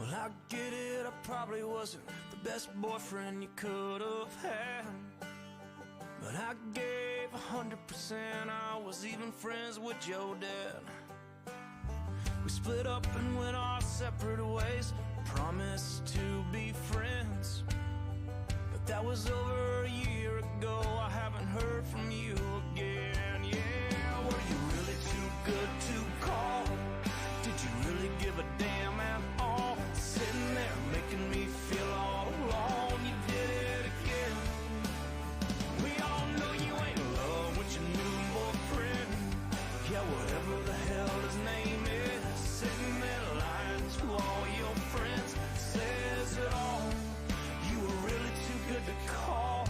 Well, I get it, I probably wasn't the best boyfriend you could have had, but I gave 100%. I was even friends with your dad. We split up and went our separate ways, promised to be friends, but that was over a year ago. I haven't heard from you again. Yeah, were you really too good to call? Did you really give a damn at all? Sitting there making me feel all alone. You did it again. We all know you ain't in love with your new boyfriend. Yeah, whatever the hell his name is, sitting there lying to all your friends, says it all. You were really too good to call.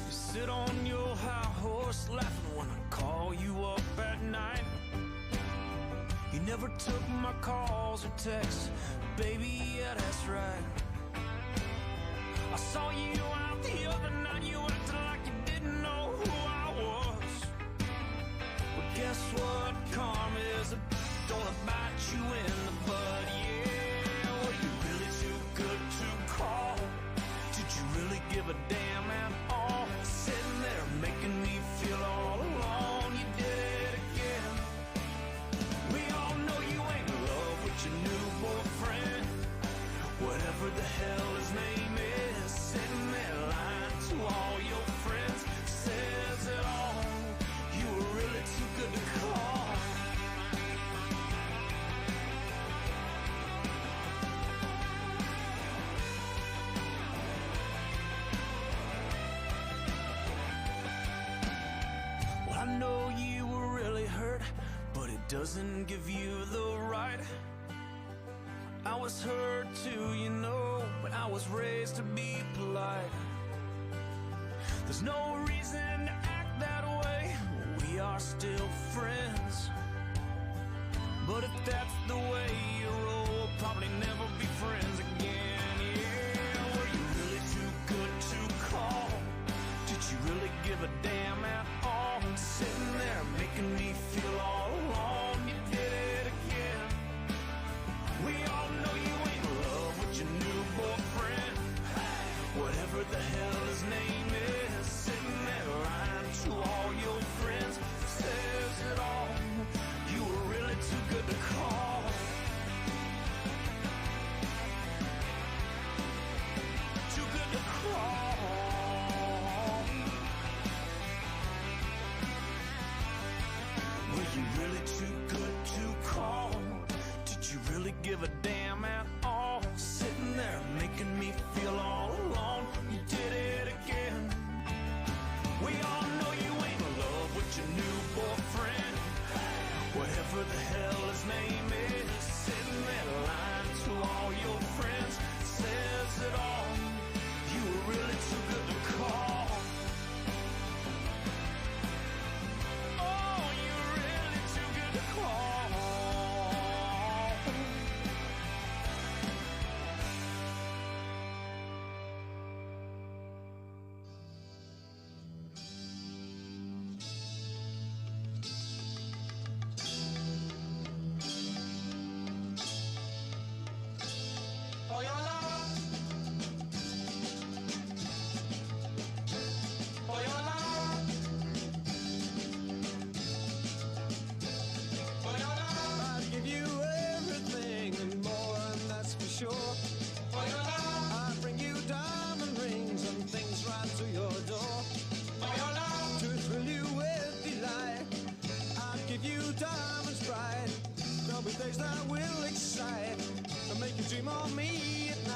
Sit on your high horse laughing when I call you up at night. You never took my calls or texts, baby, yeah, that's right. I saw you out the other night, you acted like you didn't know who I was. But guess what? Karma is gonna bite you in the butt, yeah. Were you really too good to call? Did you really give a damn at all? Sitting there making me feel all alone. You did it again. We all know you ain't in love with your new boyfriend. Whatever the hell his name is, sitting there lying to all your friends, says it all. You were really too good to call. I know you were really hurt, but it doesn't give you the right. I was hurt too, you know, but I was raised to be polite. There's no reason to act that way, we are still friends. But if that's the way you roll, we'll probably never be friends again. Yeah, were you really too good to call? Did you really give a damn at all? Sitting there making me feel all alone. You did it again. We all know you ain't in love with your new boyfriend. Whatever the hell his name is, sitting there lying to all your friends, says it all. You were really too good to call. Too good to call. Were you really too good to call? Did you really give a damn at all? Sitting there making me feel all alone. You did it again. We all know you ain't in love with your new boyfriend. Whatever the hell his name is, sitting there lying to all your friends, says it all. You were really too good to call. Days that will excite and make you dream of me at night.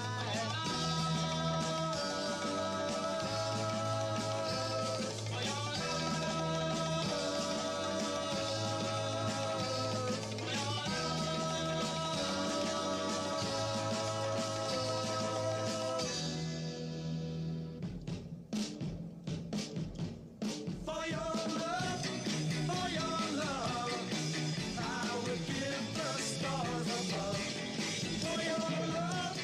For your love, I will give the stars above. For your love,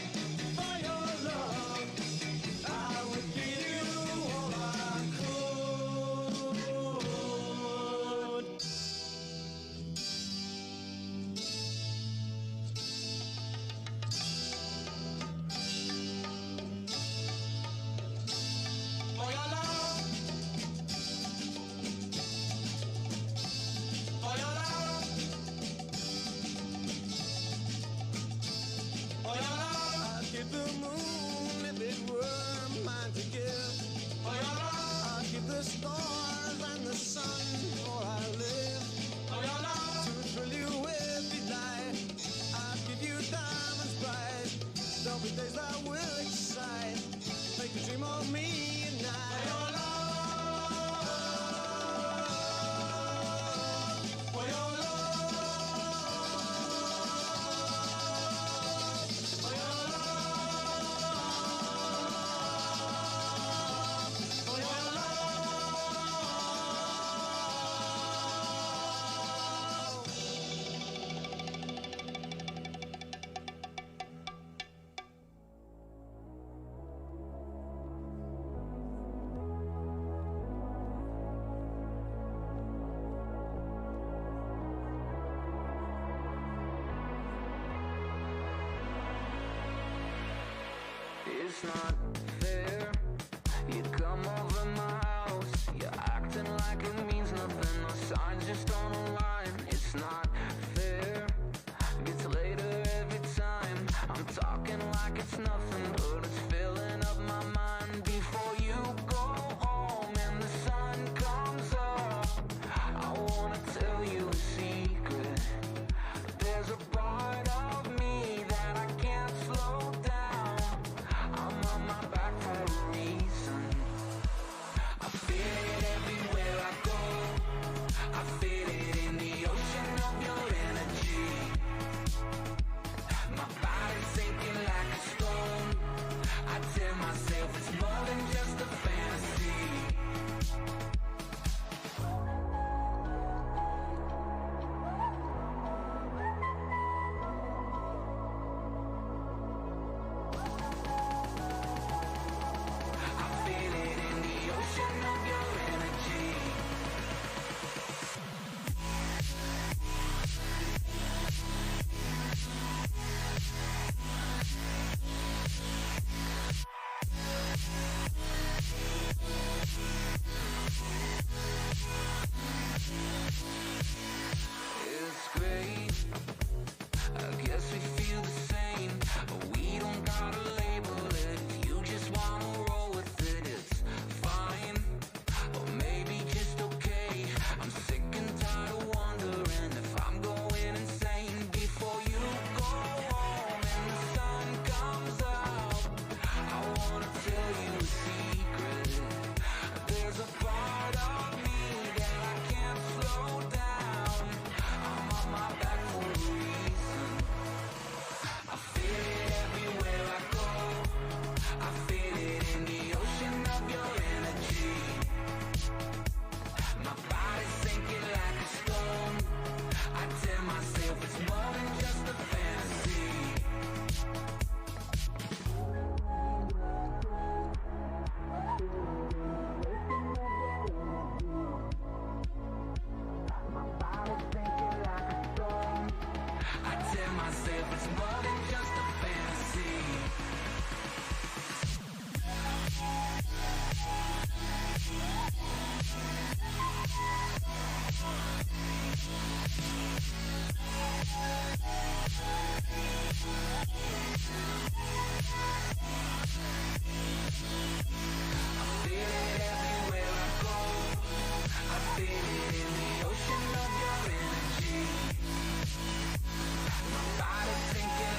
give the moon if it were mine to give. I'd give the stars and the sun before I live. To thrill you with delight, I'd give you diamonds bright. There'll be days that will excite, make you dream of me at night. It's not fair. You come over my house, you're acting like it means nothing. Our signs just don't align. It's not fair. Gets later every time. I'm talking like it's nothing, but it's filling up my mind. Before you go home and the sun comes up, I wanna tell you a secret. There's a part of me that I can't slow down. I'm on my back for a reason. I feel it everywhere I go. I feel it in the ocean of your energy. My body's sinking like a stone. I tell myself it's more than just a fantasy. I feel it in the ocean of your energy. It's great. I guess we feel the same. We don't gotta label it. If you just wanna roll with it, it's fine. Or maybe just okay. I'm sick and tired of wondering if I'm going insane. Before you go home and the sun comes out, I wanna tell you a secret. There's a part of me that I can't slow down. I'm on my back for a reason. I feel it everywhere I go. I feel it in the ocean of your energy. My body's sinking like a stone. I tell myself it's more than just a fantasy. My body's sinking like a stone. I tell myself it's more than just a fantasy. I feel it everywhere I go. I feel it in the ocean of your energy. My body's sinking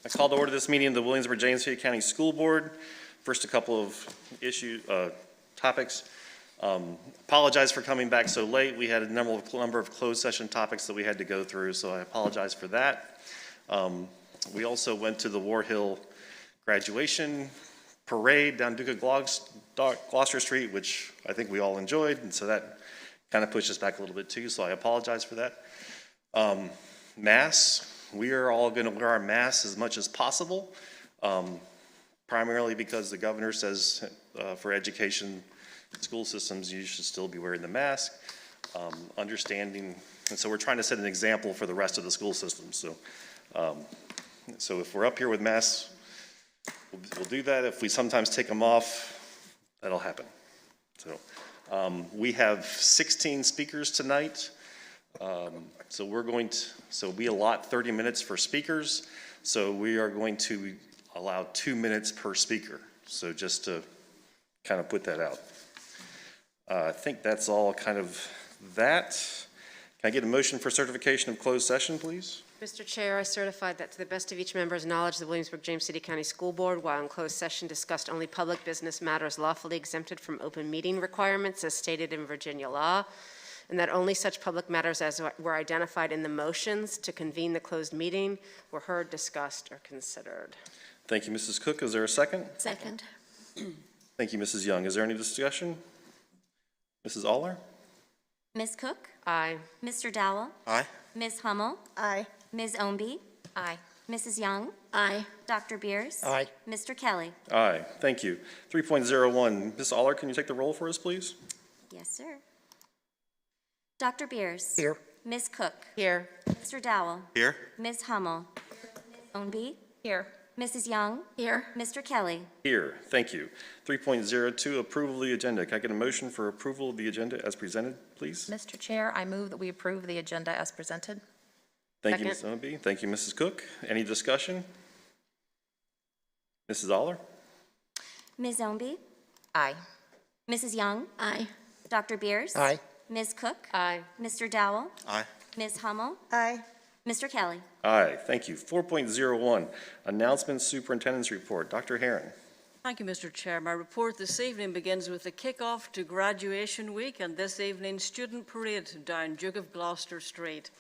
I call to order this meeting of the Williamsburg-James City County School Board. First, a couple of topics. Apologize for coming back so late. We had a number of closed session topics that we had to go through, so I apologize for that. We also went to the War Hill graduation parade down Duke of Gloucester Street, which I think we all enjoyed, and so that kind of pushed us back a little bit too, so I apologize for that. Masks, we are all going to wear our masks as much as possible, primarily because the governor says for education, school systems, you should still be wearing the mask, understanding, and so we're trying to set an example for the rest of the school system. So if we're up here with masks, we'll do that. If we sometimes take them off, that'll happen. So we have 16 speakers tonight. So we allot 30 minutes for speakers. So we are going to allow 2 minutes per speaker. So just to kind of put that out. I think that's all kind of that. Can I get a motion for certification of closed session, please? Mr. Chair, I certify that to the best of each member's knowledge, the Williamsburg-James City County School Board, while in closed session, discussed only public business matters lawfully exempted from open meeting requirements as stated in Virginia law, and that only such public matters as were identified in the motions to convene the closed meeting were heard, discussed, or considered. Thank you, Mrs. Cook. Is there a second? Second. Thank you, Mrs. Young. Is there any discussion? Mrs. Aller? Ms. Cook? Aye. Mr. Dowell? Aye. Ms. Hummel? Aye. Ms. Ownby? Aye. Mrs. Young? Aye. Dr. Beers? Aye. Mr. Kelly? Aye. Thank you. 3.01. Ms. Aller, can you take the roll for us, please? Yes, sir. Dr. Beers? Here. Ms. Cook? Here. Mr. Dowell? Here. Ms. Hummel? Ownby? Here. Mrs. Young? Here. Mr. Kelly? Here. Thank you. 3.02. Approval of the agenda. Can I get a motion for approval of the agenda as presented, please? Mr. Chair, I move that we approve the agenda as presented. Thank you, Ms. Ownby. Thank you, Mrs. Cook. Any discussion? Mrs. Aller? Ms. Ownby? Aye. Mrs. Young? Aye. Dr. Beers? Aye. Ms. Cook? Aye. Mr. Dowell? Aye. Ms. Hummel? Aye. Mr. Kelly? Aye. Thank you. 4.01. Announcements, Superintendent's Report. Dr. Herron. Thank you, Mr. Chair. My report this evening begins with the kickoff to graduation week and this evening's student parade down Duke of Gloucester Street.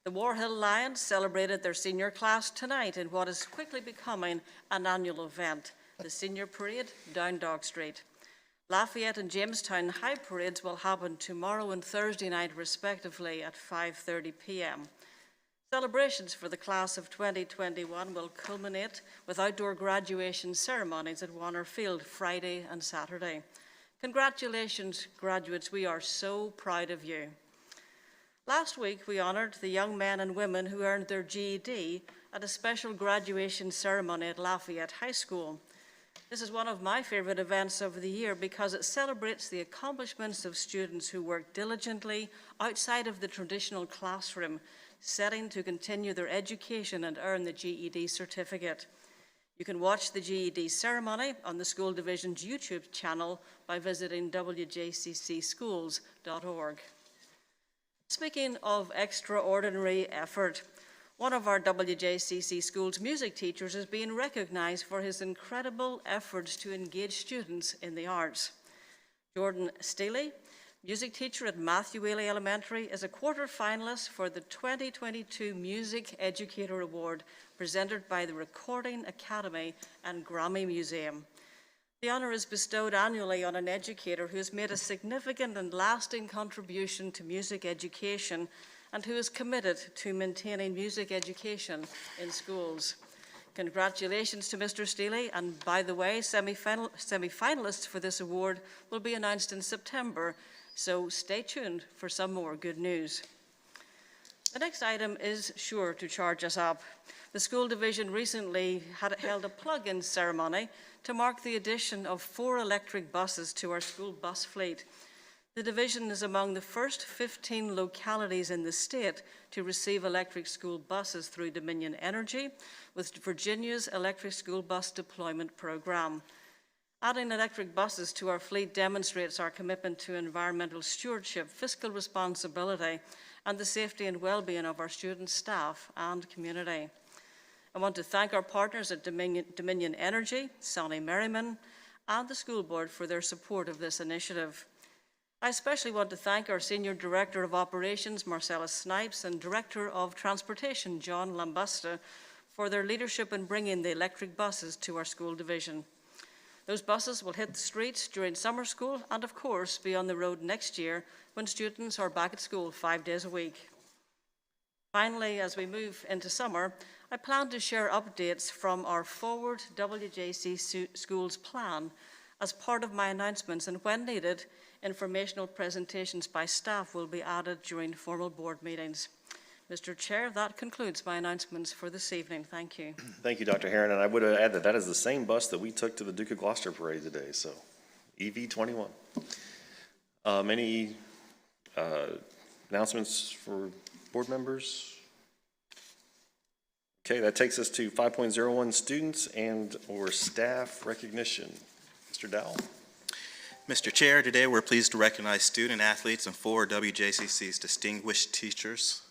The War Hill Lions celebrated their senior class tonight in what is quickly becoming an annual event, the senior parade down Dog Street. Lafayette and Jamestown High parades will happen tomorrow and Thursday night respectively at 5:30 p.m. Celebrations for the class of 2021 will culminate with outdoor graduation ceremonies at Warner Field Friday and Saturday. Congratulations, graduates. We are so proud of you. Last week, we honoured the young men and women who earned their GED at a special graduation ceremony at Lafayette High School. This is one of my favourite events of the year because it celebrates the accomplishments of students who work diligently outside of the traditional classroom setting to continue their education and earn the GED certificate. You can watch the GED ceremony on the school division's YouTube channel by visiting WJCCschools.org. Speaking of extraordinary effort, one of our WJCC schools music teachers is being recognized for his incredible efforts to engage students in the arts. Jordan Steele, music teacher at Matthew Whaley Elementary, is a quarter-finalist for the 2022 Music Educator Award presented by the Recording Academy and Grammy Museum. The honour is bestowed annually on an educator who has made a significant and lasting contribution to music education and who is committed to maintaining music education in schools. Congratulations to Mr. Steele, and by the way, semi-finalists for this award will be announced in September, so stay tuned for some more good news. The next item is sure to charge us up. The school division recently held a plug-in ceremony to mark the addition of 4 electric buses to our school bus fleet. The division is among the first 15 localities in the state to receive electric school buses through Dominion Energy with Virginia's electric school bus deployment program. Adding electric buses to our fleet demonstrates our commitment to environmental stewardship, fiscal responsibility, and the safety and well-being of our students, staff, and community. I want to thank our partners at Dominion Energy, Sonny Merriman, and the school board for their support of this initiative. I especially want to thank our Senior Director of Operations, Marcella Snipes, and Director of Transportation, John Lambusta, for their leadership in bringing the electric buses to our school division. Those buses will hit the streets during summer school and, of course, be on the road next year when students are back at school 5 days a week. Finally, as we move into summer, I plan to share updates from our Forward WJCC Schools plan as part of my announcements, and when needed, informational presentations by staff will be added during formal board meetings. Mr. Chair, that concludes my announcements for this evening. Thank you. Thank you, Dr. Herron, and I would add that that is the same bus that we took to the Duke of Gloucester parade today, so EV21. Any announcements for board members? Okay, that takes us to 5.01 students and or staff recognition. Mr. Dowell. Mr. Chair, today we're pleased to recognize student athletes and 4 WJCC's distinguished teachers.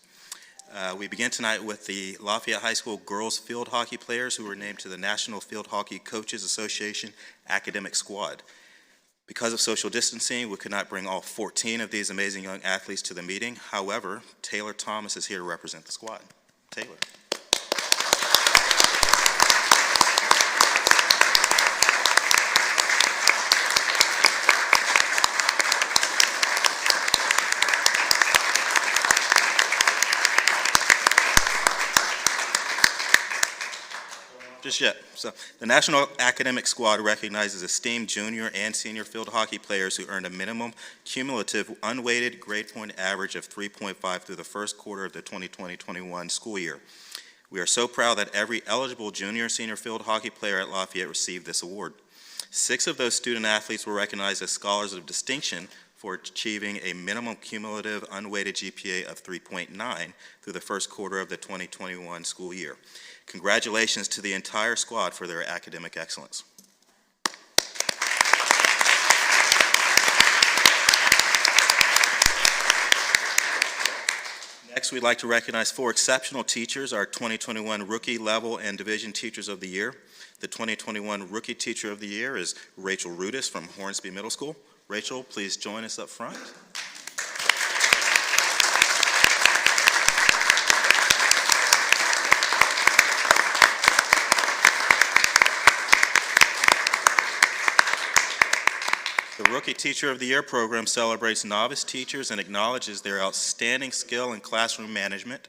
We begin tonight with the Lafayette High School girls field hockey players who were named to the National Field Hockey Coaches Association Academic Squad. Because of social distancing, we could not bring all 14 of these amazing young athletes to the meeting. However, Taylor Thomas is here to represent the squad. Taylor. Just yet. So the National Academic Squad recognizes esteemed junior and senior field hockey players who earned a minimum cumulative unweighted grade point average of 3.5 through the first quarter of the 2020-21 school year. We are so proud that every eligible junior and senior field hockey player at Lafayette received this award. 6 of those student athletes were recognized as scholars of distinction for achieving a minimum cumulative unweighted GPA of 3.9 through the first quarter of the 2021 school year. Congratulations to the entire squad for their academic excellence. Next, we'd like to recognize 4 exceptional teachers, our 2021 Rookie Level and Division Teachers of the Year. The 2021 Rookie Teacher of the Year is Rachel Rudis from Hornsby Middle School. Rachel, please join us up front. The Rookie Teacher of the Year program celebrates novice teachers and acknowledges their outstanding skill in classroom management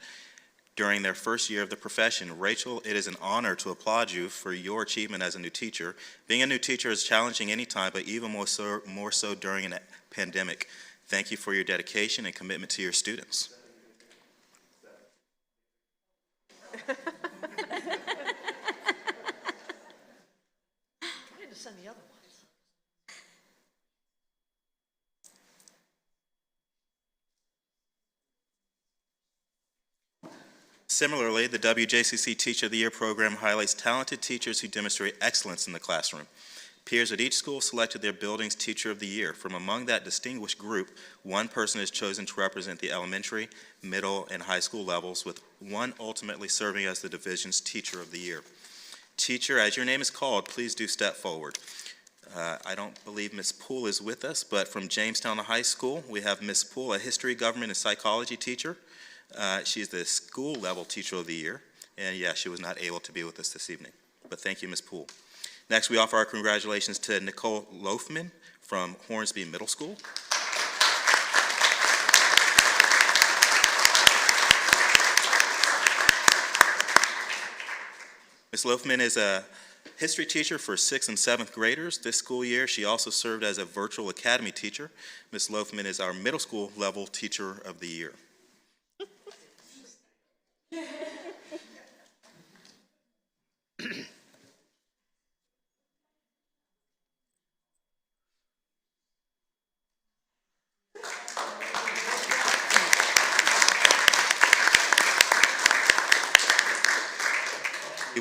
during their first year of the profession. Rachel, it is an honor to applaud you for your achievement as a new teacher. Being a new teacher is challenging anytime, but even more so during a pandemic. Thank you for your dedication and commitment to your students. Similarly, the WJCC Teacher of the Year program highlights talented teachers who demonstrate excellence in the classroom. Peers at each school selected their building's Teacher of the Year. From among that distinguished group, one person is chosen to represent the elementary, middle, and high school levels, with one ultimately serving as the division's Teacher of the Year. Teacher, as your name is called, please do step forward. I don't believe Ms. Poole is with us, but from Jamestown High School, we have Ms. Poole, a history, government, and psychology teacher. She's the school level Teacher of the Year, and yeah, she was not able to be with us this evening, but thank you, Ms. Poole. Next, we offer our congratulations to Nicole Loafman from Hornsby Middle School. Ms. Loafman is a history teacher for 6th and 7th graders. This school year, she also served as a virtual academy teacher. Ms. Loafman is our middle school level Teacher of the Year.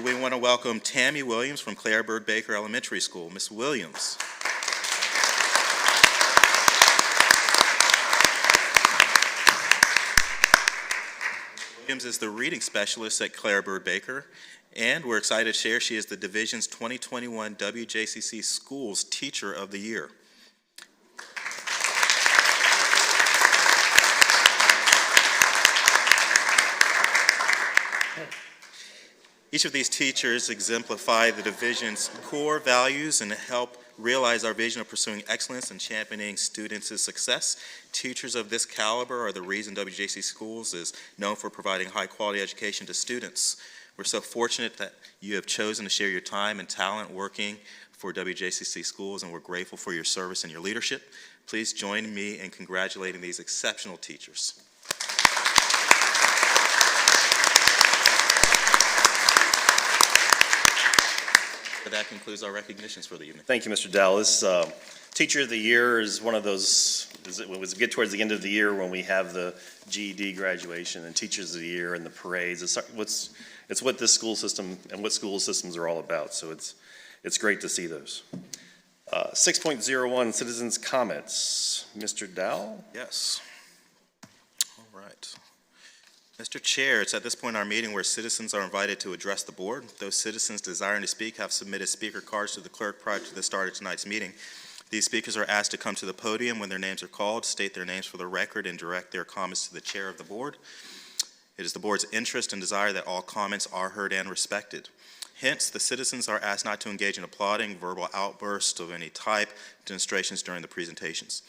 We want to welcome Tammy Williams from Claire Bird Baker Elementary School. Ms. Williams. Williams is the reading specialist at Claire Bird Baker, And we're excited to share she is the Division's 2021 WJCC Schools Teacher of the Year. Each of these teachers exemplify the division's core values and help realize our vision of pursuing excellence and championing students' success. Teachers of this caliber are the reason WJCC Schools is known for providing high-quality education to students. We're so fortunate that you have chosen to share your time and talent working for WJCC Schools, and we're grateful for your service and your leadership. Please join me in congratulating these exceptional teachers. That concludes our recognitions for the evening. Thank you, Mr. Dallas. Teacher of the Year is one of those, when we get towards the end of the year when we have the GED graduation and Teachers of the Year and the parades. It's what this school system and what school systems are all about, so it's great to see those. 6.01, citizens' comments. Mr. Dowell? Yes. All right. Mr. Chair, it's at this point in our meeting where citizens are invited to address the board. Those citizens desiring to speak have submitted speaker cards to the clerk prior to the start of tonight's meeting. These speakers are asked to come to the podium when their names are called, state their names for the record, and direct their comments to the chair of the board. It is the board's interest and desire that all comments are heard and respected. Hence, the citizens are asked not to engage in applauding, verbal outbursts of any type, demonstrations during the presentations.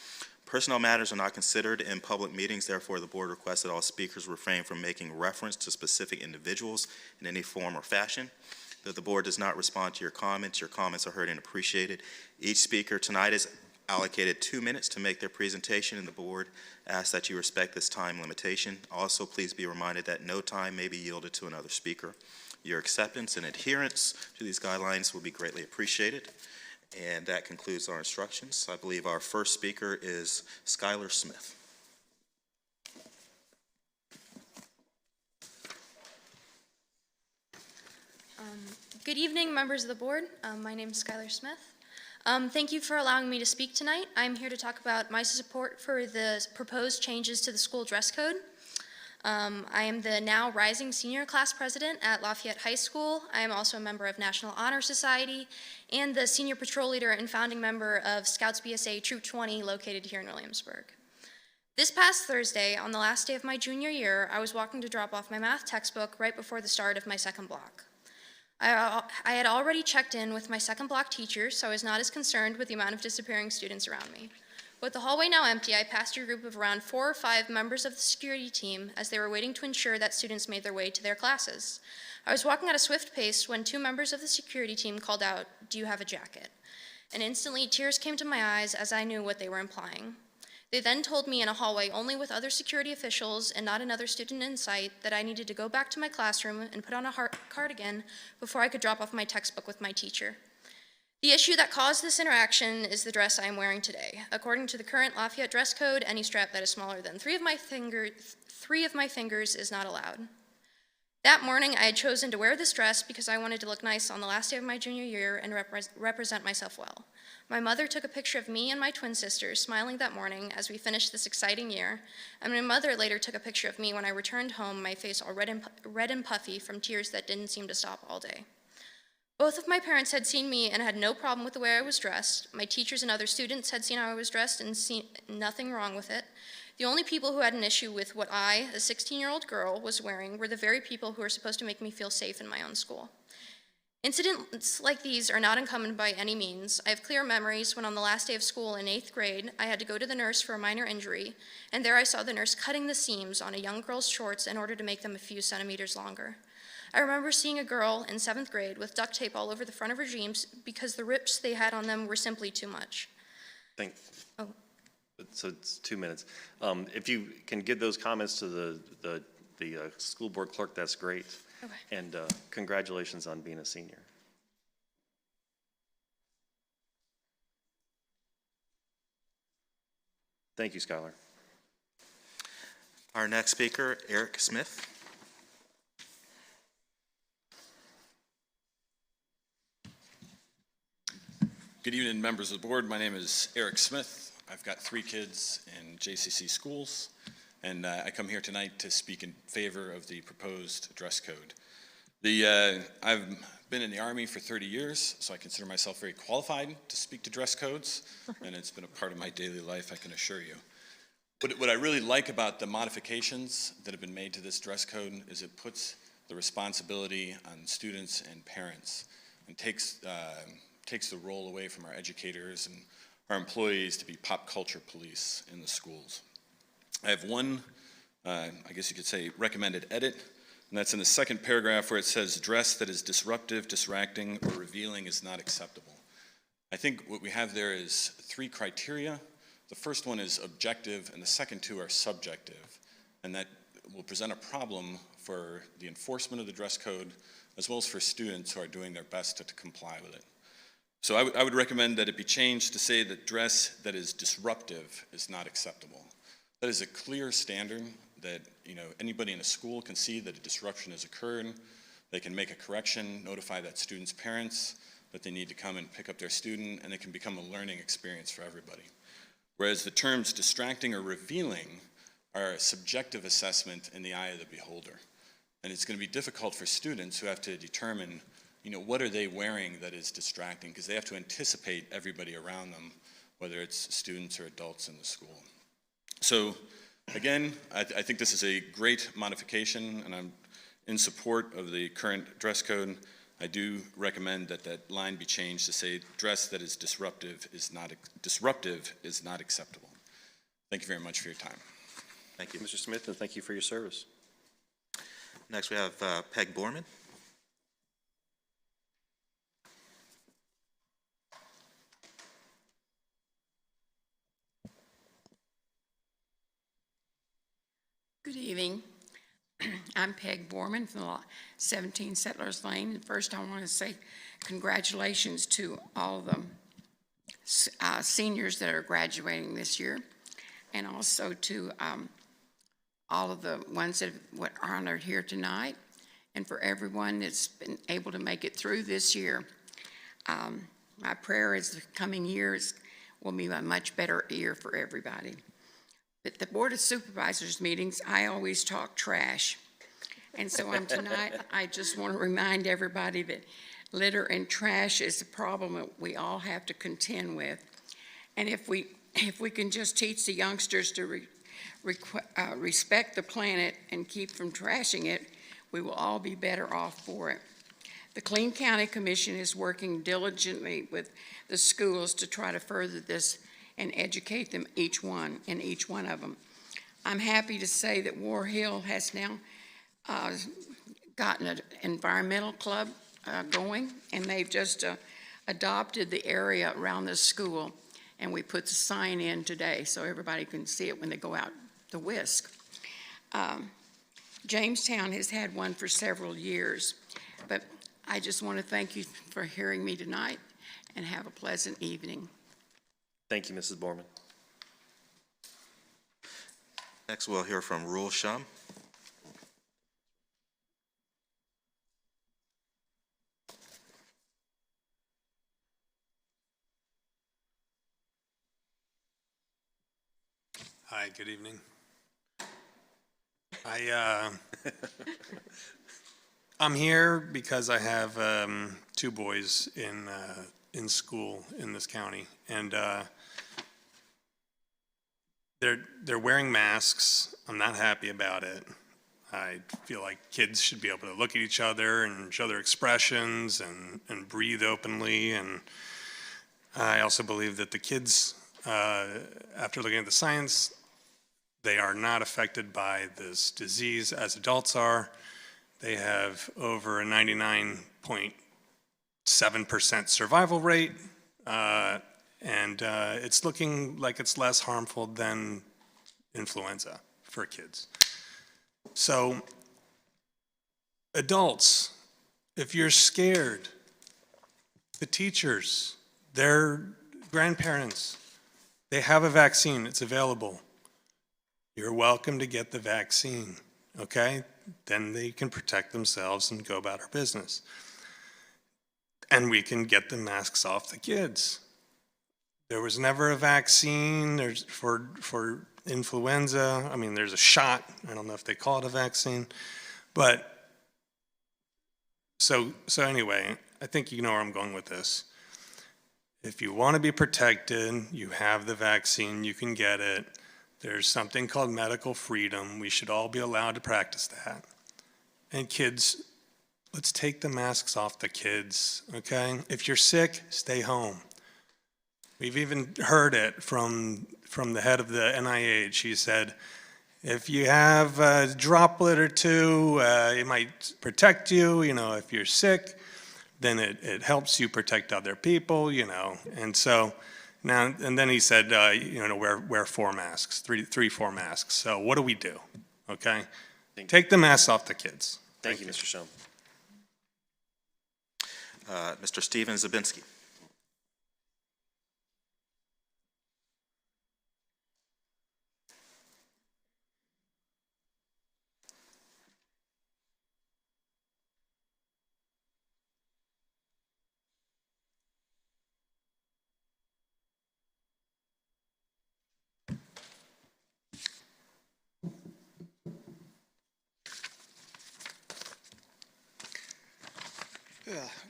Personnel matters are not considered in public meetings, therefore the board requests that all speakers refrain from making reference to specific individuals in any form or fashion. Though the board does not respond to your comments are heard and appreciated. Each speaker tonight is allocated 2 minutes to make their presentation, and the board asks that you respect this time limitation. Also, please be reminded that no time may be yielded to another speaker. Your acceptance and adherence to these guidelines will be greatly appreciated. And that concludes our instructions. I believe our first speaker is Skylar Smith. Good evening, members of the board. My name is Skylar Smith. Thank you for allowing me to speak tonight. I'm here to talk about my support for the proposed changes to the school dress code. I am the now rising senior class president at Lafayette High School. I am also a member of National Honor Society and the senior patrol leader and founding member of Scouts BSA Troop 20 located here in Williamsburg. This past Thursday, on the last day of my junior year, I was walking to drop off my math textbook right before the start of my second block. I had already checked in with my second block teacher, so I was not as concerned with the amount of disappearing students around me. With the hallway now empty, I passed a group of around 4 or 5 members of the security team as they were waiting to ensure that students made their way to their classes. I was walking at a swift pace when 2 members of the security team called out, "Do you have a jacket?" And instantly tears came to my eyes as I knew what they were implying. They then told me in a hallway only with other security officials and not another student in sight that I needed to go back to my classroom and put on a cardigan before I could drop off my textbook with my teacher. The issue that caused this interaction is the dress I am wearing today. According to the current Lafayette dress code, any strap that is smaller than 3 of my fingers is not allowed. That morning, I had chosen to wear this dress because I wanted to look nice on the last day of my junior year and represent myself well. My mother took a picture of me and my twin sister smiling that morning as we finished this exciting year, and my mother later took a picture of me when I returned home, my face all red and puffy from tears that didn't seem to stop all day. Both of my parents had seen me and had no problem with the way I was dressed. My teachers and other students had seen how I was dressed and seen nothing wrong with it. The only people who had an issue with what I, a 16-year-old girl, was wearing were the very people who are supposed to make me feel safe in my own school. Incidents like these are not uncommon by any means. I have clear memories when on the last day of school in 8th grade, I had to go to the nurse for a minor injury, and there I saw the nurse cutting the seams on a young girl's shorts in order to make them a few centimeters longer. I remember seeing a girl in 7th grade with duct tape all over the front of her jeans because the rips they had on them were simply too much. So it's 2 minutes. If you can give those comments to the school board clerk, that's great. Okay. And congratulations on being a senior. Thank you, Skylar. Our next speaker, Eric Smith. Good evening, members of the board. My name is Eric Smith. I've got 3 kids in JCC schools, and I come here tonight to speak in favor of the proposed dress code. I've been in the Army for 30 years, so I consider myself very qualified to speak to dress codes, and it's been a part of my daily life, I can assure you. What I really like about the modifications that have been made to this dress code is it puts the responsibility on students and parents and takes the role away from our educators and our employees to be pop culture police in the schools. I have one, I guess you could say, recommended edit, and that's in the second paragraph where it says, dress that is disruptive, distracting, or revealing is not acceptable. I think what we have there is 3 criteria. The first one is objective, and the second 2 are subjective, and that will present a problem for the enforcement of the dress code, as well as for students who are doing their best to comply with it. So I would recommend that it be changed to say that dress that is disruptive is not acceptable. That is a clear standard that anybody in a school can see that a disruption has occurred. They can make a correction, notify that student's parents that they need to come and pick up their student, and it can become a learning experience for everybody. Whereas the terms distracting or revealing are a subjective assessment in the eye of the beholder. And it's going to be difficult for students who have to determine, what are they wearing that is distracting, because they have to anticipate everybody around them, whether it's students or adults in the school. So again, I think this is a great modification, and I'm in support of the current dress code. I do recommend that that line be changed to say dress that is disruptive is not acceptable. Thank you very much for your time. Thank you, Mr. Smith, and thank you for your service. Next, we have Peg Borman. Good evening. I'm Peg Borman from 17 Settlers Lane. First, I want to say congratulations to all the seniors that are graduating this year, and also to all of the ones that were honored here tonight, and for everyone that's been able to make it through this year. My prayer is the coming years will be a much better year for everybody. At the Board of Supervisors meetings, I always talk trash. And so tonight, I just want to remind everybody that litter and trash is a problem that we all have to contend with. And if we can just teach the youngsters to respect the planet and keep from trashing it, we will all be better off for it. The Clean County Commission is working diligently with the schools to try to further this and educate them, each one of them. I'm happy to say that War Hill has now gotten an environmental club going, and they've just adopted the area around the school, and we put the sign in today so everybody can see it when they go out to whisk. Jamestown has had one for several years, but I just want to thank you for hearing me tonight, and have a pleasant evening. Thank you, Mrs. Borman. Next, we'll hear from Rule Shum. Hi, good evening. I'm here because I have 2 boys in school in this county, and they're wearing masks. I'm not happy about it. I feel like kids should be able to look at each other and show their expressions and breathe openly. And I also believe that the kids, after looking at the science, they are not affected by this disease as adults are. They have over a 99.7% survival rate, and it's looking like it's less harmful than influenza for kids. So, adults, if you're scared, the teachers, their grandparents, they have a vaccine, it's available. You're welcome to get the vaccine, okay? Then they can protect themselves and go about our business. And we can get the masks off the kids. There was never a vaccine for influenza. I mean, there's a shot. I don't know if they call it a vaccine. But So anyway, I think you know where I'm going with this. If you want to be protected, you have the vaccine, you can get it. There's something called medical freedom. We should all be allowed to practice that. And kids, let's take the masks off the kids, okay? If you're sick, stay home. We've even heard it from the head of the NIH. He said, if you have a droplet or two, it might protect you. You know, if you're sick, then it helps you protect other people, you know. And so now, and then he said, wear 4 masks, 4 masks. So what do we do, okay? Take the masks off the kids. Thank you, Mr. Schoen. Mr. Steven Zabinski.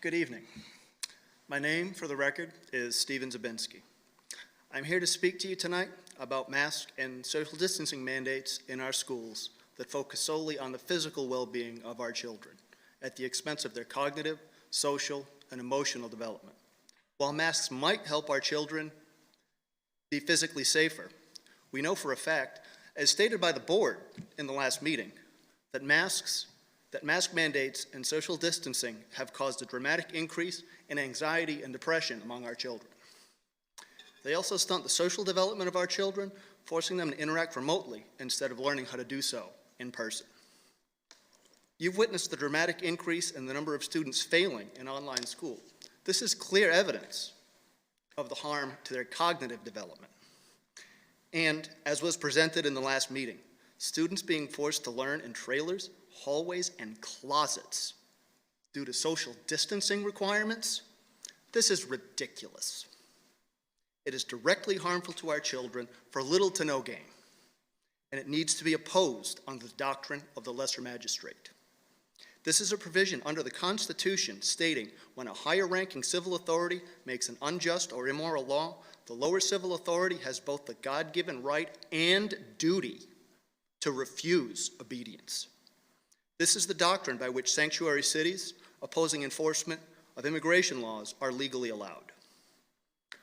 Good evening. My name, for the record, is Steven Zabinski. I'm here to speak to you tonight about mask and social distancing mandates in our schools that focus solely on the physical well-being of our children at the expense of their cognitive, social, and emotional development. While masks might help our children be physically safer, we know for a fact, as stated by the board in the last meeting, that mask mandates and social distancing have caused a dramatic increase in anxiety and depression among our children. They also stunt the social development of our children, forcing them to interact remotely instead of learning how to do so in person. You've witnessed the dramatic increase in the number of students failing in online school. This is clear evidence of the harm to their cognitive development. And, as was presented in the last meeting, students being forced to learn in trailers, hallways, and closets due to social distancing requirements, this is ridiculous. It is directly harmful to our children for little to no gain, and it needs to be opposed under the doctrine of the lesser magistrate. This is a provision under the Constitution stating when a higher-ranking civil authority makes an unjust or immoral law, the lower civil authority has both the God-given right and duty to refuse obedience. This is the doctrine by which sanctuary cities opposing enforcement of immigration laws are legally allowed.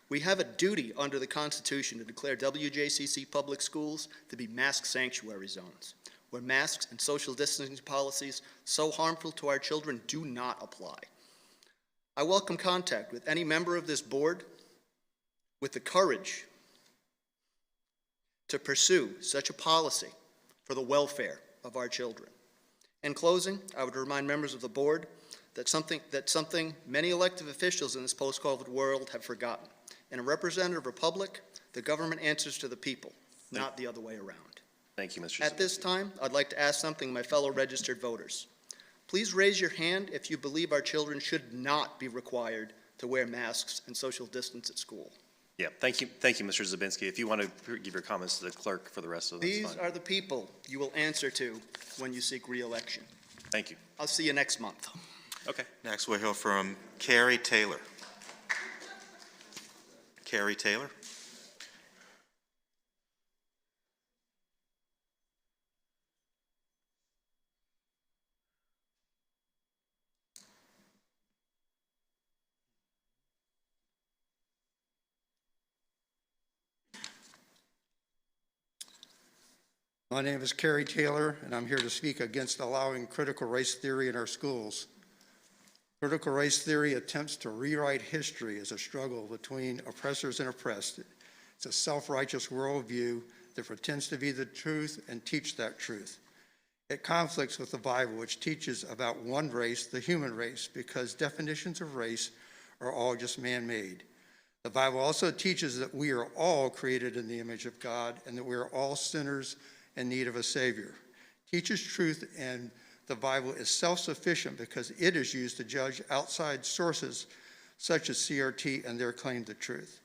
We have a duty under the Constitution to declare WJCC public schools to be mask sanctuary zones, where masks and social distancing policies so harmful to our children do not apply. I welcome contact with any member of this board with the courage to pursue such a policy for the welfare of our children. In closing, I would remind members of the board that something many elected officials in this post-COVID world have forgotten. In a representative republic, the government answers to the people, not the other way around. Thank you, Mr. At this time, I'd like to ask something of my fellow registered voters. Please raise your hand if you believe our children should not be required to wear masks and social distance at school. Yeah, thank you, Mr. Zabinski. If you want to give your comments to the clerk for the rest of this, These are the people you will answer to when you seek re-election. Thank you. I'll see you next month. Okay. Next, we'll hear from Carrie Taylor. Carrie Taylor. My name is Kerry Taylor, and I'm here to speak against allowing critical race theory in our schools. Critical race theory attempts to rewrite history as a struggle between oppressors and oppressed. It's a self-righteous worldview that pretends to be the truth and teach that truth. It conflicts with the Bible, which teaches about one race, the human race, because definitions of race are all just man-made. The Bible also teaches that we are all created in the image of God and that we are all sinners in need of a Savior. Teaches truth, and the Bible is self-sufficient because it is used to judge outside sources such as CRT and their claim to truth.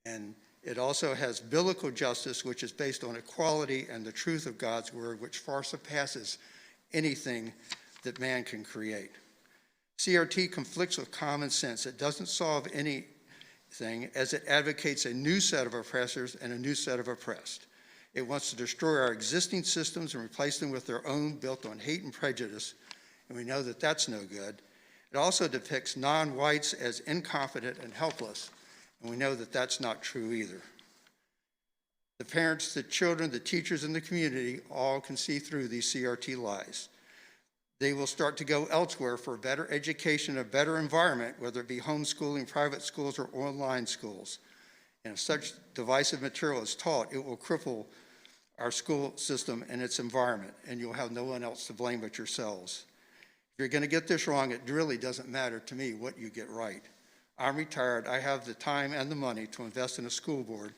And it also has biblical justice, which is based on equality and the truth of God's word, which far surpasses anything that man can create. CRT conflicts with common sense. It doesn't solve anything as it advocates a new set of oppressors and a new set of oppressed. It wants to destroy our existing systems and replace them with their own built on hate and prejudice, and we know that that's no good. It also depicts non-whites as incompetent and helpless, and we know that that's not true either. The parents, the children, the teachers, and the community all can see through these CRT lies. They will start to go elsewhere for better education, a better environment, whether it be homeschooling, private schools, or online schools. And if such divisive material is taught, it will cripple our school system and its environment, and you'll have no one else to blame but yourselves. If you're going to get this wrong, it really doesn't matter to me what you get right. I'm retired. I have the time and the money to invest in a school board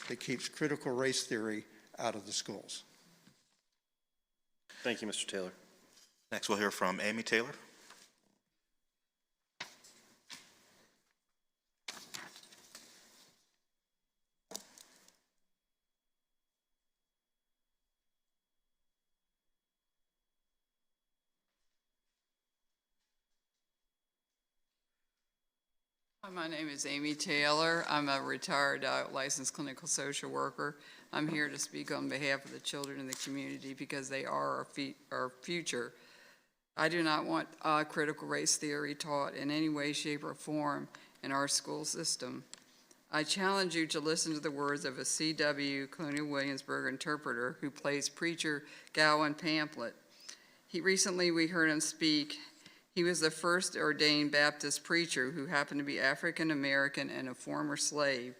that keeps critical race theory out of the schools. Thank you, Mr. Taylor. Next, we'll hear from Amy Taylor. My name is Amy Taylor. I'm a retired licensed clinical social worker. I'm here to speak on behalf of the children in the community because they are our future. I do not want critical race theory taught in any way, shape, or form in our school system. I challenge you to listen to the words of a C.W. Colonial Williamsburg interpreter who plays preacher Gowan Pamphlet. Recently we heard him speak. He was the first ordained Baptist preacher who happened to be African American and a former slave.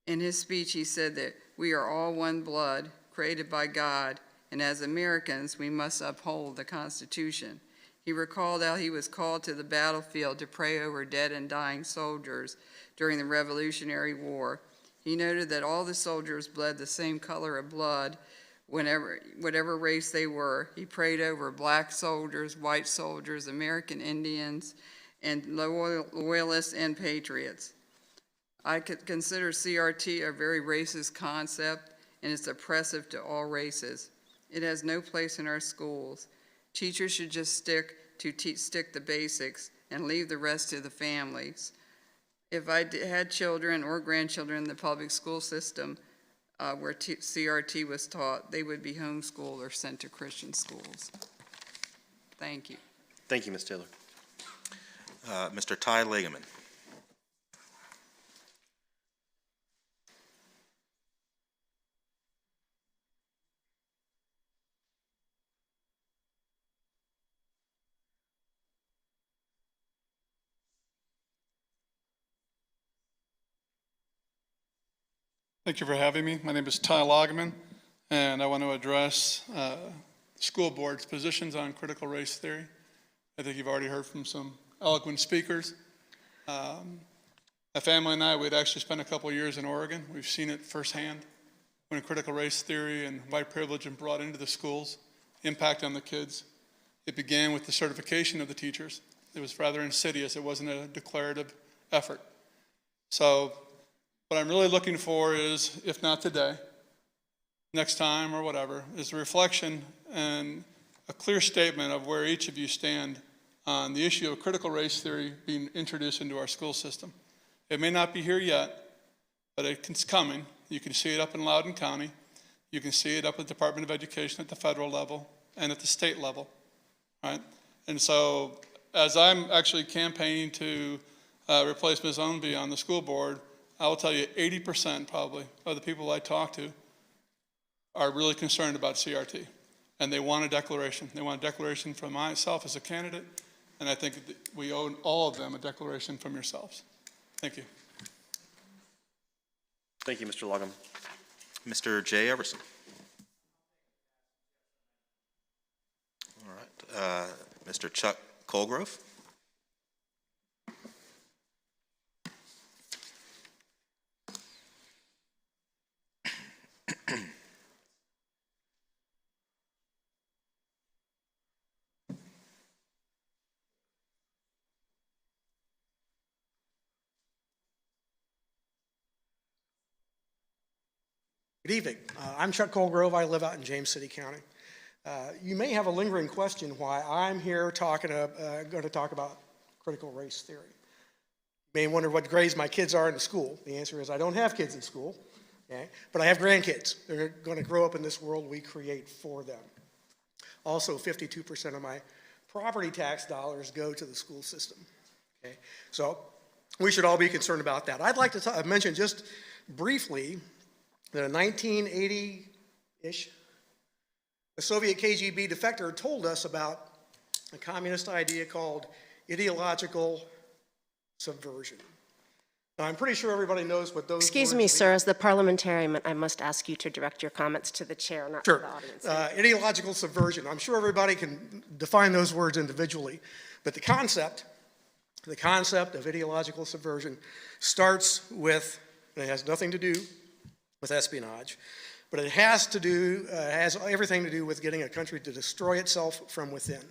In his speech, he said that we are all one blood, created by God, and as Americans, we must uphold the Constitution. He recalled how he was called to the battlefield to pray over dead and dying soldiers during the Revolutionary War. He noted that all the soldiers bled the same color of blood, whatever race they were. He prayed over black soldiers, white soldiers, American Indians, and loyalists and patriots. I could consider CRT a very racist concept, and it's oppressive to all races. It has no place in our schools. Teachers should just stick the basics and leave the rest to the families. If I had children or grandchildren in the public school system, where CRT was taught, they would be homeschooled or sent to Christian schools. Thank you. Thank you, Ms. Taylor. Mr. Ty Legeman. Thank you for having me. My name is Ty Logman, and I want to address school board's positions on critical race theory. I think you've already heard from some eloquent speakers. My family and I, we'd actually spent a couple of years in Oregon. We've seen it firsthand when critical race theory and white privilege are brought into the schools, impact on the kids. It began with the certification of the teachers. It was rather insidious. It wasn't a declarative effort. So what I'm really looking for is, if not today, next time or whatever, is a reflection and a clear statement of where each of you stand on the issue of critical race theory being introduced into our school system. It may not be here yet, but it's coming. You can see it up in Loudoun County. You can see it up at the Department of Education at the federal level and at the state level, right? And so as I'm actually campaigning to replace Ms. Ownby on the school board, I will tell you 80% probably of the people I talk to are really concerned about CRT, and they want a declaration. They want a declaration from myself as a candidate, and I think we owe all of them a declaration from yourselves. Thank you. Thank you, Mr. Logum. Mr. Jay Everson. All right. Mr. Chuck Colgrove. Good evening. I'm Chuck Colgrove. I live out in James City County. You may have a lingering question why I'm here going to talk about critical race theory. You may wonder what grades my kids are in the school. The answer is I don't have kids in school, okay? But I have grandkids. They're going to grow up in this world we create for them. Also, 52% of my property tax dollars go to the school system, okay? So we should all be concerned about that. I'd like to mention just briefly that a 1980-ish, a Soviet KGB defector told us about a communist idea called ideological subversion. Now, I'm pretty sure everybody knows what those Excuse words me, mean. sir, as the parliamentarian, I must ask you to direct your comments to the chair, not to Sure. the audience. Ideological subversion. I'm sure everybody can define those words individually, but the concept of ideological subversion starts with, and it has nothing to do with espionage, but it has everything to do with getting a country to destroy itself from within,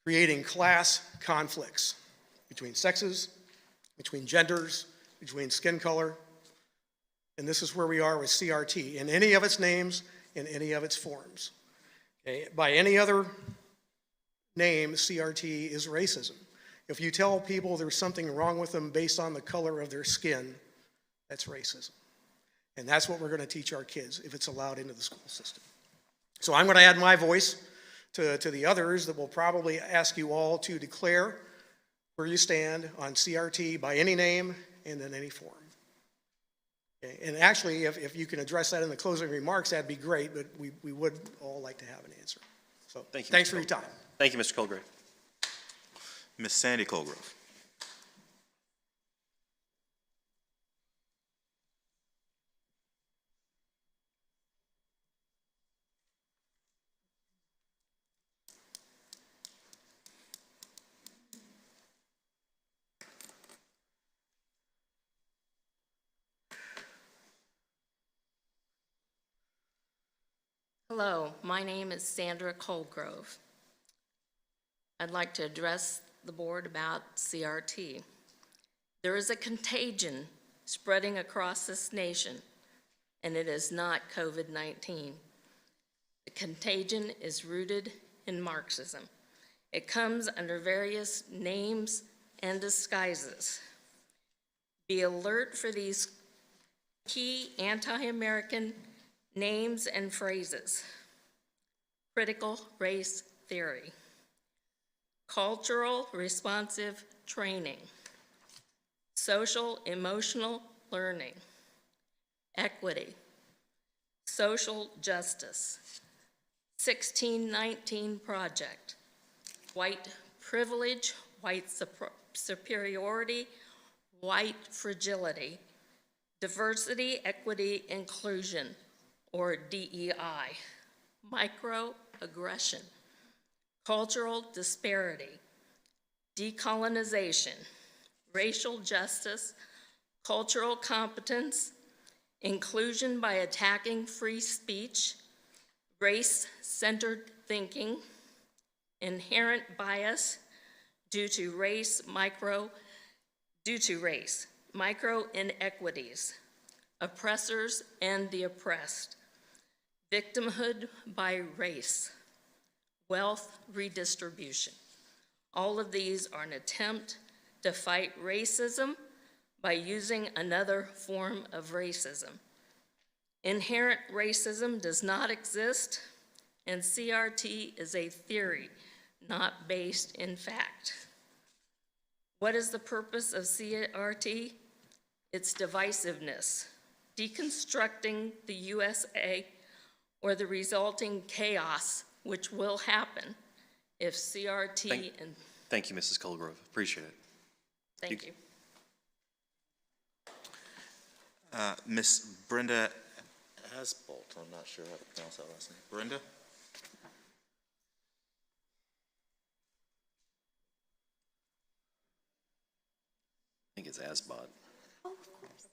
creating class conflicts between sexes, between genders, between skin color, and this is where we are with CRT in any of its names, in any of its forms. Okay? By any other name, CRT is racism. If you tell people there's something wrong with them based on the color of their skin, that's racism. And that's what we're going to teach our kids if it's allowed into the school system. So I'm going to add my voice to the others that will probably ask you all to declare where you stand on CRT by any name and in any form. Okay? And actually, if you can address that in the closing remarks, that'd be great, but we would all like to have an answer. So Thank you, thanks Mr. for your time. Thank you, Mr. Colgrave. Ms. Sandy Colgrove. Hello, my name is Sandra Colgrove. I'd like to address the board about CRT. There is a contagion spreading across this nation, and it is not COVID-19. The contagion is rooted in Marxism. It comes under various names and disguises. Be alert for these key anti-American names and phrases: critical race theory, cultural responsive training, social emotional learning, equity, social justice, 1619 Project, white privilege, white superiority, white fragility, diversity, equity, inclusion, or DEI, microaggression, cultural disparity, decolonization, racial justice, cultural competence, inclusion by attacking free speech, race-centered thinking, inherent bias due to race, micro inequities, oppressors and the oppressed, victimhood by race, wealth redistribution. All of these are an attempt to fight racism by using another form of racism. Inherent racism does not exist, and CRT is a theory, not based in fact. What is the purpose of CRT? It's divisiveness, deconstructing the USA or the resulting chaos, which will happen if CRT and... Thank you, Mrs. Colgrove. Appreciate it. Thank you. Miss Brenda Asbolt, I'm not sure how to pronounce that last name. Brenda? I think it's Asbot. Oh, of course.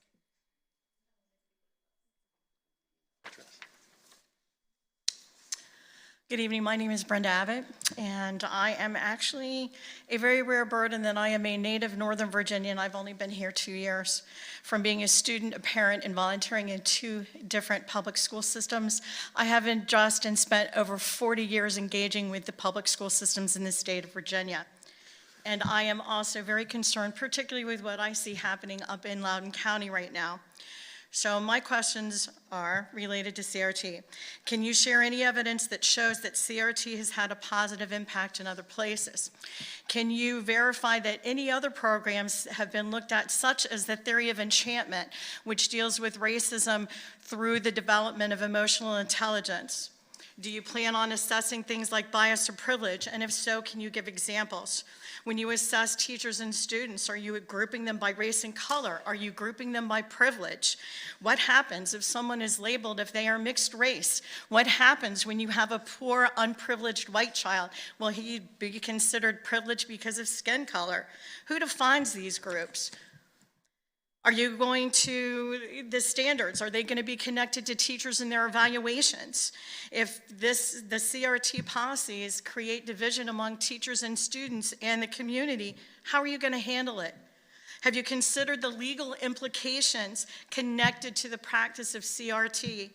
Good evening, my name is Brenda Abbott, and I am actually a very rare bird in that I am a native Northern Virginian. I've only been here 2 years. From being a student, a parent, and volunteering in 2 different public school systems, I have spent over 40 years engaging with the public school systems in the state of Virginia. And I am also very concerned, particularly with what I see happening up in Loudoun County right now. So my questions are related to CRT. Can you share any evidence that shows that CRT has had a positive impact in other places? Can you verify that any other programs have been looked at, such as the theory of enchantment, which deals with racism through the development of emotional intelligence? Do you plan on assessing things like bias or privilege? And if so, can you give examples? When you assess teachers and students, are you grouping them by race and color? Are you grouping them by privilege? What happens if someone is labeled if they are mixed race? What happens when you have a poor, unprivileged white child? Will he be considered privileged because of skin color? Who defines these groups? Are you going to, the standards, are they going to be connected to teachers in their evaluations? If the CRT policies create division among teachers and students and the community, how are you going to handle it? Have you considered the legal implications connected to the practice of CRT?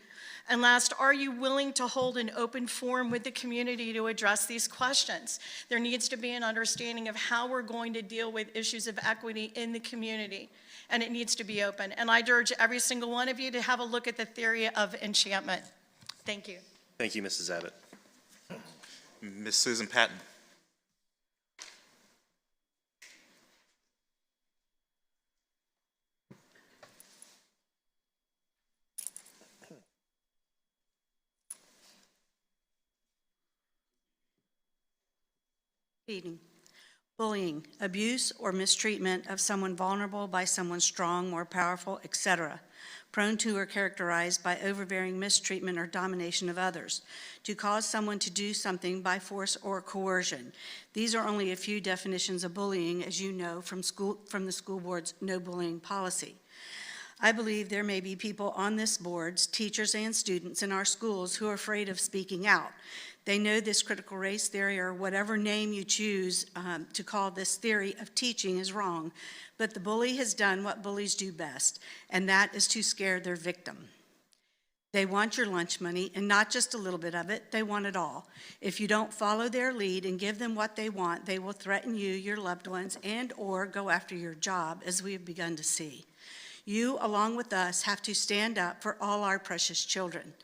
And last, are you willing to hold an open forum with the community to address these questions? There needs to be an understanding of how we're going to deal with issues of equity in the community, and it needs to be open. And I'd urge every single one of you to have a look at the theory of enchantment. Thank you. Thank you, Mrs. Abbott. Ms. Susan Patton. Good evening. Bullying, abuse, or mistreatment of someone vulnerable by someone strong, more powerful, etc., prone to or characterized by overbearing mistreatment or domination of others, to cause someone to do something by force or coercion. These are only a few definitions of bullying, as you know from the school board's no bullying policy. I believe there may be people on this board, teachers and students in our schools, who are afraid of speaking out. They know this critical race theory, or whatever name you choose to call this theory of teaching, is wrong. But the bully has done what bullies do best, and that is to scare their victim. They want your lunch money, and not just a little bit of it, they want it all. If you don't follow their lead and give them what they want, they will threaten you, your loved ones, and or go after your job, as we have begun to see. You, along with us, have to stand up for all our precious children.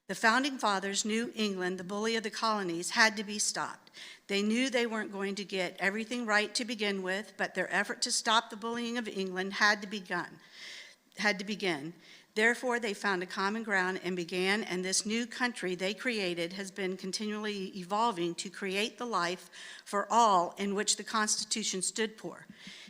The Founding Fathers knew England, the bully of the colonies, had to be stopped. They knew they weren't going to get everything right to begin with, but their effort to stop the bullying of England had to begin. Therefore, they found a common ground and began, and this new country they created has been continually evolving to create the life for all in which the Constitution stood for.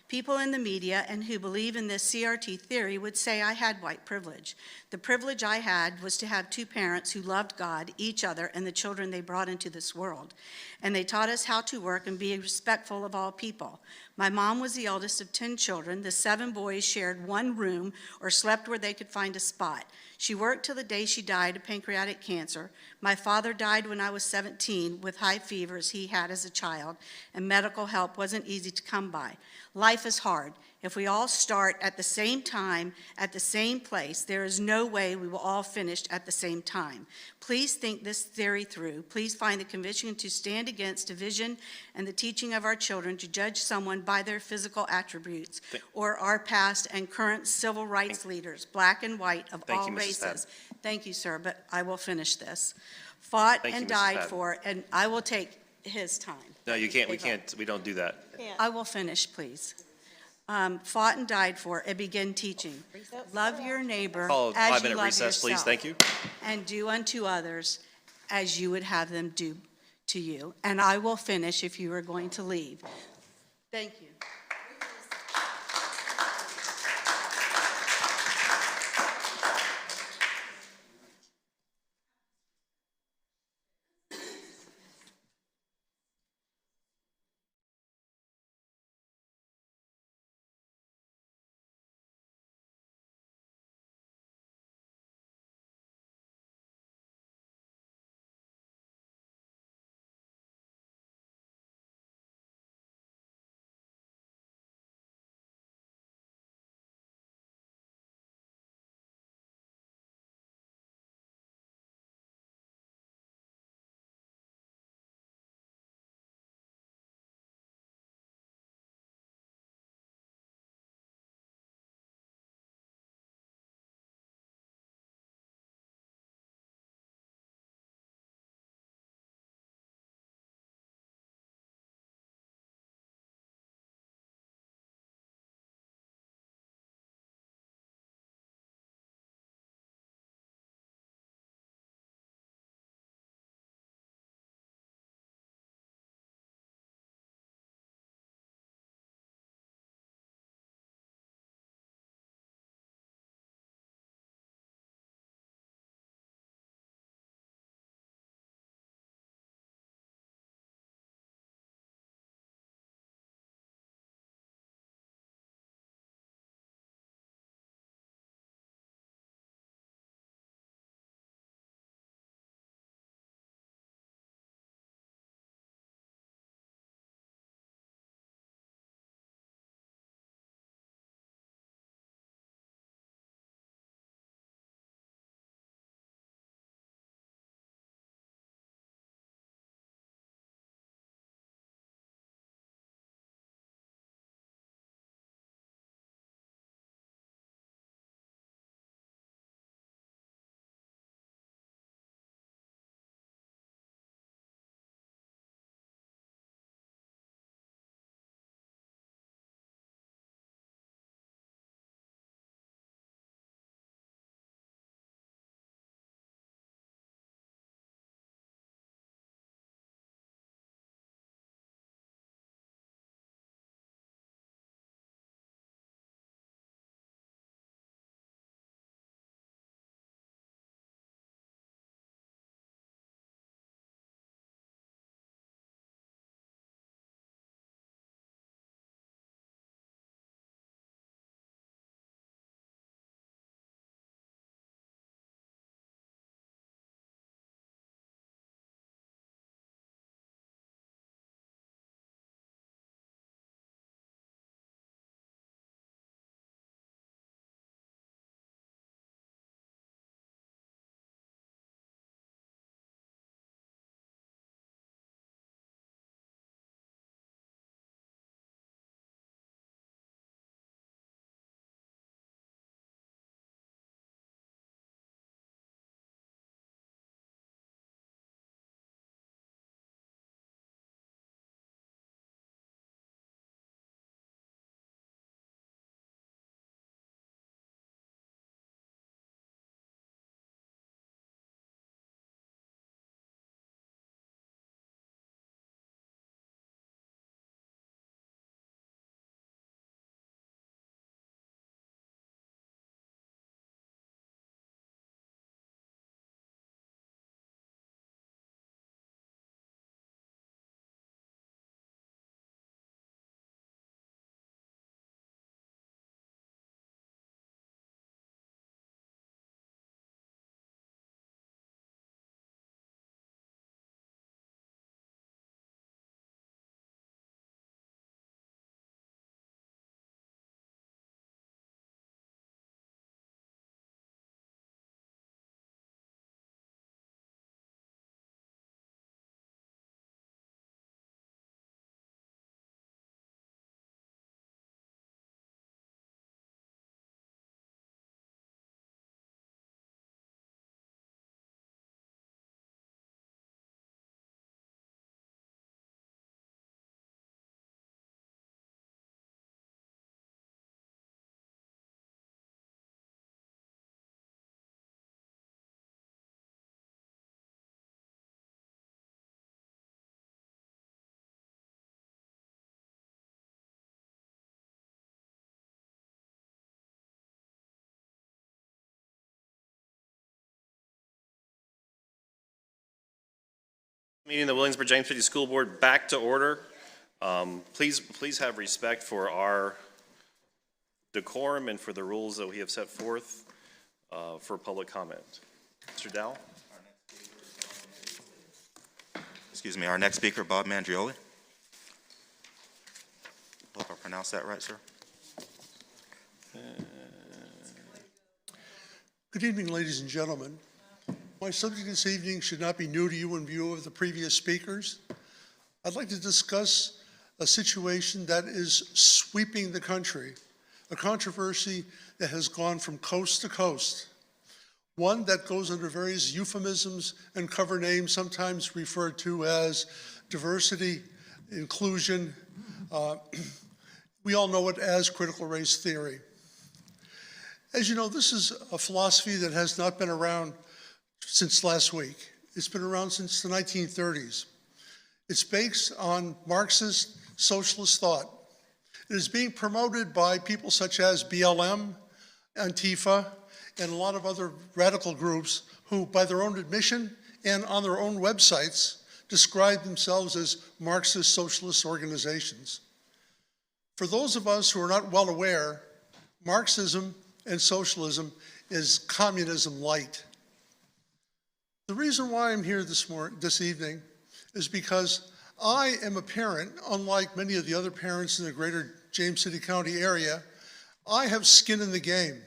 People in the media and who believe in this CRT theory would say I had white privilege. The privilege I had was to have two parents who loved God, each other, and the children they brought into this world. And they taught us how to work and be respectful of all people. My mom was the eldest of 10 children. The 7 boys shared one room or slept where they could find a spot. She worked till the day she died of pancreatic cancer. My father died when I was 17 with high fevers he had as a child, and medical help wasn't easy to come by. Life is hard. If we all start at the same time, at the same place, there is no way we will all finish at the same time. Please think this theory through. Please find the conviction to stand against division and the teaching of our children to judge someone by their physical attributes or our past and current civil rights leaders, black and white, of all races. Thank you, sir, but I will finish this. Fought and died for, and I will take his time. No, you can't, we don't do that. I will finish, please. Fought and died for, and begin teaching. Love your neighbor Call a as you 5-minute love recess, please. yourself. Thank you. And do unto others as you would have them do to you. And I will finish if you are going to leave. Thank you. Meeting the Williamsburg James City School Board back to order. Please have respect for our decorum and for the rules that we have set forth for public comment. Mr. Dow? Excuse me, our next speaker, Bob Mandrioli. Hope I pronounced that right, sir. Good evening, ladies and gentlemen. My subject this evening should not be new to you in view of the previous speakers. I'd like to discuss a situation that is sweeping the country, a controversy that has gone from coast to coast, one that goes under various euphemisms and cover names, sometimes referred to as diversity, inclusion. We all know it as critical race theory. As you know, this is a philosophy that has not been around since last week. It's been around since the 1930s. It's based on Marxist socialist thought. It is being promoted by people such as BLM, Antifa, and a lot of other radical groups who, by their own admission and on their own websites, describe themselves as Marxist socialist organizations. For those of us who are not well aware, Marxism and socialism is communism light. The reason why I'm here this evening is because I am a parent, unlike many of the other parents in the greater James City County area. I have skin in the game.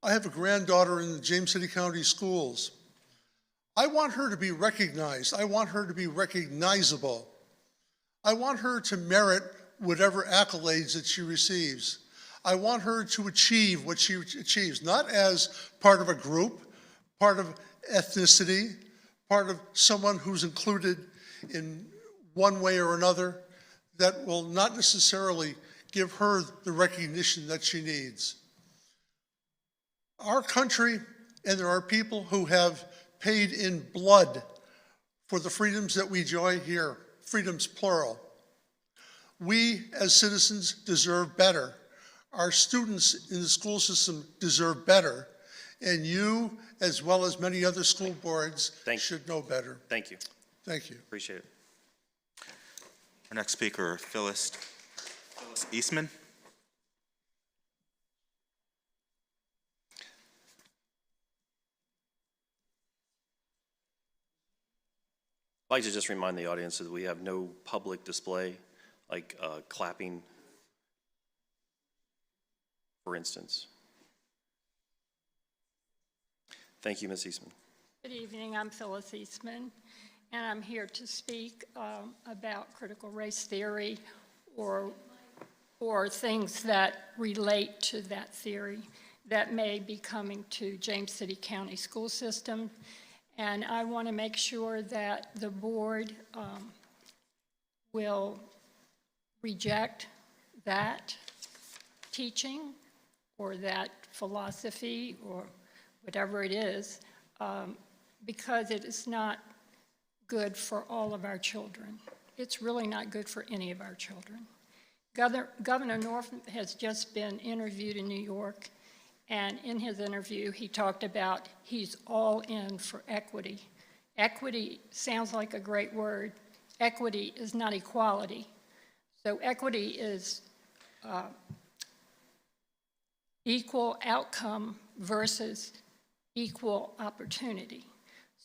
I have a granddaughter in the James City County schools. I want her to be recognized. I want her to be recognizable. I want her to merit whatever accolades that she receives. I want her to achieve what she achieves, not as part of a group, part of ethnicity, part of someone who's included in one way or another that will not necessarily give her the recognition that she needs. Our country, and there are people who have paid in blood for the freedoms that we enjoy here, freedoms plural. We as citizens deserve better. Our students in the school system deserve better. And you, as well as many other school boards, should know better. Thank you. Thank you. Appreciate it. Our next speaker, Phyllis Eastman. I'd like to just remind the audience that we have no public display, like clapping, for instance. Thank you, Ms. Eastman. Good evening, I'm Phyllis Eastman, and I'm here to speak about critical race theory or things that relate to that theory that may be coming to James City County school system. And I want to make sure that the board will reject that teaching or that philosophy or whatever it is, because it is not good for all of our children. It's really not good for any of our children. Governor Northam has just been interviewed in New York, and in his interview, he talked about he's all in for equity. Equity sounds like a great word. Equity is not equality. So equity is equal outcome versus equal opportunity.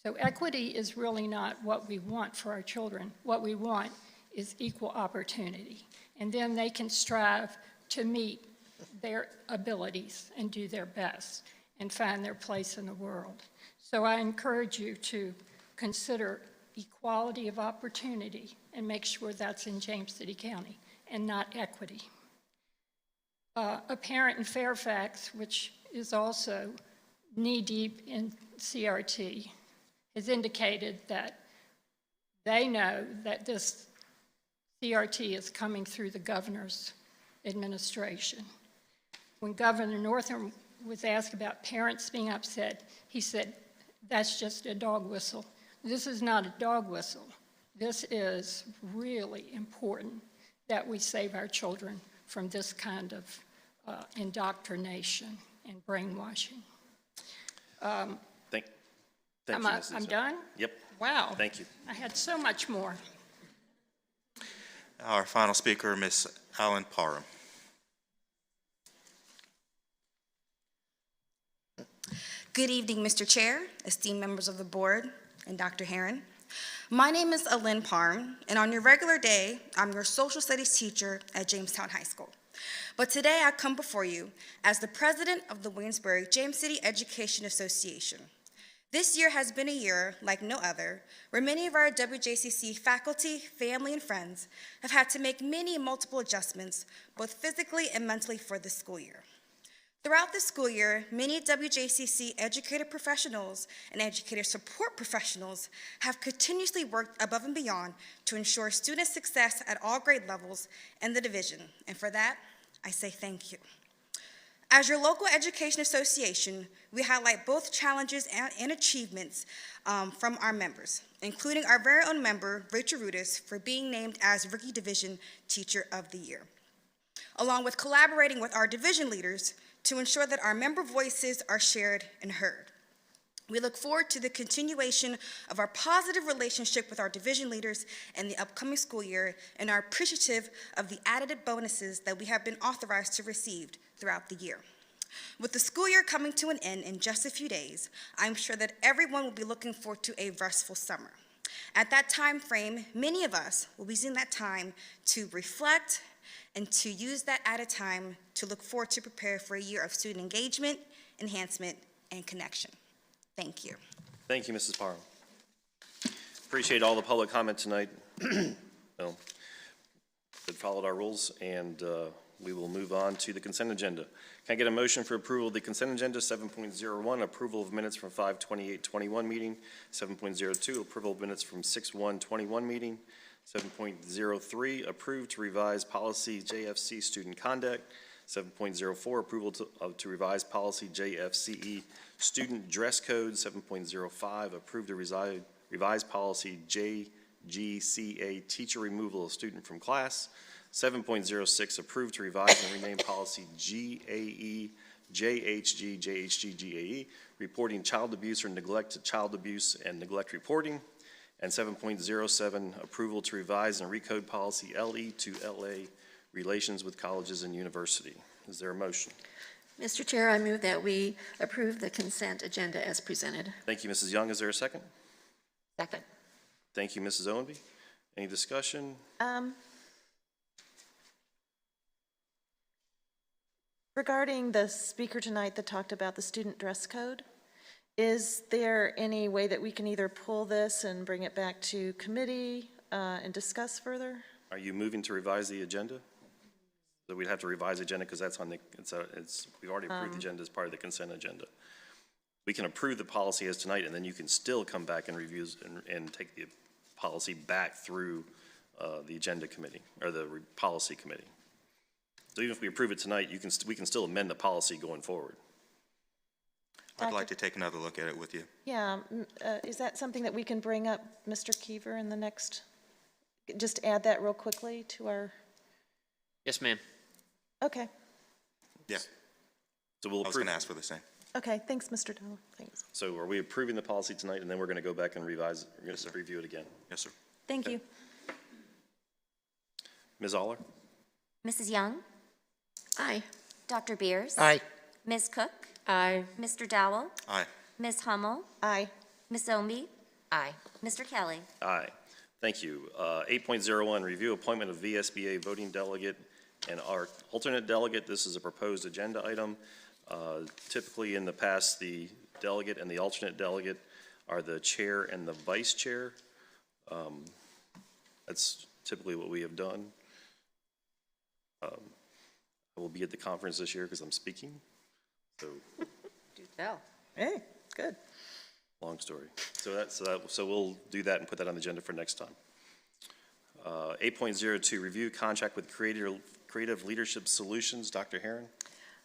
So equity is really not what we want for our children. What we want is equal opportunity. And then they can strive to meet their abilities and do their best and find their place in the world. So I encourage you to consider equality of opportunity and make sure that's in James City County and not equity. A parent in Fairfax, which is also knee-deep in CRT, has indicated that they know that this CRT is coming through the governor's administration. When Governor Northam was asked about parents being upset, he said, that's just a dog whistle. This is not a dog whistle. This is really important that we save our children from this kind of indoctrination and brainwashing. Thank you, Mrs. I'm done? Yep. Wow. Thank you. I had so much more. Our final speaker, Ms. Alan Parham. Good evening, Mr. Chair, esteemed members of the board, and Dr. Herron. My name is Alyn Parham, and on your regular day, I'm your social studies teacher at Jamestown High School. But today I come before you as the president of the Williamsburg-James City Education Association. This year has been a year like no other, where many of our WJCC faculty, family, and friends have had to make many and multiple adjustments, both physically and mentally, for the school year. Throughout the school year, many WJCC educator professionals and educator support professionals have continuously worked above and beyond to ensure student success at all grade levels in the division, and for that, I say thank you. As your local education association, we highlight both challenges and achievements from our members, including our very own member, Rachel Rudis, for being named as Rookie Division Teacher of the Year, along with collaborating with our division leaders to ensure that our member voices are shared and heard. We look forward to the continuation of our positive relationship with our division leaders in the upcoming school year and are appreciative of the added bonuses that we have been authorized to receive throughout the year. With the school year coming to an end in just a few days, I'm sure that everyone will be looking forward to a restful summer. At that time frame, many of us will be using that time to reflect and to use that added time to look forward to prepare for a year of student engagement, enhancement, and connection. Thank you. Thank you, Mrs. Parham. Appreciate all the public comment tonight. Well, it followed our rules, and we will move on to the consent agenda. Can I get a motion for approval of the consent agenda? 7.01, approval of minutes from 5/28/21 meeting. 7.02, approval of minutes from 6/1/21 meeting. 7.03, approved to revise policy JFC student conduct. 7.04, approval to revise policy JFCE student dress code. 7.05, approved to revise policy JGCA teacher removal of student from class. 7.06, approved to revise and rename policy GAE JHG GAE, reporting child abuse or neglect to child abuse and neglect reporting. And 7.07, approval to revise and recode policy LE to LA, relations with colleges and university. Is there a motion? Mr. Chair, I move that we approve the consent agenda as presented. Thank you, Mrs. Young. Is there a second? Second. Thank you, Mrs. Owenby. Any discussion? Regarding the speaker tonight that talked about the student dress code, is there any way that we can either pull this and bring it back to committee and discuss further? Are you moving to revise the agenda? So we'd have to revise the agenda because that's on the, we've already approved the agenda as part of the consent agenda. We can approve the policy as tonight, and then you can still come back and review and take the policy back through the agenda committee or the policy committee. So even if we approve it tonight, we can still amend the policy going forward. I'd like to take another look at it with you. Yeah, is that something that we can bring up, Mr. Keever, in the next, just add that real quickly to our, Yes, ma'am. okay. Yeah. So we'll I was going to ask for the same. Okay, thanks, Mr. Dowell, thanks. So are we approving the policy tonight, and then we're going to go back and revise, we're going to review it again? Yes, sir. Thank you. Ms. Aller? Mrs. Young? Aye. Dr. Beers? Aye. Ms. Cook? Aye. Mr. Dowell? Aye. Ms. Hummel? Aye. Ms. Omby? Aye. Mr. Kelly? Aye. Thank you. 8.01, review appointment of VSBA voting delegate and our alternate delegate. This is a proposed agenda item. Typically in the past, the delegate and the alternate delegate are the chair and the vice chair. That's typically what we have done. I will be at the conference this year because I'm speaking. So, Do tell. Hey, good. long story. So we'll do that and put that on the agenda for next time. 8.02, review contract with Creative Leadership Solutions. Dr. Herron.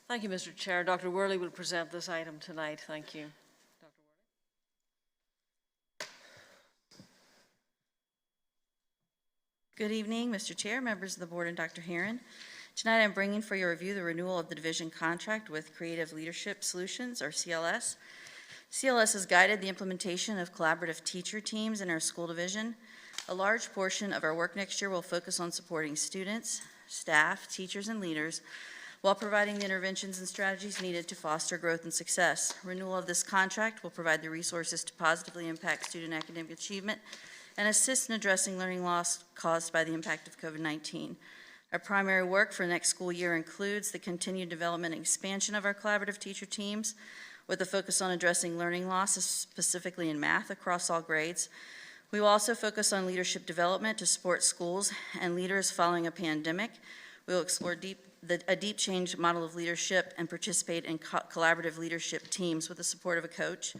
Thank you, Mr. Chair. Dr. Worley will present this item tonight. Thank you. Good evening, Mr. Chair, members of the board, and Dr. Herron. Tonight I'm bringing for your review the renewal of the division contract with Creative Leadership Solutions, or CLS. CLS has guided the implementation of collaborative teacher teams in our school division. A large portion of our work next year will focus on supporting students, staff, teachers, and leaders while providing the interventions and strategies needed to foster growth and success. Renewal of this contract will provide the resources to positively impact student academic achievement and assist in addressing learning loss caused by the impact of COVID-19. Our primary work for next school year includes the continued development and expansion of our collaborative teacher teams with a focus on addressing learning loss, specifically in math, across all grades. We will also focus on leadership development to support schools and leaders following a pandemic. We will explore a deep change model of leadership and participate in collaborative leadership teams with the support of a coach.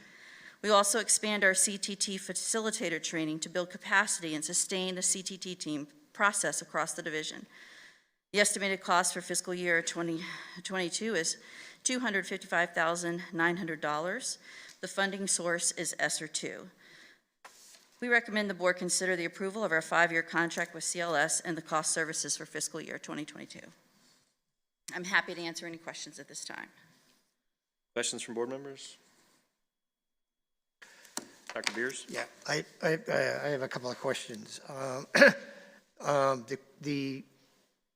We will also expand our CTT facilitator training to build capacity and sustain the CTT team process across the division. The estimated cost for fiscal year 2022 is $255,900. The funding source is ESSER 2. We recommend the board consider the approval of our 5-year contract with CLS and the cost services for fiscal year 2022. I'm happy to answer any questions at this time. Questions from board members? Dr. Beers? Yeah, I have a couple of questions.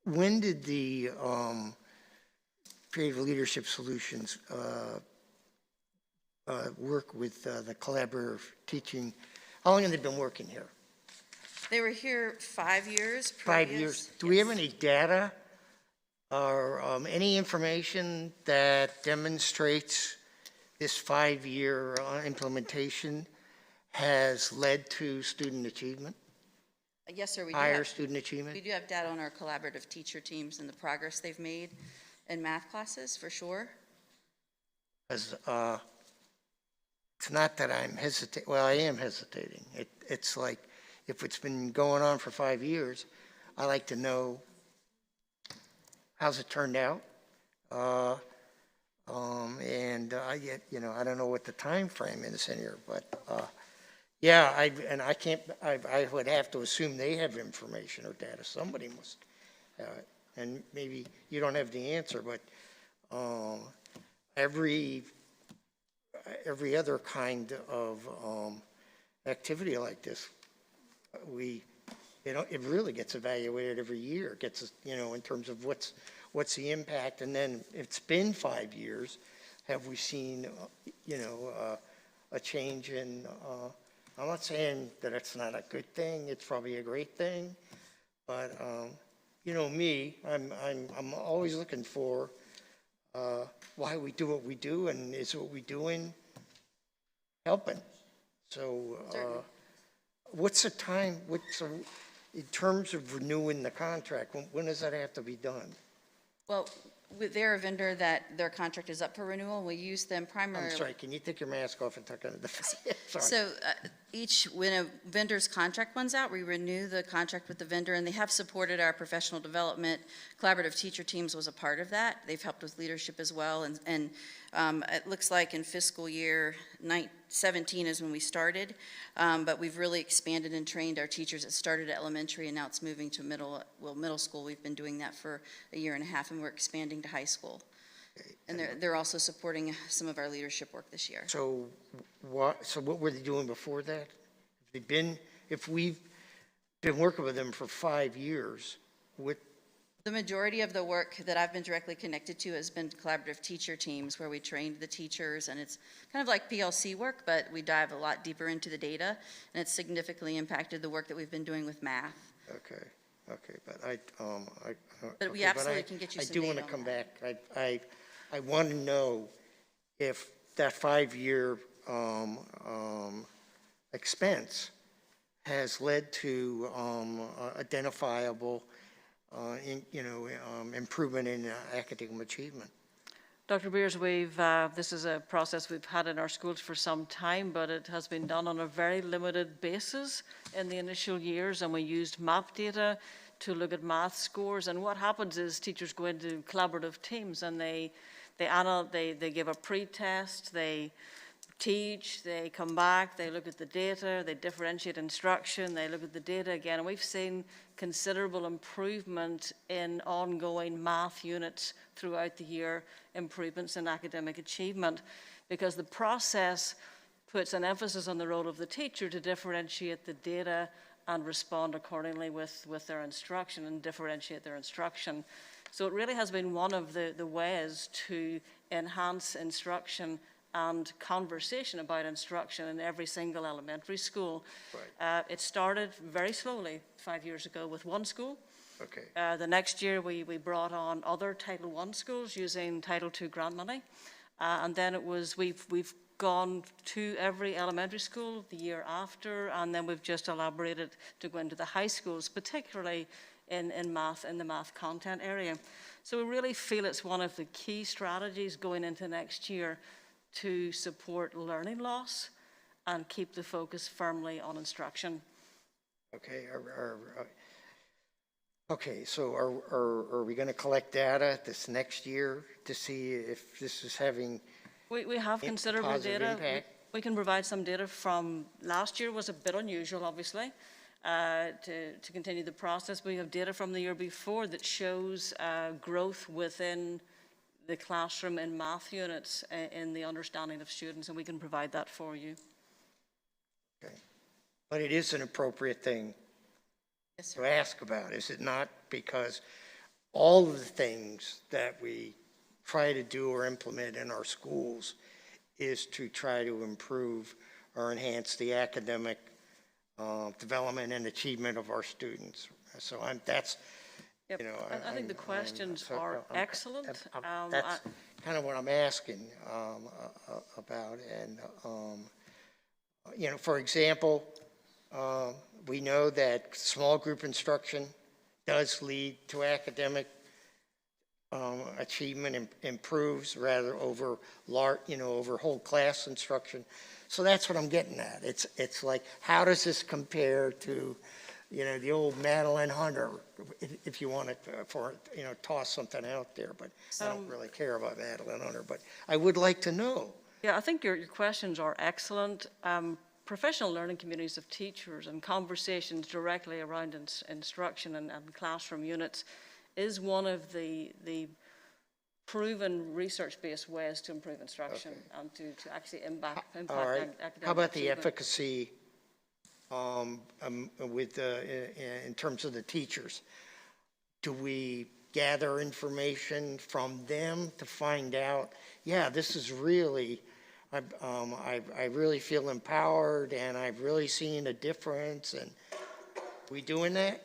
When did the Creative Leadership Solutions work with the collaborative teaching? How long have they been working here? They were here 5 years. 5 years. Do we have any data or any information that demonstrates this 5-year implementation has led to student achievement? Yes, sir. Higher student achievement? We do have data on our collaborative teacher teams and the progress they've made in math classes, for sure. Because it's not that I'm hesitating. Well, I am hesitating. It's like if it's been going on for 5 years, I like to know how's it turned out. I don't know what the time frame is in here, but yeah, I would have to assume they have information or data. Somebody must have it. And maybe you don't have the answer, but every other kind of activity like this, it really gets evaluated every year. It gets, in terms of what's the impact, and then it's been 5 years. Have we seen, a change in? I'm not saying that it's not a good thing. It's probably a great thing, but me, I'm always looking for why we do what we do, and is what we're doing helping? So, what's the time? In terms of renewing the contract, when does that have to be done? Well, they're a vendor that their contract is up for renewal. We use them primarily. I'm sorry, can you take your mask off and talk under the sorry. So when a vendor's contract runs out, we renew the contract with the vendor, and they have supported our professional development. Collaborative teacher teams was a part of that. They've helped with leadership as well, and it looks like in fiscal year 17 is when we started, but we've really expanded and trained our teachers. It started at elementary, and now it's moving to middle school. We've been doing that for a year and a half, and we're expanding to high school. And they're also supporting some of our leadership work this year. So what were they doing before that? If we've been working with them for 5 years, the majority of the work that I've been directly connected to has been collaborative teacher teams, where we trained the teachers, and it's kind of like PLC work, but we dive a lot deeper into the data, and it's significantly impacted the work that we've been doing with math. Okay, but But we absolutely can get you some data. I do want to come back. I want to know if that 5-year expense has led to identifiable improvement in academic achievement. Dr. Beers, this is a process we've had in our schools for some time, but it has been done on a very limited basis in the initial years, and we used map data to look at math scores. And what happens is teachers go into collaborative teams, and they give a pre-test, they teach, they come back, they look at the data, they differentiate instruction, they look at the data again, and we've seen considerable improvement in ongoing math units throughout the year, improvements in academic achievement, because the process puts an emphasis on the role of the teacher to differentiate the data and respond accordingly with their instruction and differentiate their instruction. So it really has been one of the ways to enhance instruction and conversation about instruction in every single elementary school. Right. It started very slowly 5 years ago with one school. Okay. The next year we brought on other Title I schools using Title II grant money. And then it was, we've gone to every elementary school the year after, and then we've just elaborated to go into the high schools, particularly in math, in the math content area. So we really feel it's one of the key strategies going into next year to support learning loss and keep the focus firmly on instruction. Okay. Okay, so are we going to collect data this next year to see if this is having We have considerable positive data. impact? We can provide some data from last year. Was a bit unusual, obviously, to continue the process. We have data from the year before that shows growth within the classroom in math units in the understanding of students, and we can provide that for you. Okay. But it is an appropriate thing to ask about, is it not? Because all of the things that we try to do or implement in our schools is to try to improve or enhance the academic development and achievement of our students. So that's, Yep. you know. I think the questions are excellent. That's kind of what I'm asking about. And, you know, for example, we know that small group instruction does lead to academic achievement improves rather over over whole class instruction. So that's what I'm getting at. It's like, how does this compare to, you know, the old Madeline Hunter, if you want to, toss something out there, but I don't really care about Madeline Hunter, but I would like to know. Yeah, I think your questions are excellent. Professional learning communities of teachers and conversations directly around instruction and classroom units is one of the proven research-based ways to improve instruction and to actually impact All right. academic How about the achievement. efficacy in terms of the teachers? Do we gather information from them to find out, yeah, this is really, I really feel empowered and I've really seen a difference, and we doing that?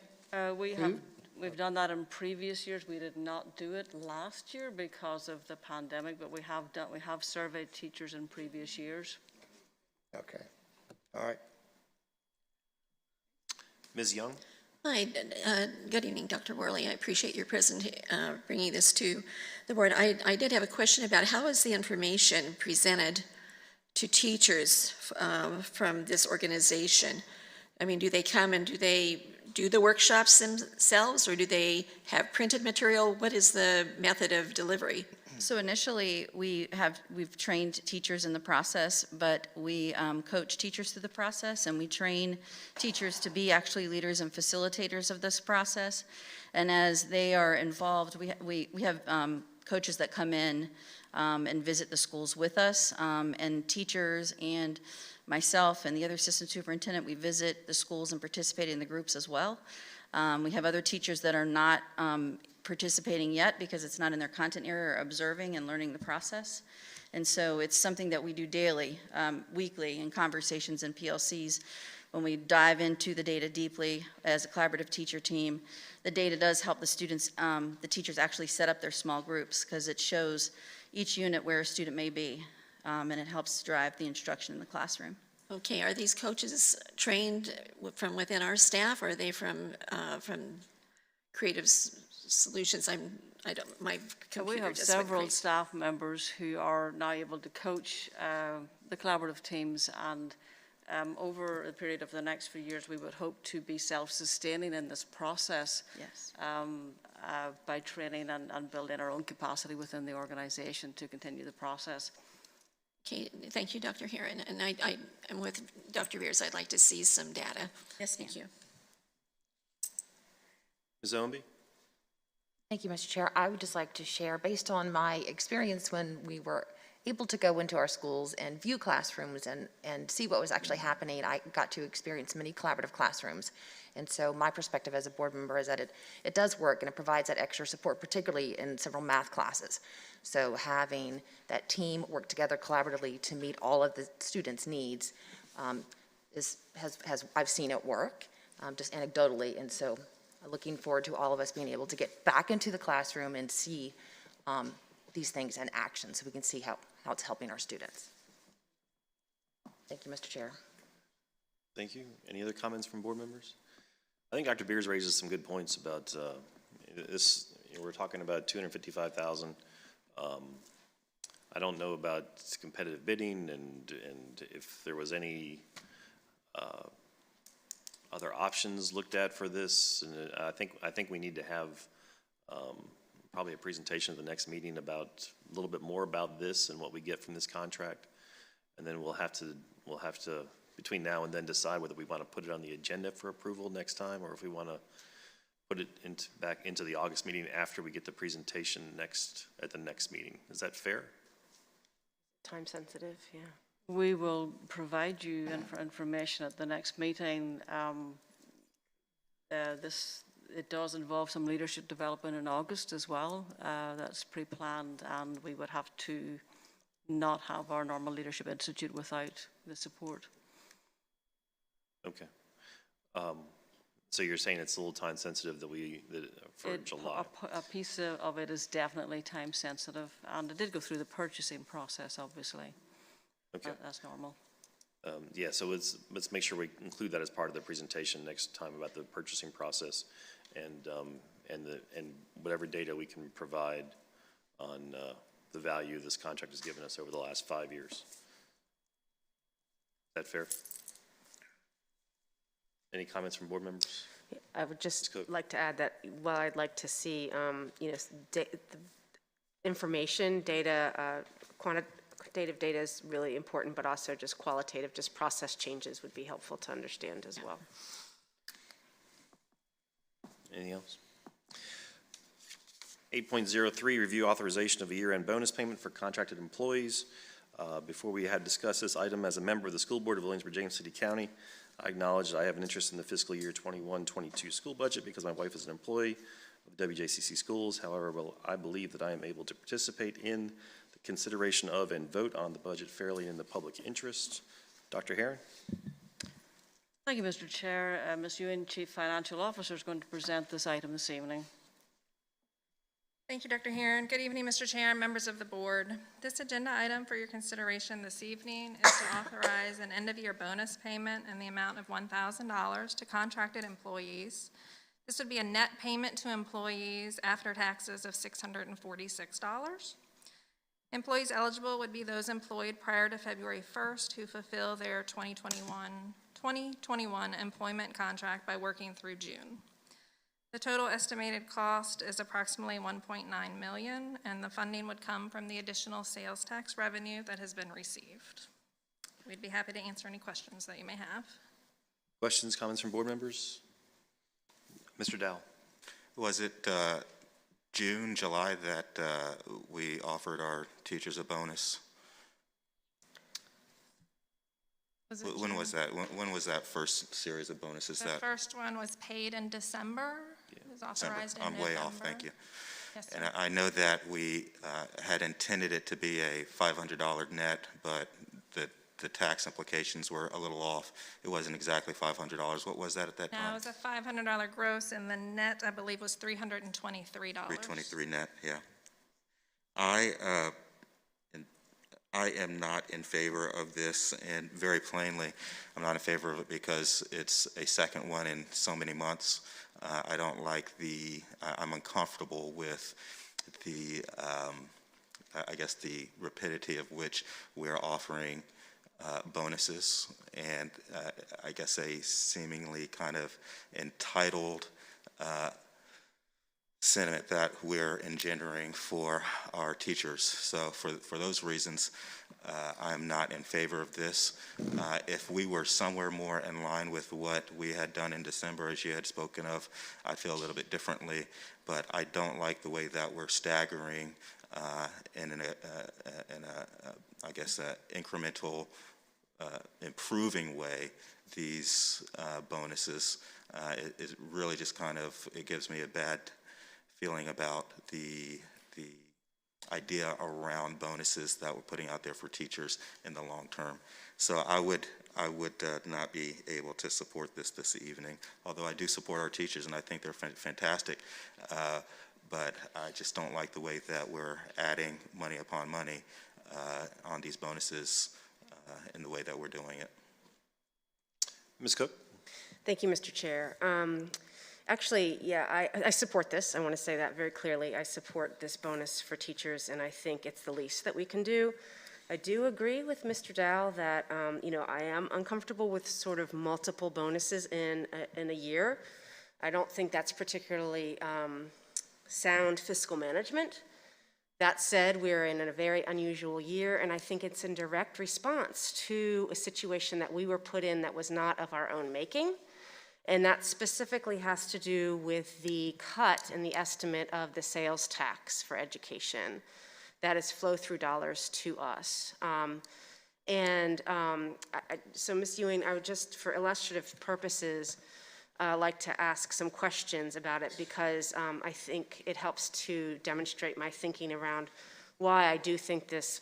We've done that in previous years. We did not do it last year because of the pandemic, but we have surveyed teachers in previous years. Okay. All right. Ms. Young? Hi, good evening, Dr. Worley. I appreciate your bringing this to the board. I did have a question about how is the information presented to teachers from this organization? I mean, do they come and do they do the workshops themselves, or do they have printed material? What is the method of delivery? So initially, we've trained teachers in the process, but we coach teachers through the process, and we train teachers to be actually leaders and facilitators of this process. And as they are involved, we have coaches that come in and visit the schools with us, and teachers and myself and the other assistant superintendent, we visit the schools and participate in the groups as well. We have other teachers that are not participating yet because it's not in their content area, or observing and learning the process. And so it's something that we do daily, weekly in conversations and PLCs. When we dive into the data deeply as a collaborative teacher team, the data does help the students, the teachers actually set up their small groups, because it shows each unit where a student may be, and it helps drive the instruction in the classroom. Okay, are these coaches trained from within our staff, or are they from Creative Solutions? My computer We have just went several crazy. staff members who are now able to coach the collaborative teams, and over the period of the next few years, we would hope to be self-sustaining in this process. Yes. By training and building our own capacity within the organization to continue the process. Okay, thank you, Dr. Heron. And I'm with Dr. Beers. I'd like to see some data. Yes, thank you. Ms. Owenby? Thank you, Mr. Chair. I would just like to share, based on my experience when we were able to go into our schools and view classrooms and see what was actually happening. I got to experience many collaborative classrooms. And so my perspective as a board member is that it does work and it provides that extra support, particularly in several math classes. So having that team work together collaboratively to meet all of the students' needs I've seen it work, just anecdotally. And so looking forward to all of us being able to get back into the classroom and see these things in action so we can see how it's helping our students. Thank you, Mr. Chair. Thank you. Any other comments from board members? I think Dr. Beers raises some good points about this. We're talking about $255,000. I don't know about competitive bidding and if there was any other options looked at for this. And I think we need to have probably a presentation at the next meeting about a little bit more about this and what we get from this contract. And then we'll have to between now and then decide whether we want to put it on the agenda for approval next time, or if we want to put it back into the August meeting after we get the presentation at the next meeting. Is that fair? Time sensitive, yeah. We will provide you information at the next meeting. It does involve some leadership development in August as well. That's pre-planned, and we would have to not have our normal leadership institute without the support. Okay. So you're saying it's a little time sensitive for July? A piece of it is definitely time sensitive, and it did go through the purchasing process, obviously. Okay. That's normal. Yeah, so let's make sure we include that as part of the presentation next time about the purchasing process and whatever data we can provide on the value this contract has given us over the last 5 years. Is that fair? Any comments from board members? I would just like to add that while I'd like to see, the information, data, quantitative data is really important, but also just qualitative, just process changes would be helpful to understand as well. Anything else? 8.03, review authorization of a year-end bonus payment for contracted employees. Before we had discussed this item, as a member of the school board of Williamsburg, James City County, I acknowledge that I have an interest in the fiscal year 21-22 school budget because my wife is an employee of WJCC schools. However, I believe that I am able to participate in the consideration of and vote on the budget fairly in the public interest. Dr. Herron? Thank you, Mr. Chair. Ms. Ewan, Chief Financial Officer, is going to present this item this evening. Thank you, Dr. Herron. Good evening, Mr. Chair and members of the board. This agenda item for your consideration this evening is to authorize an end-of-year bonus payment in the amount of $1,000 to contracted employees. This would be a net payment to employees after taxes of $646. Employees eligible would be those employed prior to February 1st who fulfill their 2021 employment contract by working through June. The total estimated cost is approximately $1.9 million, and the funding would come from the additional sales tax revenue that has been received. We'd be happy to answer any questions that you may have. Questions, comments from board members? Mr. Dow. Was it June, July that we offered our teachers a bonus? When was that? When was that first series of bonuses? The first one was paid in December. It was authorized in November. I'm way off, thank you. Yes, and I know that we had intended it to be a $500 net, but the tax implications were a little off. It wasn't exactly $500. What was that at that time? No, it was a $500 gross, and the net, I believe, was $323. $323 net, yeah. I am not in favor of this, and very plainly, I'm not in favor of it because it's a second one in so many months. I don't like I'm uncomfortable with the, I guess, the rapidity of which we're offering bonuses, and I guess a seemingly kind of entitled sentiment that we're engendering for our teachers. So for those reasons, I'm not in favor of this. If we were somewhere more in line with what we had done in December, as you had spoken of, I'd feel a little bit differently, but I don't like the way that we're staggering in I guess, incremental, improving way these bonuses. It really just kind of, it gives me a bad feeling about the idea around bonuses that we're putting out there for teachers in the long term. So I would not be able to support this evening, although I do support our teachers and I think they're fantastic. But I just don't like the way that we're adding money upon money on these bonuses in the way that we're doing it. Ms. Cook? Thank you, Mr. Chair. Actually, yeah, I support this. I want to say that very clearly. I support this bonus for teachers, and I think it's the least that we can do. I do agree with Mr. Dow that, you know, I am uncomfortable with sort of multiple bonuses in a year. I don't think that's particularly sound fiscal management. That said, we're in a very unusual year, and I think it's in direct response to a situation that we were put in that was not of our own making. And that specifically has to do with the cut in the estimate of the sales tax for education. That is flow-through dollars to us. So Ms. Ewing, I would just, for illustrative purposes, like to ask some questions about it because I think it helps to demonstrate my thinking around why I do think this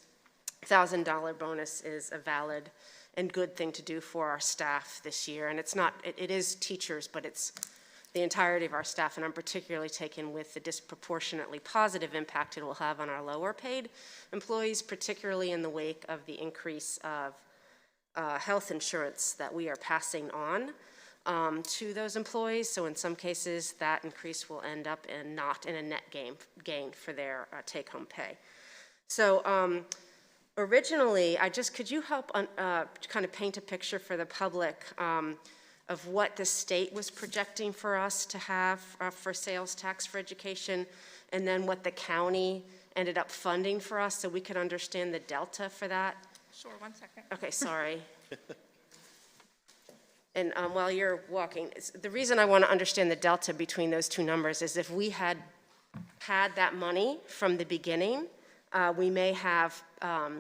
$1,000 bonus is a valid and good thing to do for our staff this year. And it's not, it is teachers, but it's the entirety of our staff, and I'm particularly taken with the disproportionately positive impact it will have on our lower paid employees, particularly in the wake of the increase of health insurance that we are passing on to those employees. So in some cases, that increase will end up not in a net gain for their take-home pay. So originally, could you help kind of paint a picture for the public of what the state was projecting for us to have for sales tax for education, and then what the county ended up funding for us so we could understand the delta for that? Sure, 1 second. Okay, sorry. And while you're walking, the reason I want to understand the delta between those two numbers is if we had that money from the beginning, we may have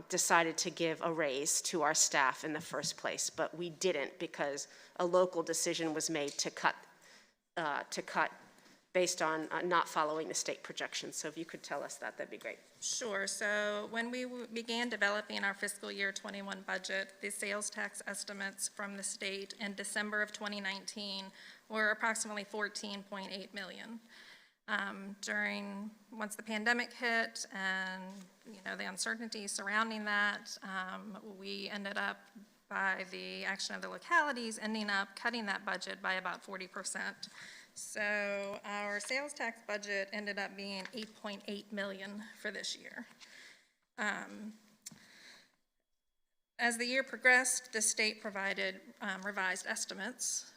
decided to give a raise to our staff in the first place, but we didn't because a local decision was made to cut based on not following the state projections. So if you could tell us that, that'd be great. Sure. So when we began developing our fiscal year 21 budget, the sales tax estimates from the state in December of 2019 were approximately $14.8 million. Once the pandemic hit and the uncertainty surrounding that, we ended up, by the action of the localities, ending up cutting that budget by about 40%. So our sales tax budget ended up being $8.8 million for this year. As the year progressed, the state provided revised estimates.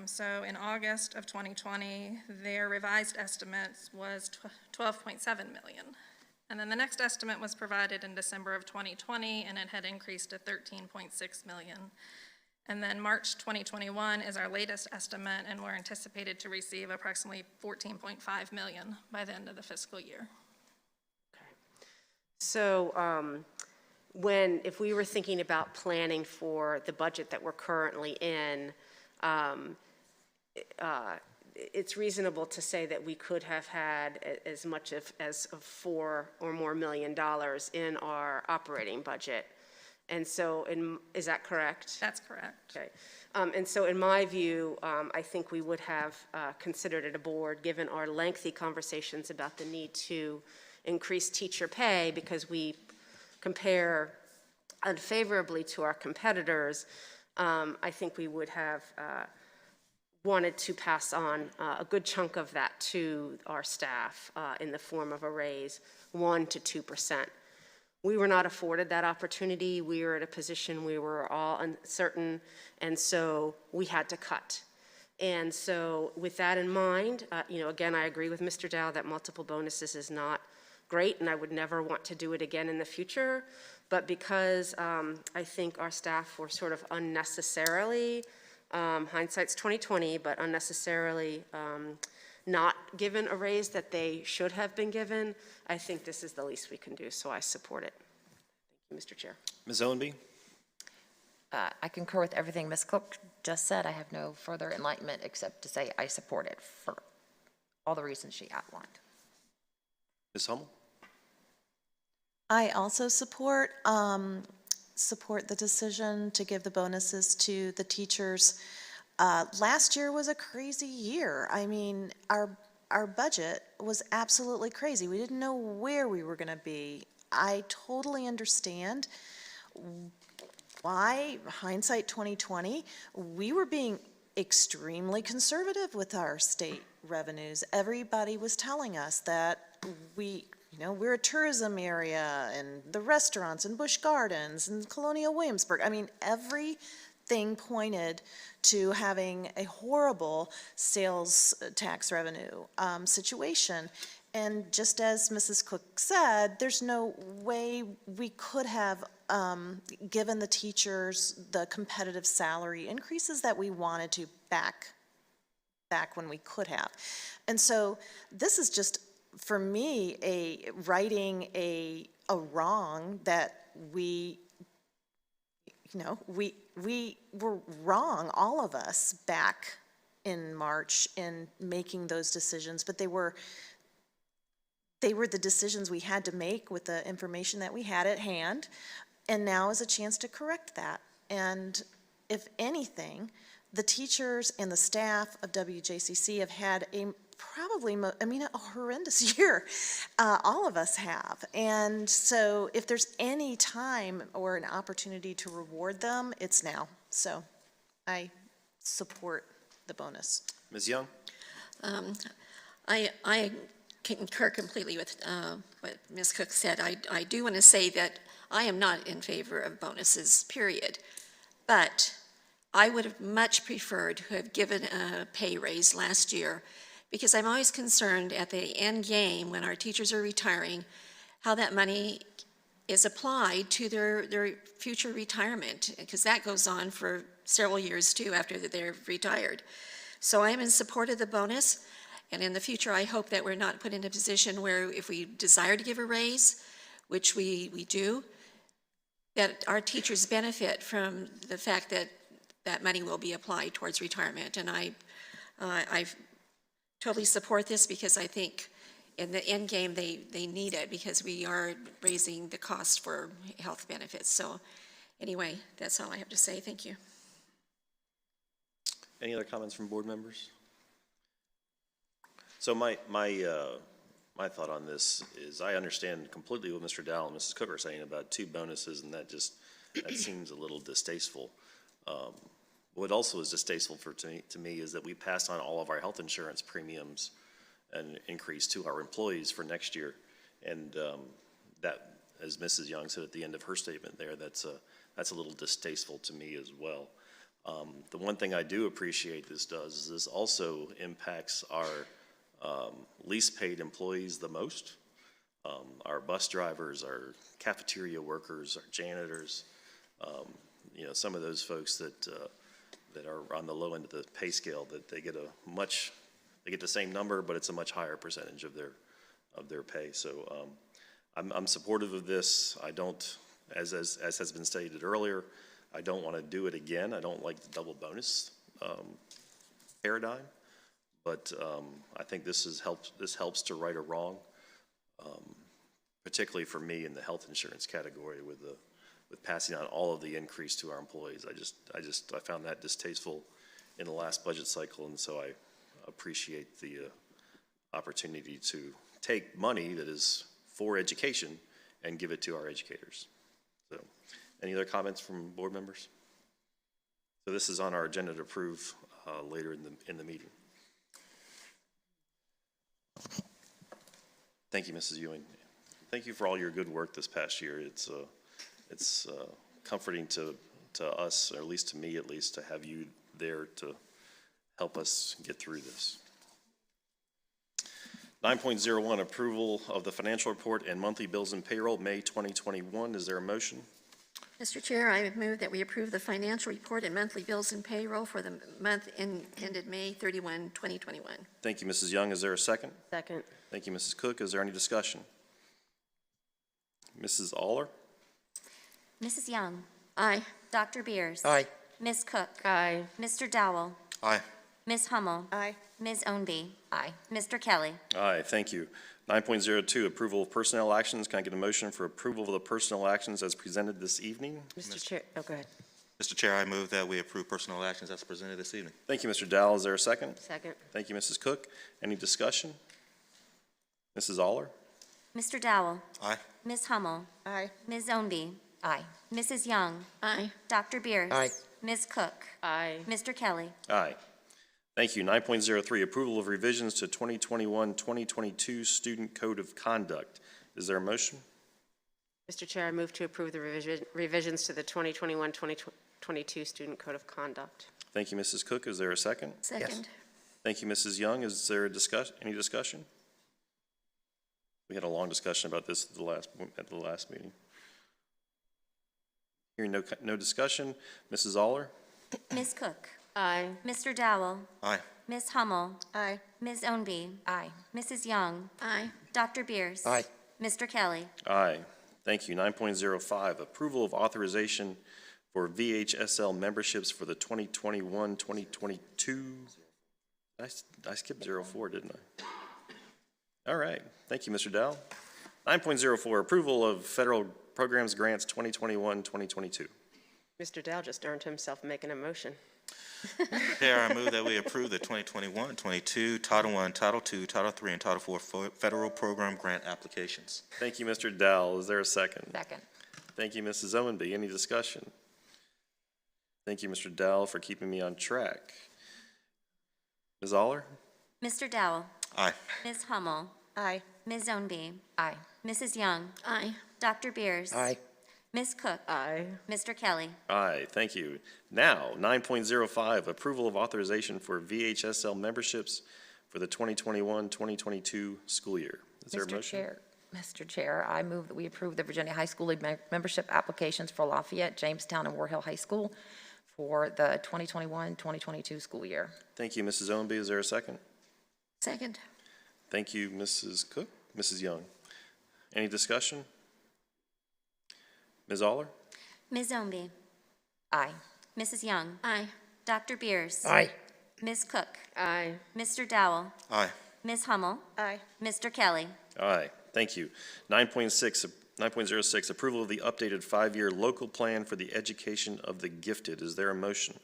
So in August of 2020, their revised estimates was $12.7 million. And then the next estimate was provided in December of 2020, and it had increased to $13.6 million. And then March 2021 is our latest estimate, and we're anticipated to receive approximately $14.5 million by the end of the fiscal year. Okay. So if we were thinking about planning for the budget that we're currently in, it's reasonable to say that we could have had as much as $4 or more million in our operating budget. And so, is that correct? That's correct. Okay. And so in my view, I think we would have considered at a board, given our lengthy conversations about the need to increase teacher pay because we compare unfavorably to our competitors, I think we would have wanted to pass on a good chunk of that to our staff in the form of a raise, 1% to 2%. We were not afforded that opportunity. We were at a position we were all uncertain, and so we had to cut. And so with that in mind, again, I agree with Mr. Dow that multiple bonuses is not great, and I would never want to do it again in the future. But because I think our staff were sort of unnecessarily, hindsight's 20/20, but unnecessarily not given a raise that they should have been given, I think this is the least we can do, so I support it. Thank you, Mr. Chair. Ms. Owenby? I concur with everything Ms. Cook just said. I have no further enlightenment except to say I support it for all the reasons she outlined. Ms. Hummel? I also support the decision to give the bonuses to the teachers. Last year was a crazy year. I mean, our budget was absolutely crazy. We didn't know where we were going to be. I totally understand why, hindsight 2020, we were being extremely conservative with our state revenues. Everybody was telling us that we're a tourism area, and the restaurants and Busch Gardens and Colonial Williamsburg. I mean, everything pointed to having a horrible sales tax revenue situation. And just as Mrs. Cook said, there's no way we could have given the teachers the competitive salary increases that we wanted to back when we could have. And so this is just, for me, righting a wrong that we were wrong, all of us, back in March in making those decisions, but they were the decisions we had to make with the information that we had at hand, and now is a chance to correct that. And if anything, the teachers and the staff of WJCC have had a horrendous year. All of us have. And so if there's any time or an opportunity to reward them, it's now. So I support the bonus. Ms. Young? I concur completely with what Ms. Cook said. I do want to say that I am not in favor of bonuses, period. But I would have much preferred to have given a pay raise last year, because I'm always concerned at the end game when our teachers are retiring, how that money is applied to their future retirement, because that goes on for several years too after they're retired. So I am in support of the bonus, and in the future I hope that we're not put in a position where if we desire to give a raise, which we do, that our teachers benefit from the fact that that money will be applied towards retirement. And I totally support this, because I think in the end game they need it, because we are raising the cost for health benefits. So anyway, that's all I have to say. Thank you. Any other comments from board members? So my thought on this is I understand completely what Mr. Dowell and Mrs. Cook are saying about two bonuses, and that seems a little distasteful. What also is distasteful to me is that we passed on all of our health insurance premiums and increase to our employees for next year. And that, as Mrs. Young said at the end of her statement there, that's a little distasteful to me as well. The one thing I do appreciate this does is this also impacts our least paid employees the most. Our bus drivers, our cafeteria workers, our janitors, some of those folks that are on the low end of the pay scale, that they get the same number, but it's a much higher percentage of their pay. So I'm supportive of this. I don't, as has been stated earlier, I don't want to do it again. I don't like the double bonus paradigm, but I think this helps to right a wrong, particularly for me in the health insurance category with passing on all of the increase to our employees. I found that distasteful in the last budget cycle, and so I appreciate the opportunity to take money that is for education and give it to our educators. So, any other comments from board members? So this is on our agenda to approve later in the meeting. Thank you, Mrs. Ewing. Thank you for all your good work this past year. It's comforting to us, or at least to me, to have you there to help us get through this. 9.01, approval of the financial report and monthly bills and payroll, May 2021. Is there a motion? Mr. Chair, I move that we approve the financial report and monthly bills and payroll for the month ended May 31, 2021. Thank you, Mrs. Young. Is there a second? Second. Thank you, Mrs. Cook. Is there any discussion? Mrs. Aller? Mrs. Young. Aye. Dr. Beers. Aye. Ms. Cook. Aye. Mr. Dowell. Aye. Ms. Hummel. Aye. Ms. Ownby. Aye. Mr. Kelly. Aye, thank you. 9.02, approval of personnel actions. Can I get a motion for approval of the personnel actions as presented this evening? Mr. Chair, oh, go ahead. Mr. Chair, I move that we approve personnel actions as presented this evening. Thank you, Mr. Dowell. Is there a second? Second. Thank you, Mrs. Cook. Any discussion? Mrs. Aller? Mr. Dowell. Aye. Ms. Hummel. Aye. Ms. Ownby. Aye. Mrs. Young. Aye. Dr. Beers. Aye. Ms. Cook. Aye. Mr. Kelly. Aye. Thank you. 9.03, approval of revisions to 2021-2022 Student Code of Conduct. Is there a motion? Mr. Chair, I move to approve the revisions to the 2021-2022 Student Code of Conduct. Thank you, Mrs. Cook. Is there a second? Second. Thank you, Mrs. Young. Is there any discussion? We had a long discussion about this at the last meeting. Hearing no discussion, Mrs. Aller? Ms. Cook. Aye. Mr. Dowell. Aye. Ms. Hummel. Aye. Ms. Ownby. Aye. Mrs. Young. Aye. Dr. Beers. Aye. Mr. Kelly. Aye. Thank you. 9.05, approval of authorization for VHSL memberships for the 2021-2022. I skipped 04, didn't I? All right. Thank you, Mr. Dowell. 9.04, approval of federal programs grants 2021-2022. Mr. Dow just earned himself making a motion. Chair, I move that we approve the 2021-22 Title I, Title II, Title III, and Title IV federal program grant applications. Thank you, Mr. Dowell. Is there a second? Second. Thank you, Mrs. Owenby. Any discussion? Thank you, Mr. Dowell, for keeping me on track. Ms. Aller? Mr. Dowell. Aye. Ms. Hummel. Aye. Ms. Ownby. Aye. Mrs. Young. Aye. Dr. Beers. Aye. Ms. Cook. Aye. Mr. Kelly. Aye, thank you. Now, 9.05, approval of authorization for VHSL memberships for the 2021-2022 school year. Is there a motion? Mr. Chair, I move that we approve the Virginia High School League membership applications for Lafayette, Jamestown, and War Hill High School for the 2021-2022 school year. Thank you, Mrs. Owenby. Is there a second? Second. Thank you, Mrs. Cook. Mrs. Young. Any discussion? Ms. Aller? Ms. Ownby. Aye. Mrs. Young. Aye. Dr. Beers. Aye. Ms. Cook. Aye. Mr. Dowell. Aye. Ms. Hummel. Aye. Mr. Kelly. Aye, thank you. 9.06, approval of the updated 5-year local plan for the education of the gifted. Is there a motion?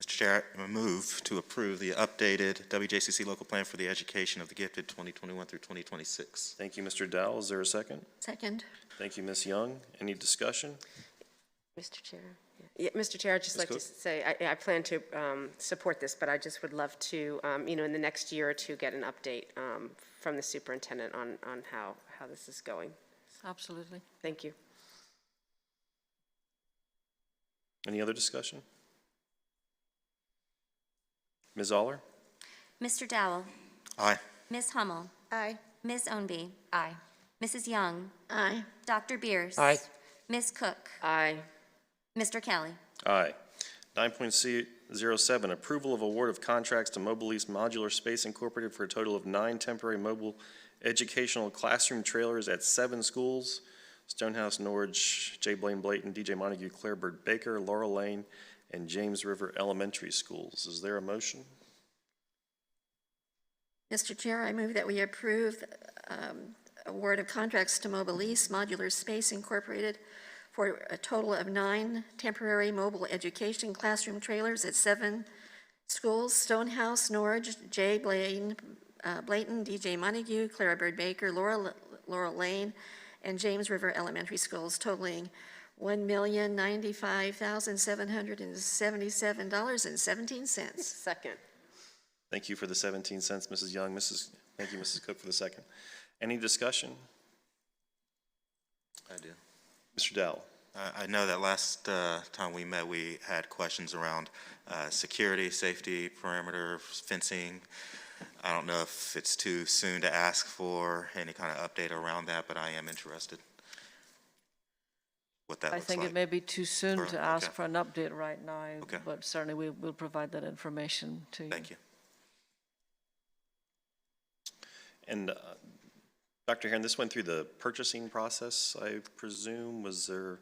Mr. Chair, I move to approve the updated WJCC local plan for the education of the gifted 2021 through 2026. Thank you, Mr. Dowell. Is there a second? Second. Thank you, Ms. Young. Any discussion? Mr. Chair. Yeah, Mr. Chair, I'd just Ms. like to Cook? say, I plan to support this, but I just would love to, in the next year or two, get an update from the superintendent on how this is going. Absolutely. Thank you. Any other discussion? Ms. Aller? Mr. Dowell. Aye. Ms. Hummel. Aye. Ms. Ownby. Aye. Mrs. Young. Aye. Dr. Beers. Aye. Ms. Cook. Aye. Mr. Kelly. Aye. 9.07, approval of award of contracts to Mobile East Modular Space Incorporated for a total of 9 temporary mobile educational classroom trailers at 7 schools: Stonehouse, Norwich, J. Blaine Blayton, DJ Montague, Claire Bird Baker, Laurel Lane, and James River Elementary Schools. Is there a motion? Mr. Chair, I move that we approve award of contracts to Mobile East Modular Space Incorporated for a total of 9 temporary mobile education classroom trailers at 7 schools: Stonehouse, Norwich, J. Blayton, DJ Montague, Clara Bird Baker, Laurel Lane, and James River Elementary Schools, totaling $1,095,777.17. Second. Thank you for the 17 cents, Mrs. Young. Thank you, Mrs. Cook, for the second. Any discussion? I do. Mr. Dowell. I know that last time we met, we had questions around security, safety, perimeter, fencing. I don't know if it's too soon to ask for any kind of update around that, but I am interested. what that I looks think like? it may be too soon to Okay. ask for an update right now, Okay. but certainly we'll provide that information to you. Thank you. And Dr. Heron, this went through the purchasing process, I presume. Was it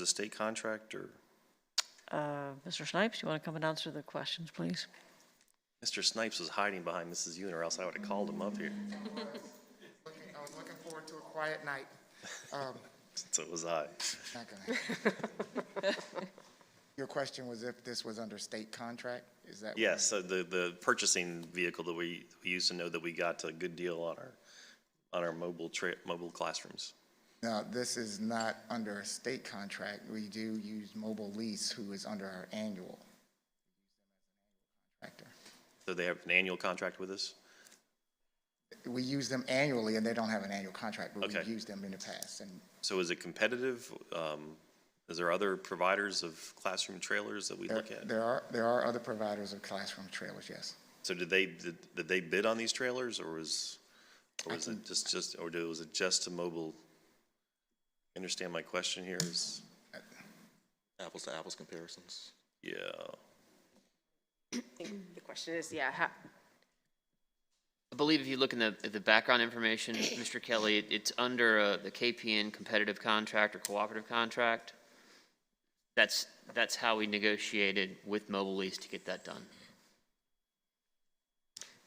a state contract or? Mr. Snipes, you want to come and answer the questions, please? Mr. Snipes was hiding behind Mrs. Yoon, or else I would have called him up here. I was looking forward to a quiet night. So was I. Not gonna. Your question was if this was under state contract? Is that? Yes, so the purchasing vehicle that we used to know that we got a good deal on our mobile classrooms. No, this is not under a state contract. We do use Mobile Lease, who is under our annual. Contractor. So they have an annual contract with us? We use them annually, and they don't have an annual contract, but Okay. we've used them in the past. And So is it competitive? Is there other providers of classroom trailers that we look at? there are other providers of classroom trailers, yes. So did they bid on these trailers, or was it just a mobile? Understand my question here is Apples to apples comparisons. yeah. The question is, yeah, I believe if you look in the background information, Mr. Kelly, it's under the KPN competitive contract or cooperative contract. That's how we negotiated with Mobile Lease to get that done.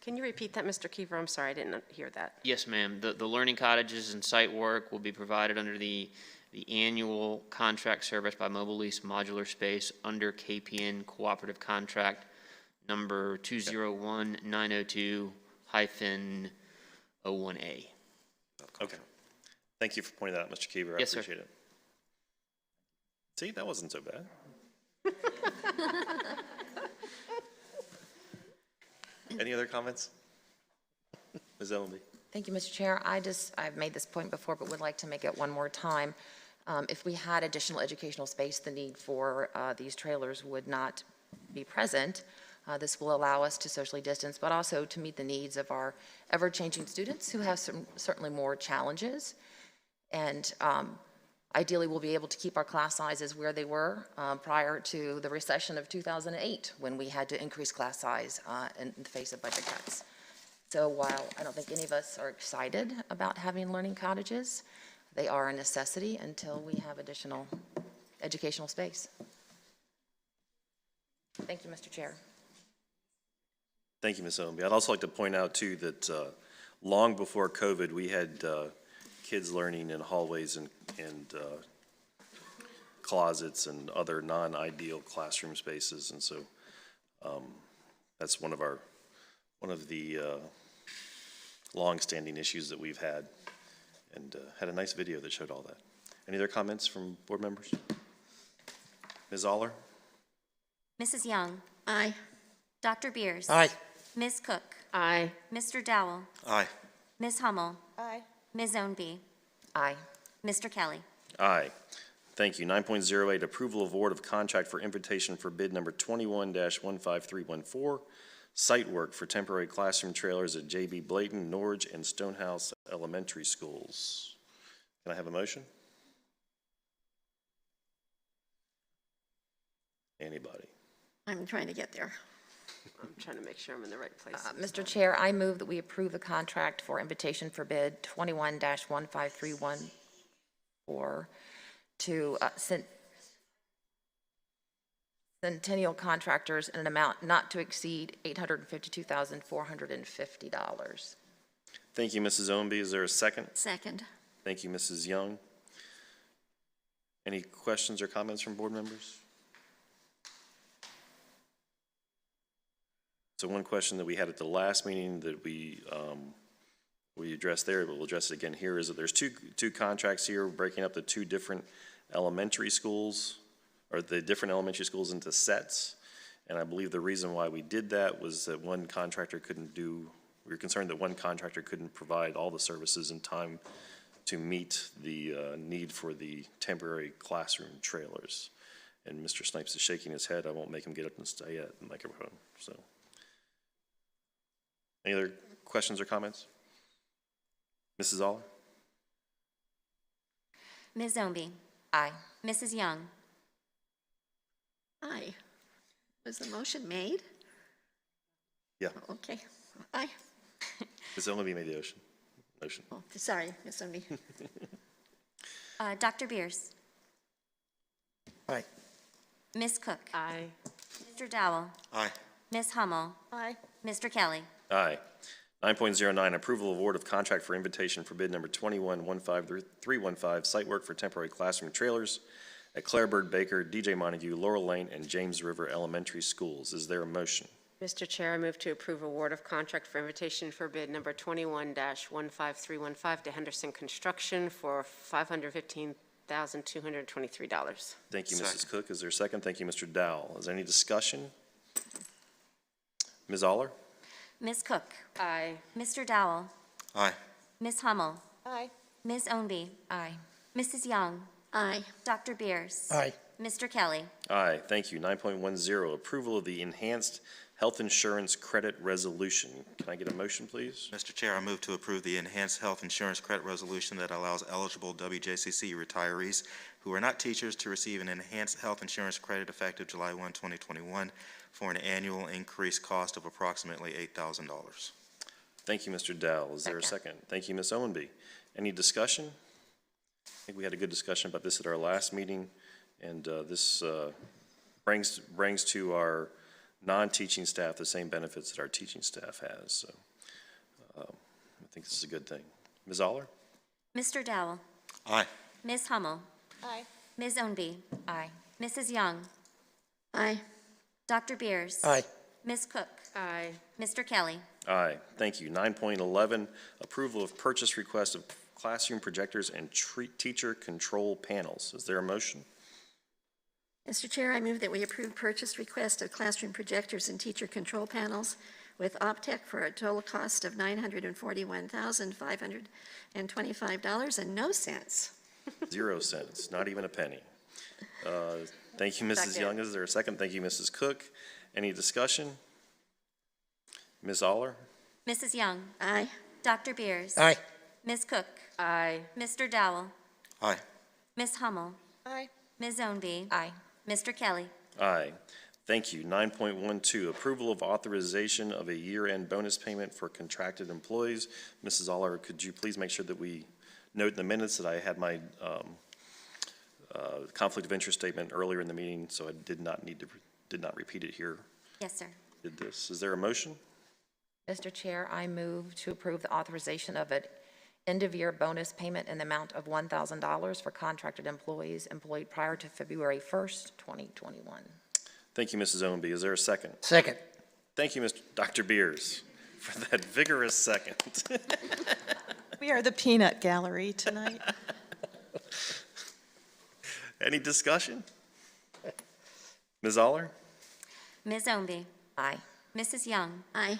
can you repeat that, Mr. Kiefer? I'm sorry, I didn't hear that. Yes, ma'am. The learning cottages and site work will be provided under the annual contract service by Mobile Lease Modular Space under KPN cooperative contract number 201902-01A. Okay. Thank you for pointing that out, Mr. Kiever. I Yes, sir. appreciate it. See, that wasn't so bad. Any other comments? Ms. Ellenby? Thank you, Mr. Chair. I've made this point before, but would like to make it one more time. If we had additional educational space, the need for these trailers would not be present. This will allow us to socially distance, but also to meet the needs of our ever-changing students who have certainly more challenges. And ideally, we'll be able to keep our class sizes where they were prior to the recession of 2008, when we had to increase class size in the face of budget cuts. So while I don't think any of us are excited about having learning cottages, they are a necessity until we have additional educational space. Thank you, Mr. Chair. Thank you, Ms. Ellenby. I'd also like to point out, too, that long before COVID, we had kids learning in hallways and closets and other non-ideal classroom spaces, and so that's one of the long-standing issues that we've had, and had a nice video that showed all that. Any other comments from board members? Ms. Aller? Mrs. Young. Aye. Dr. Beers. Aye. Ms. Cook. Aye. Mr. Dowell. Aye. Ms. Hummel. Aye. Ms. Ownby. Aye. Mr. Kelly. Aye. Thank you. 9.08, approval of award of contract for invitation for bid number 21-15314, site work for temporary classroom trailers at J.B. Blayton, Norge, and Stonehouse Elementary Schools. Can I have a motion? Anybody? I'm trying to get there. I'm trying to make sure I'm in the right place. Mr. Chair, I move that we approve the contract for invitation for bid 21-15314 to Centennial Contractors in an amount not to exceed $852,450. Thank you, Mrs. Ownby. Is there a second? Second. Thank you, Mrs. Young. Any questions or comments from board members? So one question that we had at the last meeting that we addressed there, but we'll address it again here, is that there's two contracts here breaking up the two different elementary schools, or the different elementary schools into sets. And I believe the reason why we did that was that one contractor couldn't do, we were concerned that one contractor couldn't provide all the services in time to meet the need for the temporary classroom trailers. And Mr. Snipes is shaking his head. I won't make him get up and stay at the microphone, so. Any other questions or comments? Mrs. Aller? Ms. Ownby. Aye. Mrs. Young. Aye. Was the motion made? Yeah, Okay. Aye. Ms. Ownby made the motion. Oh, sorry, Ms. Ownby. Dr. Beers. Aye. Ms. Cook. Aye. Mr. Dowell. Aye. Ms. Hummel. Aye. Mr. Kelly. Aye. 9.09, approval of award of contract for invitation for bid number 2115315, site work for temporary classroom trailers at Claire Bird Baker, DJ Montague, Laurel Lane, and James River Elementary Schools. Is there a motion? Mr. Chair, I move to approve award of contract for invitation for bid number 21-15315 to Henderson Construction for $515,223. Thank you, Mrs. Cook. Is there a second? Thank you, Mr. Dowell. Is there any discussion? Ms. Aller? Ms. Cook. Aye. Mr. Dowell. Aye. Ms. Hummel. Aye. Ms. Ownby. Aye. Mrs. Young. Aye. Dr. Beers. Aye. Mr. Kelly. Aye, thank you. 9.10, approval of the enhanced health insurance credit resolution. Can I get a motion, please? Mr. Chair, I move to approve the enhanced health insurance credit resolution that allows eligible WJCC retirees who are not teachers to receive an enhanced health insurance credit effective July 1, 2021 for an annual increased cost of approximately $8,000. Thank you, Mr. Dowell. Is there a second? Thank you, Ms. Ownby. Any discussion? I think we had a good discussion about this at our last meeting, and this brings to our non-teaching staff the same benefits that our teaching staff has. So I think this is a good thing. Ms. Aller? Mr. Dowell. Aye. Ms. Hummel. Aye. Ms. Ownby. Aye. Mrs. Young. Aye. Dr. Beers. Aye. Ms. Cook. Aye. Mr. Kelly. Aye, thank you. 9.11, approval of purchase request of classroom projectors and teacher control panels. Is there a motion? Mr. Chair, I move that we approve purchase request of classroom projectors and teacher control panels with Optech for a total cost of $941,525 and no cents. 0 cents, not even a penny. Thank you, Mrs. Second. Young. Is there a second? Thank you, Mrs. Cook. Any discussion? Ms. Aller? Mrs. Young. Aye. Dr. Beers. Aye. Ms. Cook. Aye. Mr. Dowell. Aye. Ms. Hummel. Aye. Ms. Ownby. Aye. Mr. Kelly. Aye. Thank you. 9.12, approval of authorization of a year-end bonus payment for contracted employees. Mrs. Aller, could you please make sure that we note in the minutes that I had my conflict of interest statement earlier in the meeting, so I did not repeat it here. Yes, sir. Did this. Is there a motion? Mr. Chair, I move to approve the authorization of an end-of-year bonus payment in the amount of $1,000 for contracted employees employed prior to February 1st, 2021. Thank you, Mrs. Ownby. Is there a second? Second. Thank you, Dr. Beers, for that vigorous second. We are the peanut gallery tonight. Any discussion? Ms. Aller? Ms. Ownby. Aye. Mrs. Young. Aye.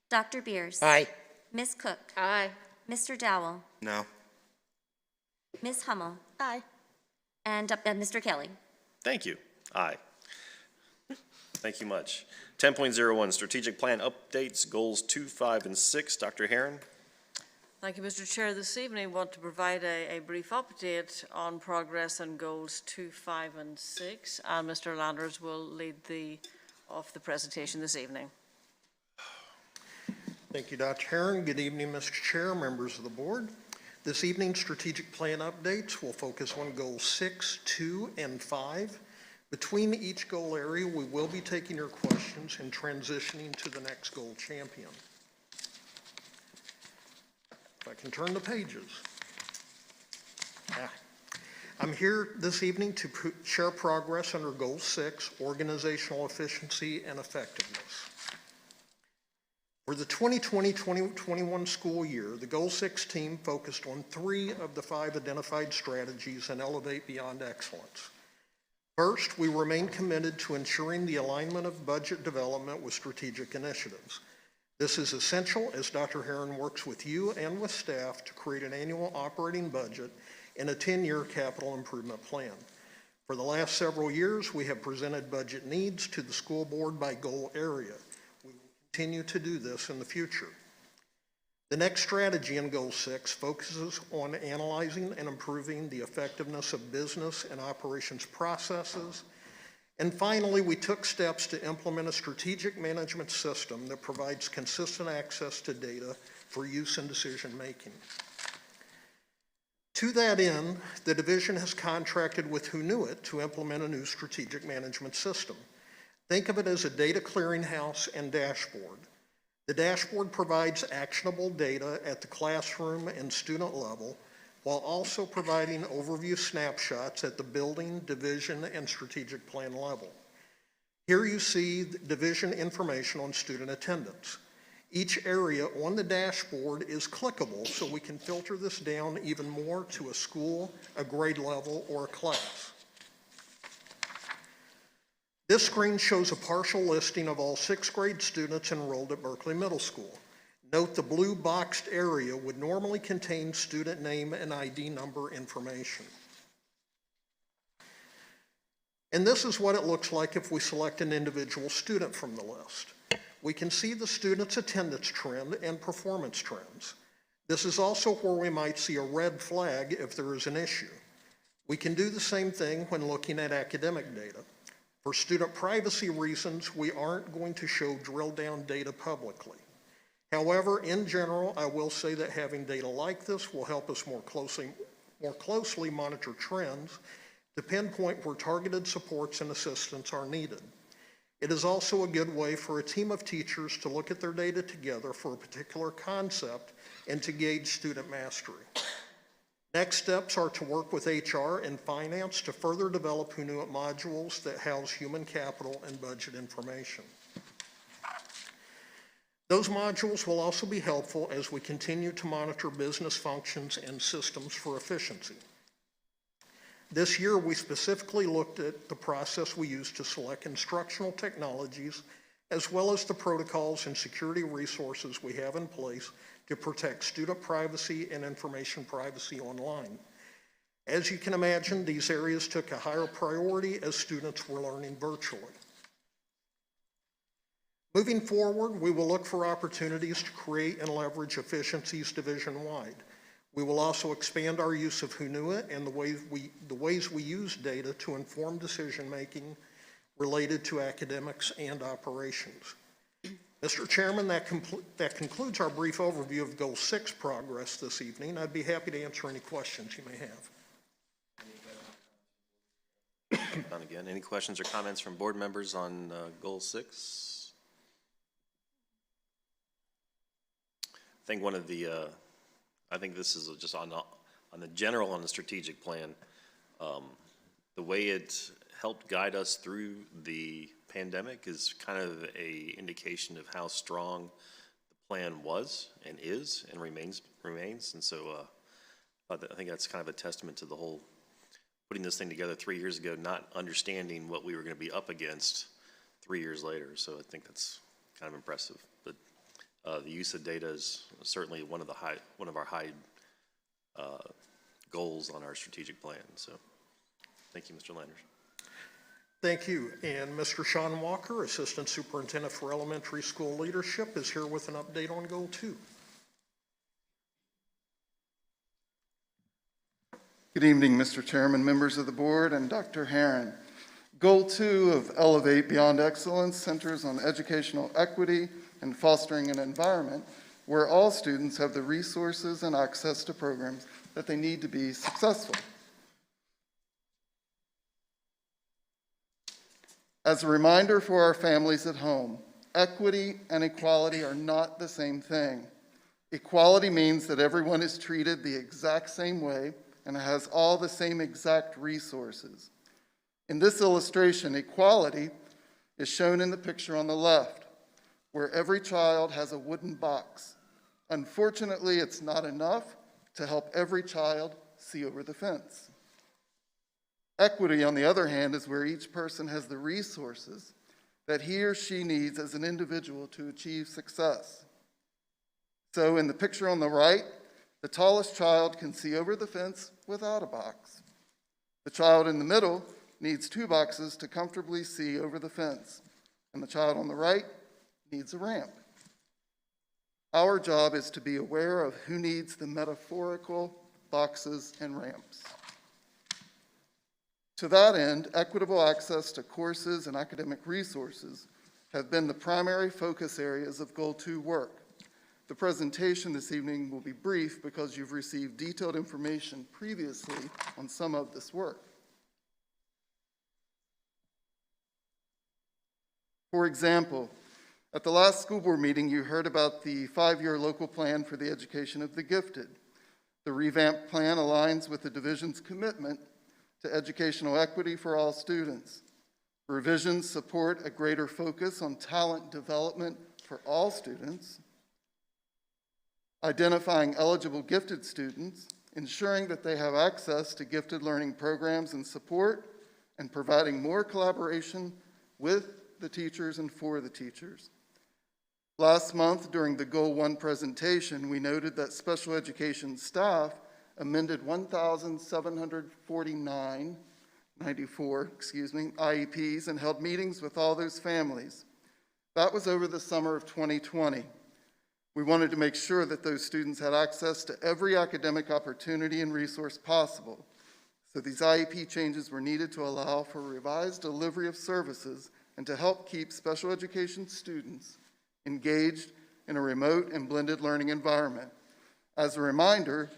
Dr. Beers. Aye. Ms. Cook. Aye. Mr. Dowell. No. Ms. Hummel. Aye. And Mr. Kelly. Thank you. Aye. Thank you much. 10.01, strategic plan updates, goals 2, 5, and 6. Dr. Herron? Thank you, Mr. Chair. This evening, I want to provide a brief update on progress on goals 2, 5, and 6, and Mr. Landers will lead off the presentation this evening. Thank you, Dr. Herron. Good evening, Mr. Chair, members of the board. This evening's strategic plan updates will focus on goals 6, 2, and 5. Between each goal area, we will be taking your questions and transitioning to the next goal champion. If I can turn the pages. I'm here this evening to share progress under Goal 6, Organizational Efficiency and Effectiveness. For the 2020-2021 school year, the Goal 6 team focused on 3 of the 5 identified strategies in Elevate Beyond Excellence. First, we remain committed to ensuring the alignment of budget development with strategic initiatives. This is essential as Dr. Herron works with you and with staff to create an annual operating budget and a 10-year capital improvement plan. For the last several years, we have presented budget needs to the school board by goal area. We will continue to do this in the future. The next strategy in Goal 6 focuses on analyzing and improving the effectiveness of business and operations processes. And finally, we took steps to implement a strategic management system that provides consistent access to data for use in decision making. To that end, the division has contracted with Who Knew It to implement a new strategic management system. Think of it as a data clearinghouse and dashboard. The dashboard provides actionable data at the classroom and student level, while also providing overview snapshots at the building, division, and strategic plan level. Here you see division information on student attendance. Each area on the dashboard is clickable, so we can filter this down even more to a school, a grade level, or a class. This screen shows a partial listing of all 6th grade students enrolled at Berkeley Middle School. Note the blue boxed area would normally contain student name and ID number information. And this is what it looks like if we select an individual student from the list. We can see the student's attendance trend and performance trends. This is also where we might see a red flag if there is an issue. We can do the same thing when looking at academic data. For student privacy reasons, we aren't going to show drill down data publicly. However, in general, I will say that having data like this will help us more closely monitor trends to pinpoint where targeted supports and assistance are needed. It is also a good way for a team of teachers to look at their data together for a particular concept and to gauge student mastery. Next steps are to work with HR and finance to further develop Who Knew It modules that house human capital and budget information. Those modules will also be helpful as we continue to monitor business functions and systems for efficiency. This year, we specifically looked at the process we use to select instructional technologies, as well as the protocols and security resources we have in place to protect student privacy and information privacy online. As you can imagine, these areas took a higher priority as students were learning virtually. Moving forward, we will look for opportunities to create and leverage efficiencies division-wide. We will also expand our use of Who Knew It and the ways we use data to inform decision-making related to academics and operations. Mr. Chairman, that concludes our brief overview of Goal 6 progress this evening. I'd be happy to answer any questions you may have. None again. Any questions or comments from board members on Goal 6? I think one of the I think this is just on the general, on the strategic plan, the way it helped guide us through the pandemic is kind of a indication of how strong the plan was and is and remains. And so I think that's kind of a testament to the whole putting this thing together 3 years ago, not understanding what we were going to be up against 3 years later. So I think that's kind of impressive. But the use of data is certainly one of our high goals on our strategic plan. So thank you, Mr. Landers. Thank you. And Mr. Sean Walker, Assistant Superintendent for Elementary School Leadership, is here with an update on Goal 2. Good evening, Mr. Chairman, members of the board, and Dr. Herron. Goal 2 of Elevate Beyond Excellence centers on educational equity and fostering an environment where all students have the resources and access to programs that they need to be successful. As a reminder for our families at home, equity and equality are not the same thing. Equality means that everyone is treated the exact same way and has all the same exact resources. In this illustration, equality is shown in the picture on the left, where every child has a wooden box. Unfortunately, it's not enough to help every child see over the fence. Equity, on the other hand, is where each person has the resources that he or she needs as an individual to achieve success. So in the picture on the right, the tallest child can see over the fence without a box. The child in the middle needs 2 boxes to comfortably see over the fence, and the child on the right needs a ramp. Our job is to be aware of who needs the metaphorical boxes and ramps. To that end, equitable access to courses and academic resources have been the primary focus areas of Goal 2 work. The presentation this evening will be brief because you've received detailed information previously on some of this work. For example, at the last school board meeting, you heard about the 5-year local plan for the education of the gifted. The revamped plan aligns with the division's commitment to educational equity for all students. Revisions support a greater focus on talent development for all students, identifying eligible gifted students, ensuring that they have access to gifted learning programs and support, and providing more collaboration with the teachers and for the teachers. Last month, during the Goal 1 presentation, we noted that special education staff amended 1,794 IEPs and held meetings with all those families. That was over the summer of 2020. We wanted to make sure that those students had access to every academic opportunity and resource possible. So these IEP changes were needed to allow for revised delivery of services and to help keep special education students engaged in a remote and blended learning environment. As a reminder,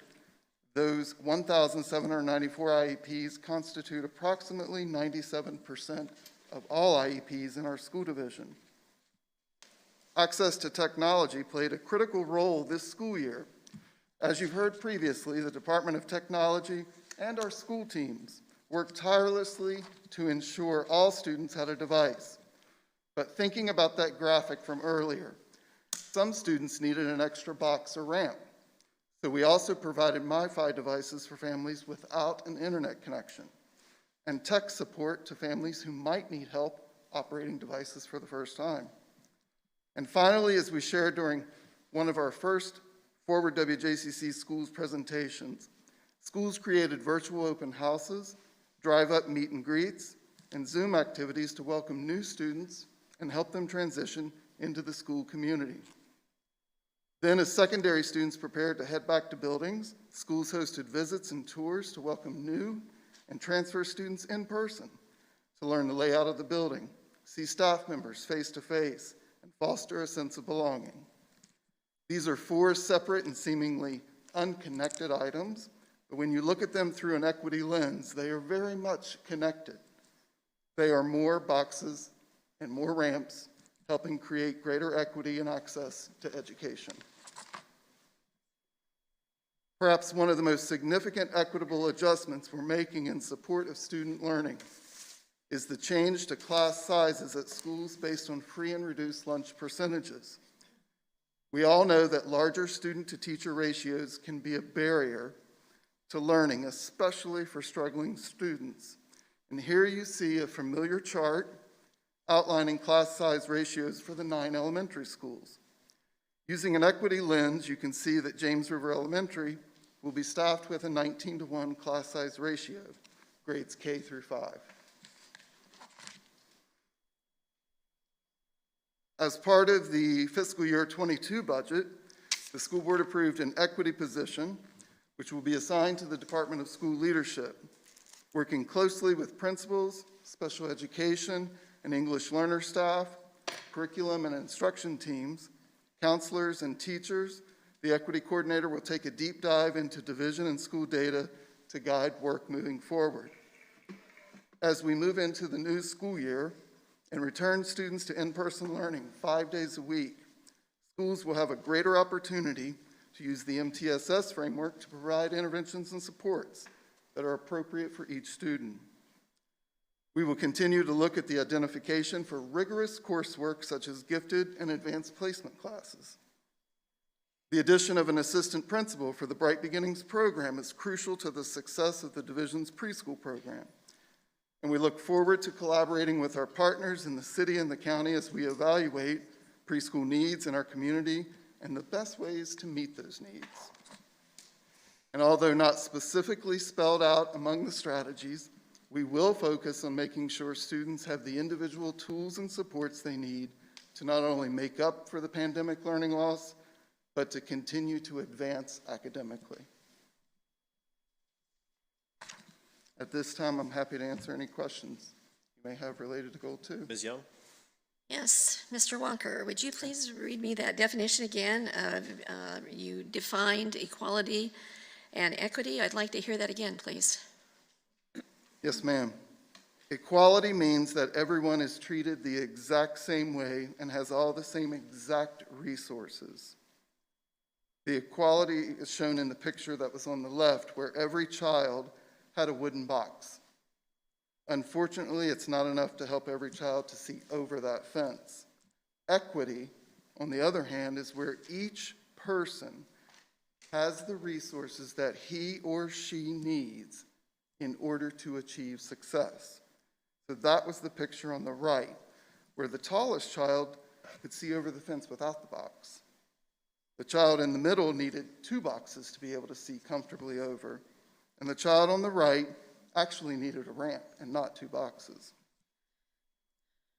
those 1,794 IEPs constitute approximately 97% of all IEPs in our school division. Access to technology played a critical role this school year. As you've heard previously, the Department of Technology and our school teams worked tirelessly to ensure all students had a device. But thinking about that graphic from earlier, some students needed an extra box or ramp. So we also provided MiFi devices for families without an internet connection and tech support to families who might need help operating devices for the first time. And finally, as we shared during one of our first Forward WJCC Schools presentations, schools created virtual open houses, drive-up meet and greets, and Zoom activities to welcome new students and help them transition into the school community. Then, as secondary students prepared to head back to buildings, schools hosted visits and tours to welcome new and transfer students in person to learn the layout of the building, see staff members face-to-face, and foster a sense of belonging. These are 4 separate and seemingly unconnected items, but when you look at them through an equity lens, they are very much connected. They are more boxes and more ramps, helping create greater equity and access to education. Perhaps one of the most significant equitable adjustments we're making in support of student learning is the change to class sizes at schools based on free and reduced lunch percentages. We all know that larger student-to-teacher ratios can be a barrier to learning, especially for struggling students. And here you see a familiar chart outlining class size ratios for the 9 elementary schools. Using an equity lens, you can see that James River Elementary will be staffed with a 19-to-1 class size ratio, grades K through 5. As part of the fiscal year 22 budget, the school board approved an equity position, which will be assigned to the Department of School Leadership, working closely with principals, special education, and English learner staff, curriculum and instruction teams, counselors, and teachers. The equity coordinator will take a deep dive into division and school data to guide work moving forward. As we move into the new school year and return students to in-person learning 5 days a week, schools will have a greater opportunity to use the MTSS framework to provide interventions and supports that are appropriate for each student. We will continue to look at the identification for rigorous coursework such as gifted and advanced placement classes. The addition of an assistant principal for the Bright Beginnings program is crucial to the success of the division's preschool program. And we look forward to collaborating with our partners in the city and the county as we evaluate preschool needs in our community and the best ways to meet those needs. And although not specifically spelled out among the strategies, we will focus on making sure students have the individual tools and supports they need to not only make up for the pandemic learning loss, but to continue to advance academically. At this time, I'm happy to answer any questions you may have related to Goal 2. Ms. Young? Yes, Mr. Walker, would you please read me that definition again? You defined equality and equity. I'd like to hear that again, please. Yes, ma'am. Equality means that everyone is treated the exact same way and has all the same exact resources. The equality is shown in the picture that was on the left, where every child had a wooden box. Unfortunately, it's not enough to help every child to see over that fence. Equity, on the other hand, is where each person has the resources that he or she needs in order to achieve success. So that was the picture on the right, where the tallest child could see over the fence without the box. The child in the middle needed 2 boxes to be able to see comfortably over, and the child on the right actually needed a ramp and not 2 boxes.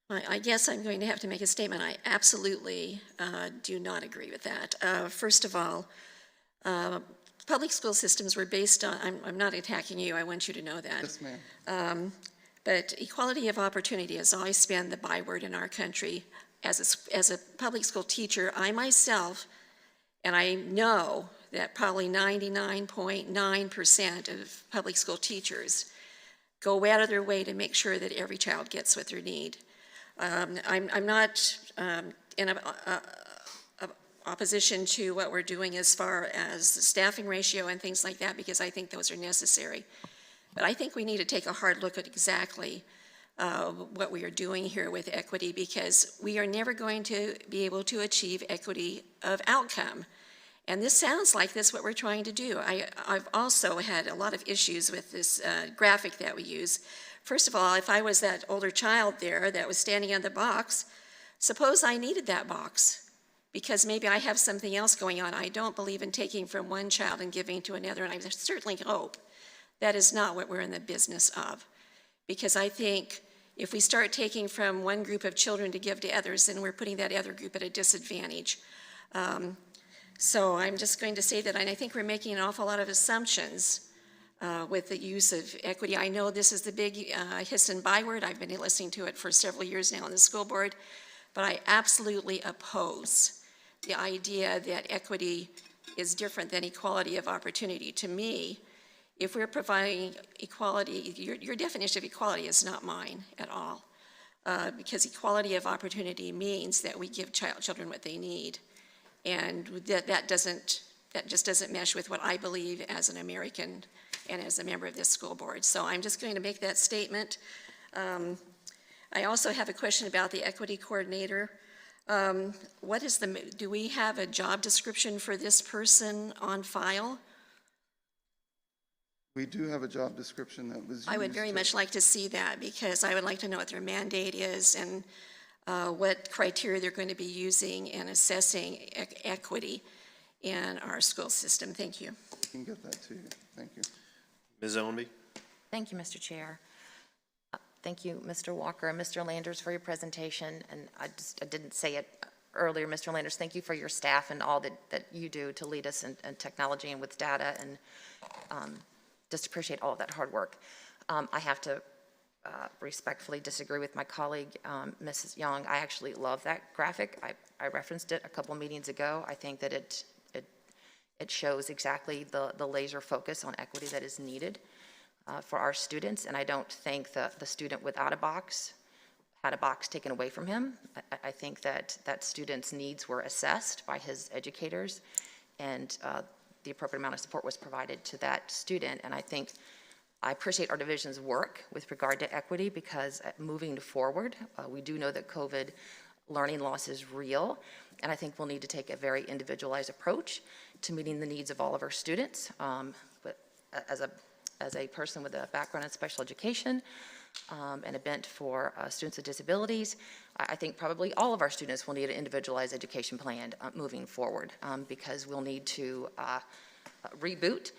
I guess I'm going to have to make a statement. I absolutely do not agree with that. First of all, public school systems were based on, I'm not attacking you, I want you to know that. Yes, ma'am. But equality of opportunity has always been the byword in our country. As a public school teacher, I myself, and I know that probably 99.9% of public school teachers go out of their way to make sure that every child gets what they need. I'm not in opposition to what we're doing as far as the staffing ratio and things like that, because I think those are necessary. But I think we need to take a hard look at exactly what we are doing here with equity, because we are never going to be able to achieve equity of outcome. And this sounds like this what we're trying to do. I've also had a lot of issues with this graphic that we use. First of all, if I was that older child there that was standing on the box, suppose I needed that box because maybe I have something else going on. I don't believe in taking from one child and giving to another, and I certainly hope that is not what we're in the business of. Because I think if we start taking from one group of children to give to others, then we're putting that other group at a disadvantage. So I'm just going to say that, and I think we're making an awful lot of assumptions with the use of equity. I know this is the big hiss and byword. I've been listening to it for several years now on the school board, but I absolutely oppose the idea that equity is different than equality of opportunity. To me, if we're providing equality, your definition of equality is not mine at all, because equality of opportunity means that we give children what they need. And that just doesn't mesh with what I believe as an American and as a member of this school board. So I'm just going to make that statement. I also have a question about the equity coordinator. Do we have a job description for this person on file? We do have a job description that was used. I would very much like to see that, because I would like to know what their mandate is and what criteria they're going to be using in assessing equity in our school system. Thank you. We can get that to you. Thank you. Ms. Owenby? Thank you, Mr. Chair. Thank you, Mr. Walker and Mr. Landers, for your presentation. And I didn't say it earlier, Mr. Landers, thank you for your staff and all that you do to lead us in technology and with data, and just appreciate all of that hard work. I have to respectfully disagree with my colleague, Mrs. Young. I actually love that graphic. I referenced it a couple meetings ago. I think that it shows exactly the laser focus on equity that is needed for our students, and I don't think the student without a box had a box taken away from him. I think that student's needs were assessed by his educators, and the appropriate amount of support was provided to that student. And I appreciate our division's work with regard to equity, because moving forward, we do know that COVID learning loss is real, and I think we'll need to take a very individualized approach to meeting the needs of all of our students. But as a person with a background in special education and a bent for students with disabilities, I think probably all of our students will need an individualized education plan moving forward, because we'll need to reboot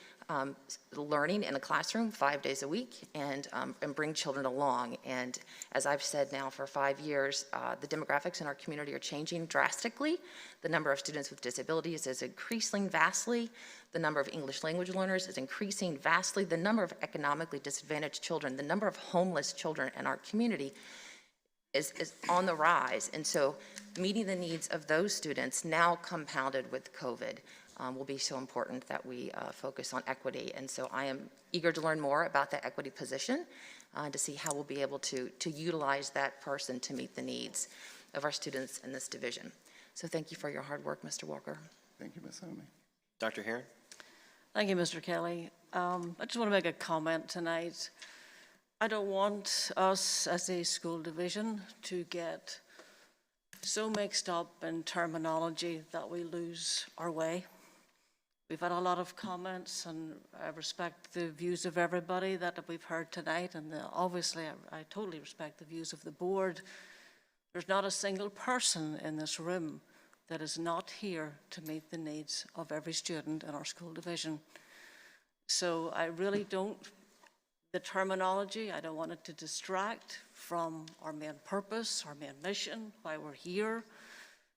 learning in a classroom 5 days a week and bring children along. And as I've said now for 5 years, the demographics in our community are changing drastically. The number of students with disabilities is increasing vastly. The number of English language learners is increasing vastly. The number of economically disadvantaged children, the number of homeless children in our community is on the rise. And so meeting the needs of those students, now compounded with COVID, will be so important that we focus on equity. And so I am eager to learn more about the equity position to see how we'll be able to utilize that person to meet the needs of our students in this division. So thank you for your hard work, Mr. Walker. Thank you, Ms. Homey. Dr. Herron? Thank you, Mr. Kelly. I just want to make a comment tonight. I don't want us as a school division to get so mixed up in terminology that we lose our way. We've had a lot of comments, and I respect the views of everybody that we've heard tonight, and obviously I totally respect the views of the board. There's not a single person in this room that is not here to meet the needs of every student in our school division. So I really don't, the terminology, I don't want it to distract from our main purpose, our main mission, why we're here,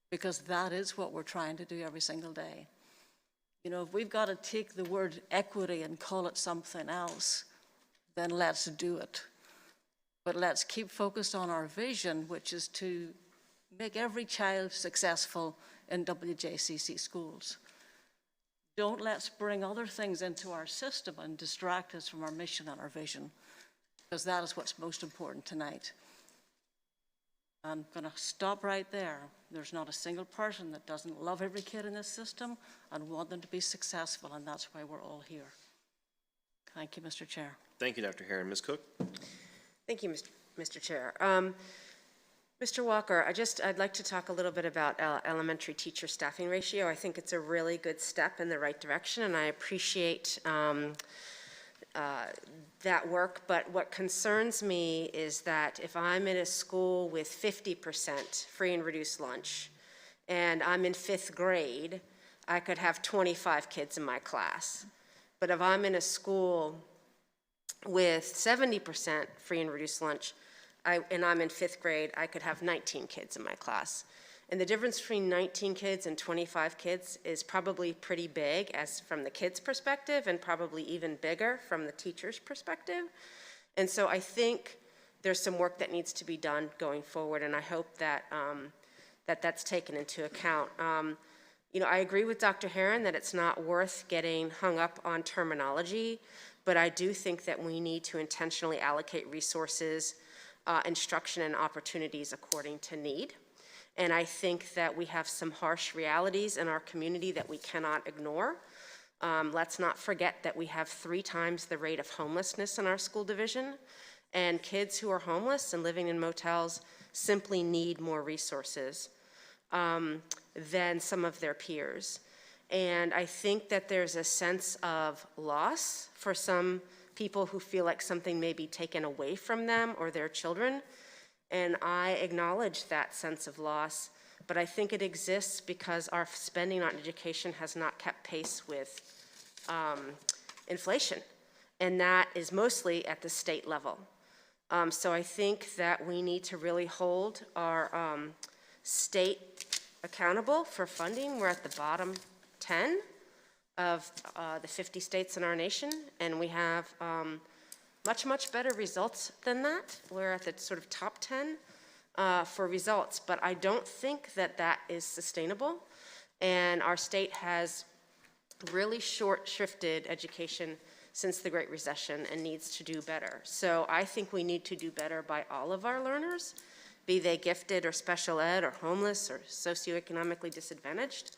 because that is what we're trying to do every single day. You know, if we've got to take the word equity and call it something else, then let's do it. But let's keep focused on our vision, which is to make every child successful in WJCC schools. Don't let's bring other things into our system and distract us from our mission and our vision, because that is what's most important tonight. I'm going to stop right there. There's not a single person that doesn't love every kid in this system and want them to be successful, and that's why we're all here. Thank you, Mr. Chair. Thank you, Dr. Herron. Ms. Cook? Thank you, Mr. Chair. Mr. Walker, I'd like to talk a little bit about elementary teacher staffing ratio. I think it's a really good step in the right direction, and I appreciate that work. But what concerns me is that if I'm in a school with 50% free and reduced lunch, and I'm in 5th grade, I could have 25 kids in my class. But if I'm in a school with 70% free and reduced lunch, and I'm in 5th grade, I could have 19 kids in my class. And the difference between 19 kids and 25 kids is probably pretty big as from the kids' perspective, and probably even bigger from the teacher's perspective. And so I think there's some work that needs to be done going forward, and I hope that that's taken into account. You know, I agree with Dr. Herron that it's not worth getting hung up on terminology, but I do think that we need to intentionally allocate resources, instruction, and opportunities according to need. And I think that we have some harsh realities in our community that we cannot ignore. Let's not forget that we have 3 times the rate of homelessness in our school division, and kids who are homeless and living in motels simply need more resources than some of their peers. And I think that there's a sense of loss for some people who feel like something may be taken away from them or their children. And I acknowledge that sense of loss, but I think it exists because our spending on education has not kept pace with inflation. And that is mostly at the state level. So I think that we need to really hold our state accountable for funding. We're at the bottom 10 of the 50 states in our nation, and we have much better results than that. We're at the sort of top 10 for results, but I don't think that that is sustainable. And our state has really short-shrifted education since the Great Recession and needs to do better. So I think we need to do better by all of our learners, be they gifted or special ed or homeless or socioeconomically disadvantaged.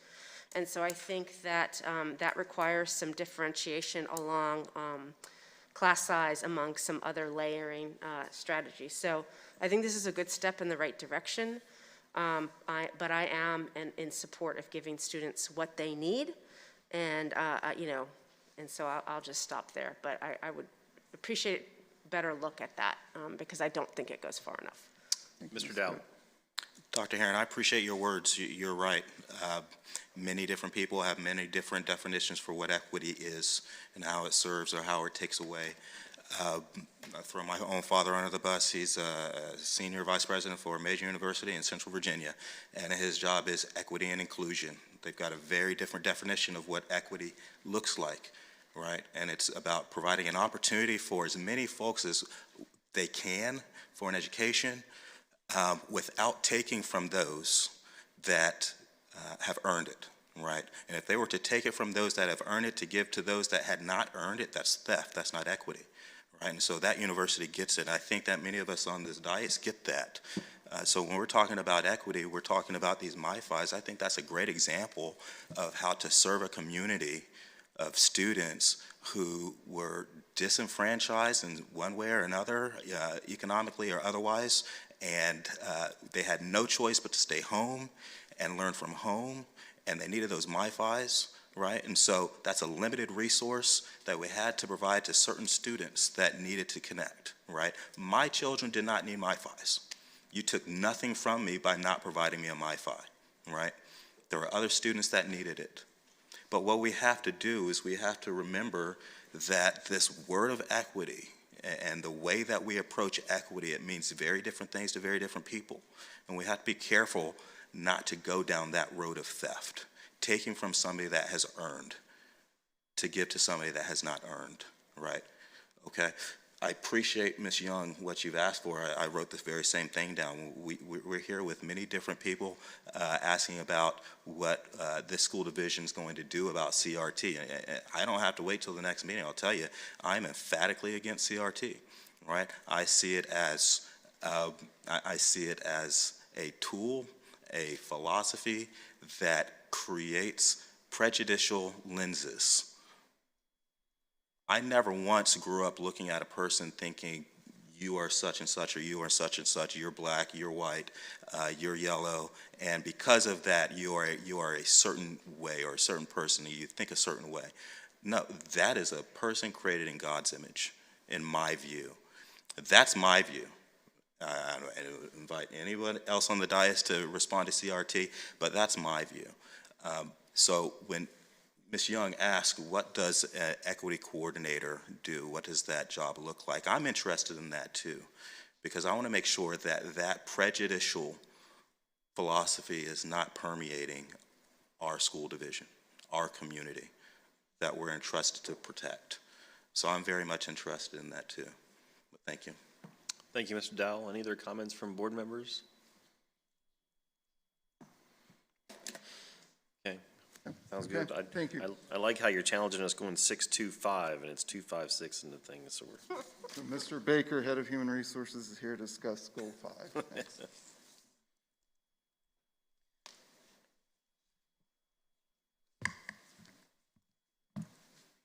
And so I think that that requires some differentiation along class size among some other layering strategies. So I think this is a good step in the right direction, but I am in support of giving students what they need, and you know, and so I'll just stop there. But I would appreciate a better look at that because I don't think it goes far enough. Mr. Dowell. Dr. Herron, I appreciate your words. You're right. Many different people have many different definitions for what equity is and how it serves or how it takes away. I throw my own father under the bus. He's a senior vice president for a major university in Central Virginia, and his job is equity and inclusion. They've got a very different definition of what equity looks like, right? And it's about providing an opportunity for as many folks as they can for an education without taking from those that have earned it, right? And if they were to take it from those that have earned it to give to those that had not earned it, that's theft. That's not equity. Right? And so that university gets it. I think that many of us on this dais get that. So when we're talking about equity, we're talking about these MiFIs. I think that's a great example of how to serve a community of students who were disenfranchised in one way or another, economically or otherwise, and they had no choice but to stay home and learn from home, and they needed those MiFIs. Right? And so that's a limited resource that we had to provide to certain students that needed to connect, right? My children did not need MiFIs. You took nothing from me by not providing me a MiFi, right? There were other students that needed it. But what we have to do is we have to remember that this word of equity and the way that we approach equity, it means very different things to very different people. And we have to be careful not to go down that road of theft. Taking from somebody that has earned to give to somebody that has not earned, right? Okay, I appreciate, Ms. Young, what you've asked for. I wrote this very same thing down. We're here with many different people asking about what this school division is going to do about CRT. I don't have to wait till the next meeting. I'll tell you, I'm emphatically against CRT, right? I see it as a tool, a philosophy that creates prejudicial lenses. I never once grew up looking at a person thinking, you are such and such, or you are such and such, you're black, you're white, you're yellow, and because of that, you are a certain way, or a certain person, you think a certain way. No, that is a person created in God's image, in my view. That's my view. I don't invite anyone else on the dais to respond to CRT, but that's my view. So when Ms. Young asked, what does an equity coordinator do? What does that job look like? I'm interested in that too, because I want to make sure that that prejudicial philosophy is not permeating our school division, our community that we're entrusted to protect. So I'm very much interested in that too. But thank you. Thank you, Mr. Dowell. Any other comments from board members? Okay, sounds good. Thank you. I like how you're challenging us going 6-2-5 and it's 2-5-6 in the thing. So Mr. Baker, Head of Human Resources, is here to discuss Goal 5. Thanks.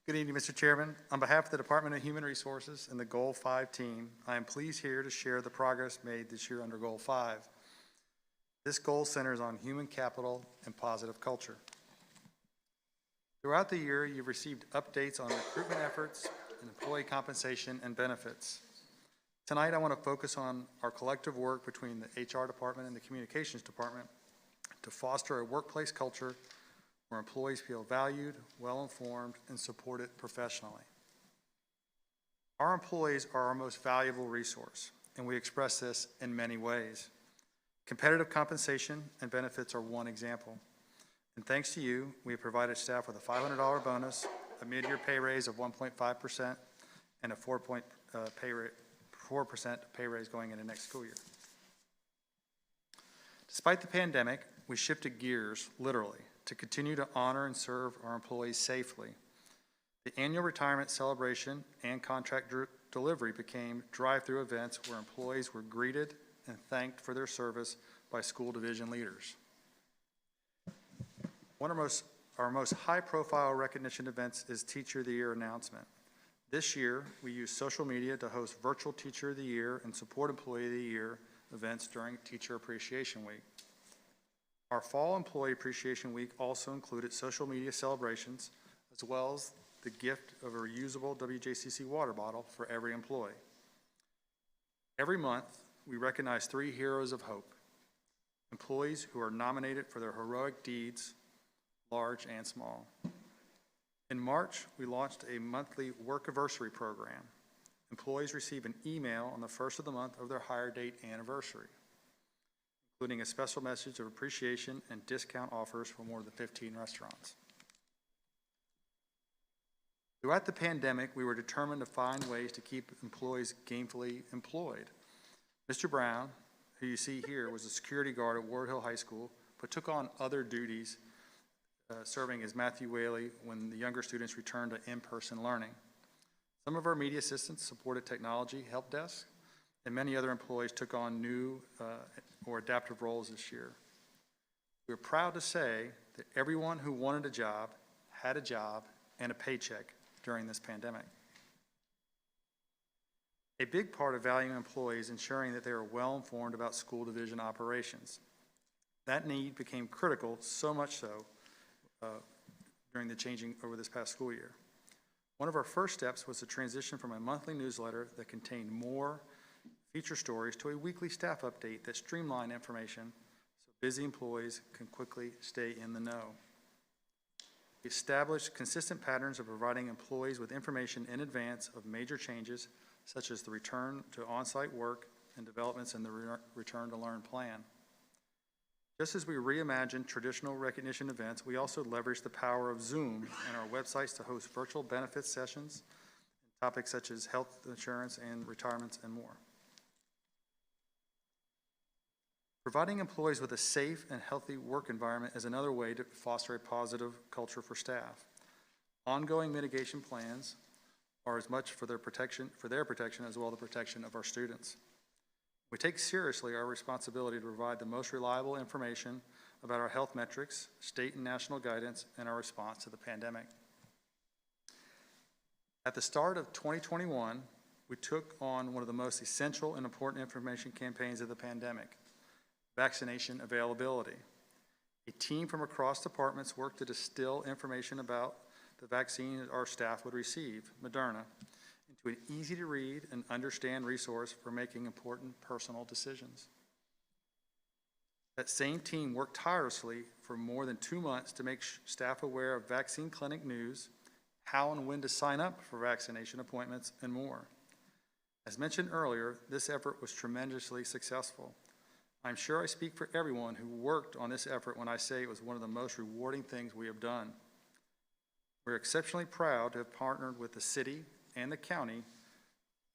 Good evening, Mr. Chairman. On behalf of the Department of Human Resources and the Goal 5 team, I am pleased here to share the progress made this year under Goal 5. This goal centers on human capital and positive culture. Throughout the year, you've received updates on recruitment efforts and employee compensation and benefits. Tonight, I want to focus on our collective work between the HR department and the communications department to foster a workplace culture where employees feel valued, well-informed, and supported professionally. Our employees are our most valuable resource, and we express this in many ways. Competitive compensation and benefits are one example. And thanks to you, we have provided staff with a $500 bonus, a mid-year pay raise of 1.5%, and a 4% pay raise going into next school year. Despite the pandemic, we shifted gears, literally, to continue to honor and serve our employees safely. The annual retirement celebration and contract delivery became drive-through events where employees were greeted and thanked for their service by school division leaders. One of our most high-profile recognition events is Teacher of the Year announcement. This year, we used social media to host virtual Teacher of the Year and Support Employee of the Year events during Teacher Appreciation Week. Our Fall Employee Appreciation Week also included social media celebrations, as well as the gift of a reusable WJCC water bottle for every employee. Every month, we recognize 3 heroes of hope. employees who are nominated for their heroic deeds, large and small. In March, we launched a monthly work-anniversary program. Employees receive an email on the first of the month of their hire date anniversary, including a special message of appreciation and discount offers for more than 15 restaurants. Throughout the pandemic, we were determined to find ways to keep employees gainfully employed. Mr. Brown, who you see here, was a security guard at Ward Hill High School, but took on other duties, serving as Matthew Whaley when the younger students returned to in-person learning. Some of our media assistants supported technology help desk, and many other employees took on new or adaptive roles this year. We're proud to say that everyone who wanted a job had a job and a paycheck during this pandemic. A big part of valuing employees is ensuring that they are well informed about school division operations. That need became critical, so much so, during the changing over this past school year. One of our first steps was to transition from a monthly newsletter that contained more feature stories to a weekly staff update that streamlined information so busy employees can quickly stay in the know. We established consistent patterns of providing employees with information in advance of major changes, such as the return to on-site work and developments in the Return to Learn plan. Just as we reimagined traditional recognition events, we also leveraged the power of Zoom and our websites to host virtual benefits sessions, topics such as health insurance and retirements and more. Providing employees with a safe and healthy work environment is another way to foster a positive culture for staff. Ongoing mitigation plans are as much for their protection as well as the protection of our students. We take seriously our responsibility to provide the most reliable information about our health metrics, state and national guidance, and our response to the pandemic. At the start of 2021, we took on one of the most essential and important information campaigns of the pandemic: vaccination availability. A team from across departments worked to distill information about the vaccine our staff would receive, Moderna, into an easy-to-read and understand resource for making important personal decisions. That same team worked tirelessly for more than 2 months to make staff aware of vaccine clinic news, how and when to sign up for vaccination appointments, and more. As mentioned earlier, this effort was tremendously successful. I'm sure I speak for everyone who worked on this effort when I say it was one of the most rewarding things we have done. We're exceptionally proud to have partnered with the city and the county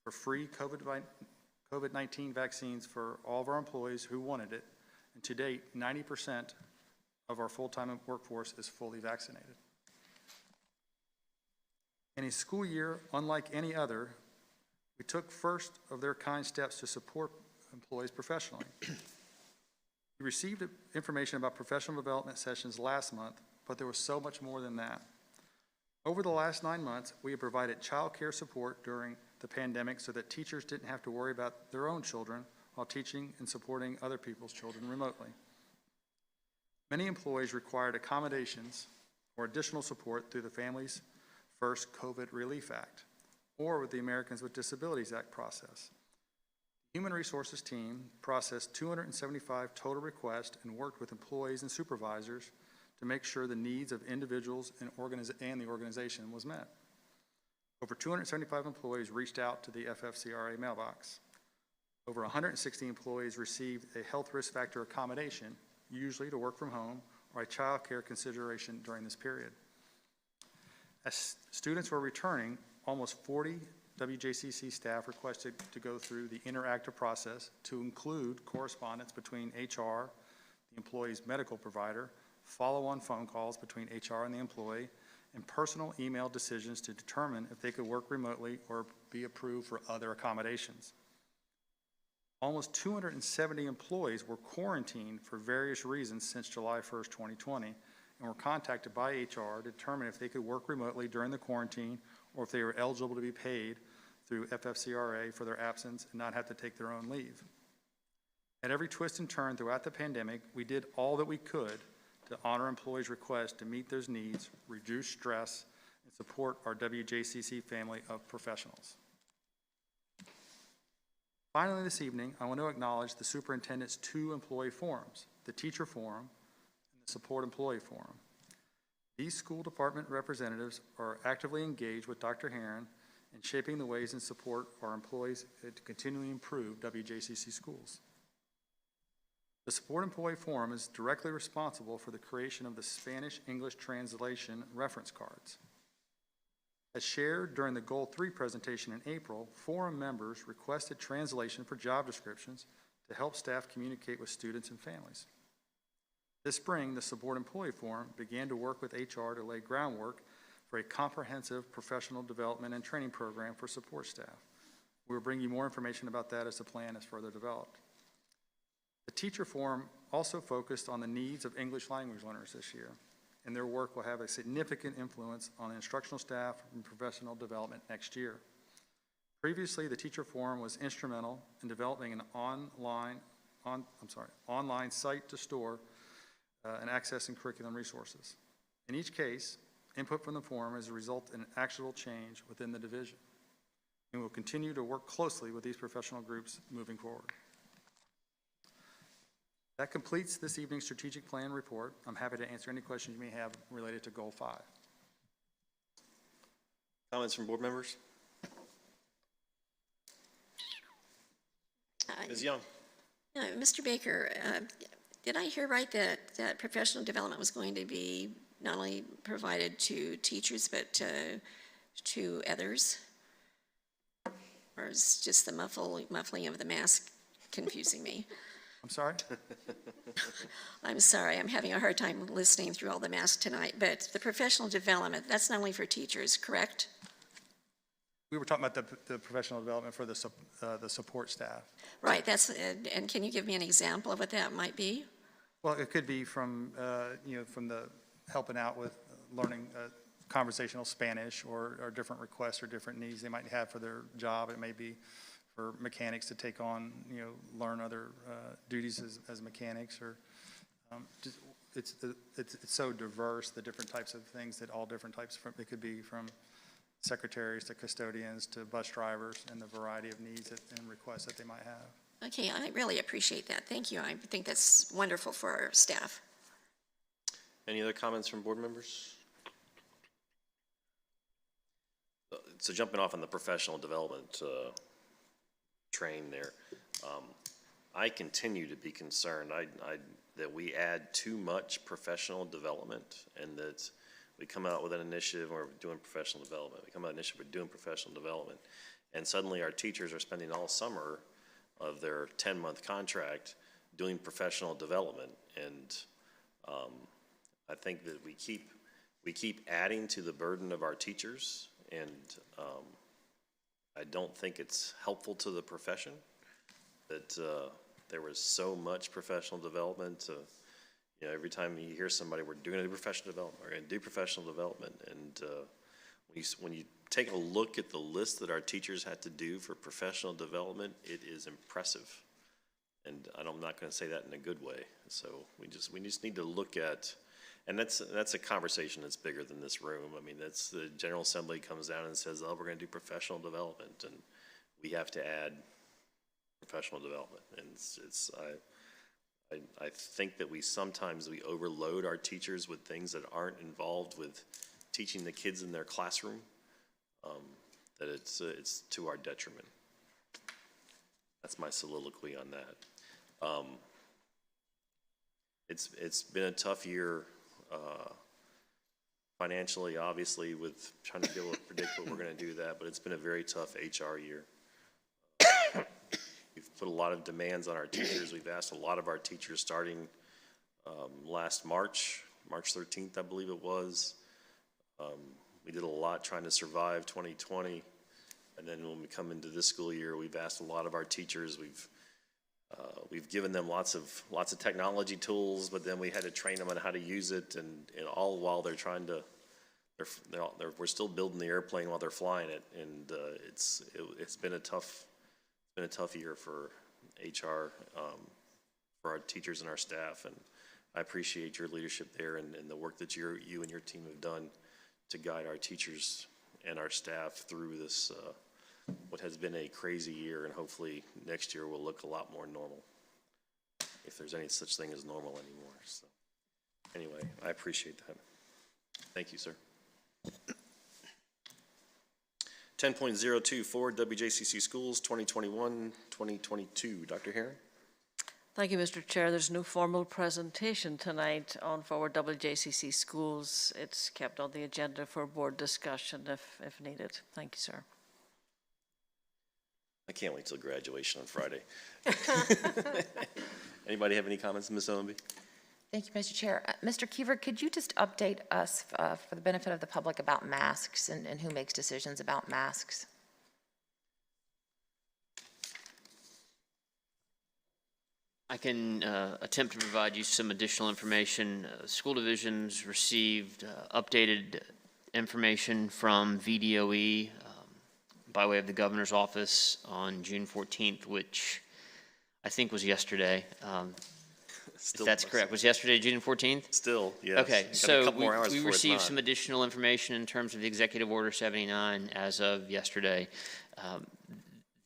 for free COVID-19 vaccines for all of our employees who wanted it, and to date, 90% of our full-time workforce is fully vaccinated. In a school year unlike any other, we took first of their kind steps to support employees professionally. We received information about professional development sessions last month, but there was so much more than that. Over the last 9 months, we have provided child care support during the pandemic so that teachers didn't have to worry about their own children while teaching and supporting other people's children remotely. Many employees required accommodations or additional support through the Families First COVID Relief Act or with the Americans with Disabilities Act process. The Human Resources team processed 275 total requests and worked with employees and supervisors to make sure the needs of individuals and the organization was met. Over 275 employees reached out to the FFCRA mailbox. Over 160 employees received a health risk factor accommodation, usually to work from home or a child care consideration during this period. As students were returning, almost 40 WJCC staff requested to go through the interactive process to include correspondence between HR, the employee's medical provider, follow-on phone calls between HR and the employee, and personal email decisions to determine if they could work remotely or be approved for other accommodations. Almost 270 employees were quarantined for various reasons since July 1st, 2020, and were contacted by HR to determine if they could work remotely during the quarantine or if they were eligible to be paid through FFCRA for their absence and not have to take their own leave. At every twist and turn throughout the pandemic, we did all that we could to honor employees' requests to meet those needs, reduce stress, and support our WJCC family of professionals. Finally, this evening, I want to acknowledge the superintendent's 2 employee forums, the Teacher Forum and the Support Employee Forum. These school department representatives are actively engaged with Dr. Herron in shaping the ways and support our employees to continually improve WJCC schools. The Support Employee Forum is directly responsible for the creation of the Spanish-English translation reference cards. As shared during the Goal 3 presentation in April, forum members requested translation for job descriptions to help staff communicate with students and families. This spring, the Support Employee Forum began to work with HR to lay groundwork for a comprehensive professional development and training program for support staff. We will bring you more information about that as the plan is further developed. The Teacher Forum also focused on the needs of English language learners this year, and their work will have a significant influence on instructional staff and professional development next year. Previously, the Teacher Forum was instrumental in developing an online site to store and accessing curriculum resources. In each case, input from the forum has resulted in actual change within the division, and we'll continue to work closely with these professional groups moving forward. That completes this evening's strategic plan report. I'm happy to answer any questions you may have related to Goal 5. Comments from board members? Ms. Young. Mr. Baker, did I hear right that professional development was going to be not only provided to teachers, but to others? Or is just the muffling of the mask confusing me? I'm sorry? I'm sorry, I'm having a hard time listening through all the masks tonight, but the professional development, that's not only for teachers, correct? We were talking about the professional development for the support staff. Right, and can you give me an example of what that might be? Well, it could be from, from the helping out with learning conversational Spanish or different requests or different needs they might have for their job. It may be for mechanics to take on, learn other duties as mechanics, or it's so diverse, the different types of things that all different types, it could be from secretaries to custodians to bus drivers and the variety of needs and requests that they might have. Okay, I really appreciate that. Thank you. I think that's wonderful for our staff. Any other comments from board members? So jumping off on the professional development train there, I continue to be concerned that we add too much professional development, and that we come out with an initiative where we're doing professional development. We come out with an initiative, we're doing professional development, and suddenly our teachers are spending all summer of their 10-month contract doing professional development. And I think that we keep adding to the burden of our teachers, and I don't think it's helpful to the profession that there was so much professional development. Every time you hear somebody, we're doing professional development, we're going to do professional development, and when you take a look at the list that our teachers had to do for professional development, it is impressive. And I'm not going to say that in a good way. So we just need to look at, and that's a conversation that's bigger than this room. I mean, that's the General Assembly comes down and says, oh, we're going to do professional development, and we have to add professional development. And I think that we sometimes overload our teachers with things that aren't involved with teaching the kids in their classroom, that it's to our detriment. That's my soliloquy on that. It's been a tough year financially, obviously, with trying to be able to predict what we're going to do that, but it's been a very tough HR year. We've put a lot of demands on our teachers. We've asked a lot of our teachers starting last March 13th, I believe it was. We did a lot trying to survive 2020, and then when we come into this school year, we've asked a lot of our teachers. We've given them lots of technology tools, but then we had to train them on how to use it, and all while they're trying to. We're still building the airplane while they're flying it, and it's been a tough year for HR, for our teachers and our staff, and I appreciate your leadership there and the work that you and your team have done to guide our teachers and our staff through this what has been a crazy year, and hopefully next year will look a lot more normal, if there's any such thing as normal anymore. So anyway, I appreciate that. Thank you, sir. 10.02 Forward WJCC Schools 2021-2022. Dr. Herron? Thank you, Mr. Chair. There's no formal presentation tonight on Forward WJCC Schools. It's kept on the agenda for board discussion if needed. Thank you, sir. I can't wait till graduation on Friday. Anybody have any comments, Ms. Owenby? Thank you, Mr. Chair. Mr. Kiever, could you just update us for the benefit of the public about masks and who makes decisions about masks? I can attempt to provide you some additional information. School divisions received updated information from VDOE by way of the governor's office on June 14th, which I think was yesterday. If that's correct. Was yesterday June 14th? Still, yes. Okay, so we we received some additional information in terms of the Executive Order 79 as of yesterday.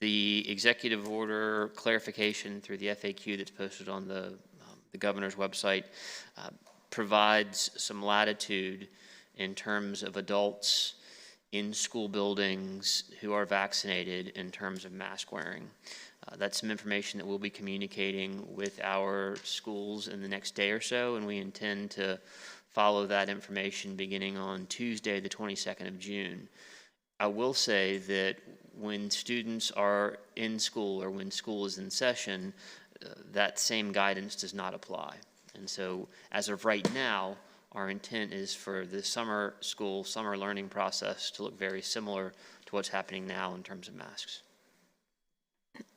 The Executive Order clarification through the FAQ that's posted on the governor's website provides some latitude in terms of adults in school buildings who are vaccinated in terms of mask wearing. That's some information that we'll be communicating with our schools in the next day or so, and we intend to follow that information beginning on Tuesday, the 22nd of June. I will say that when students are in school or when school is in session, that same guidance does not apply. And so as of right now, our intent is for the summer school, summer learning process to look very similar to what's happening now in terms of masks.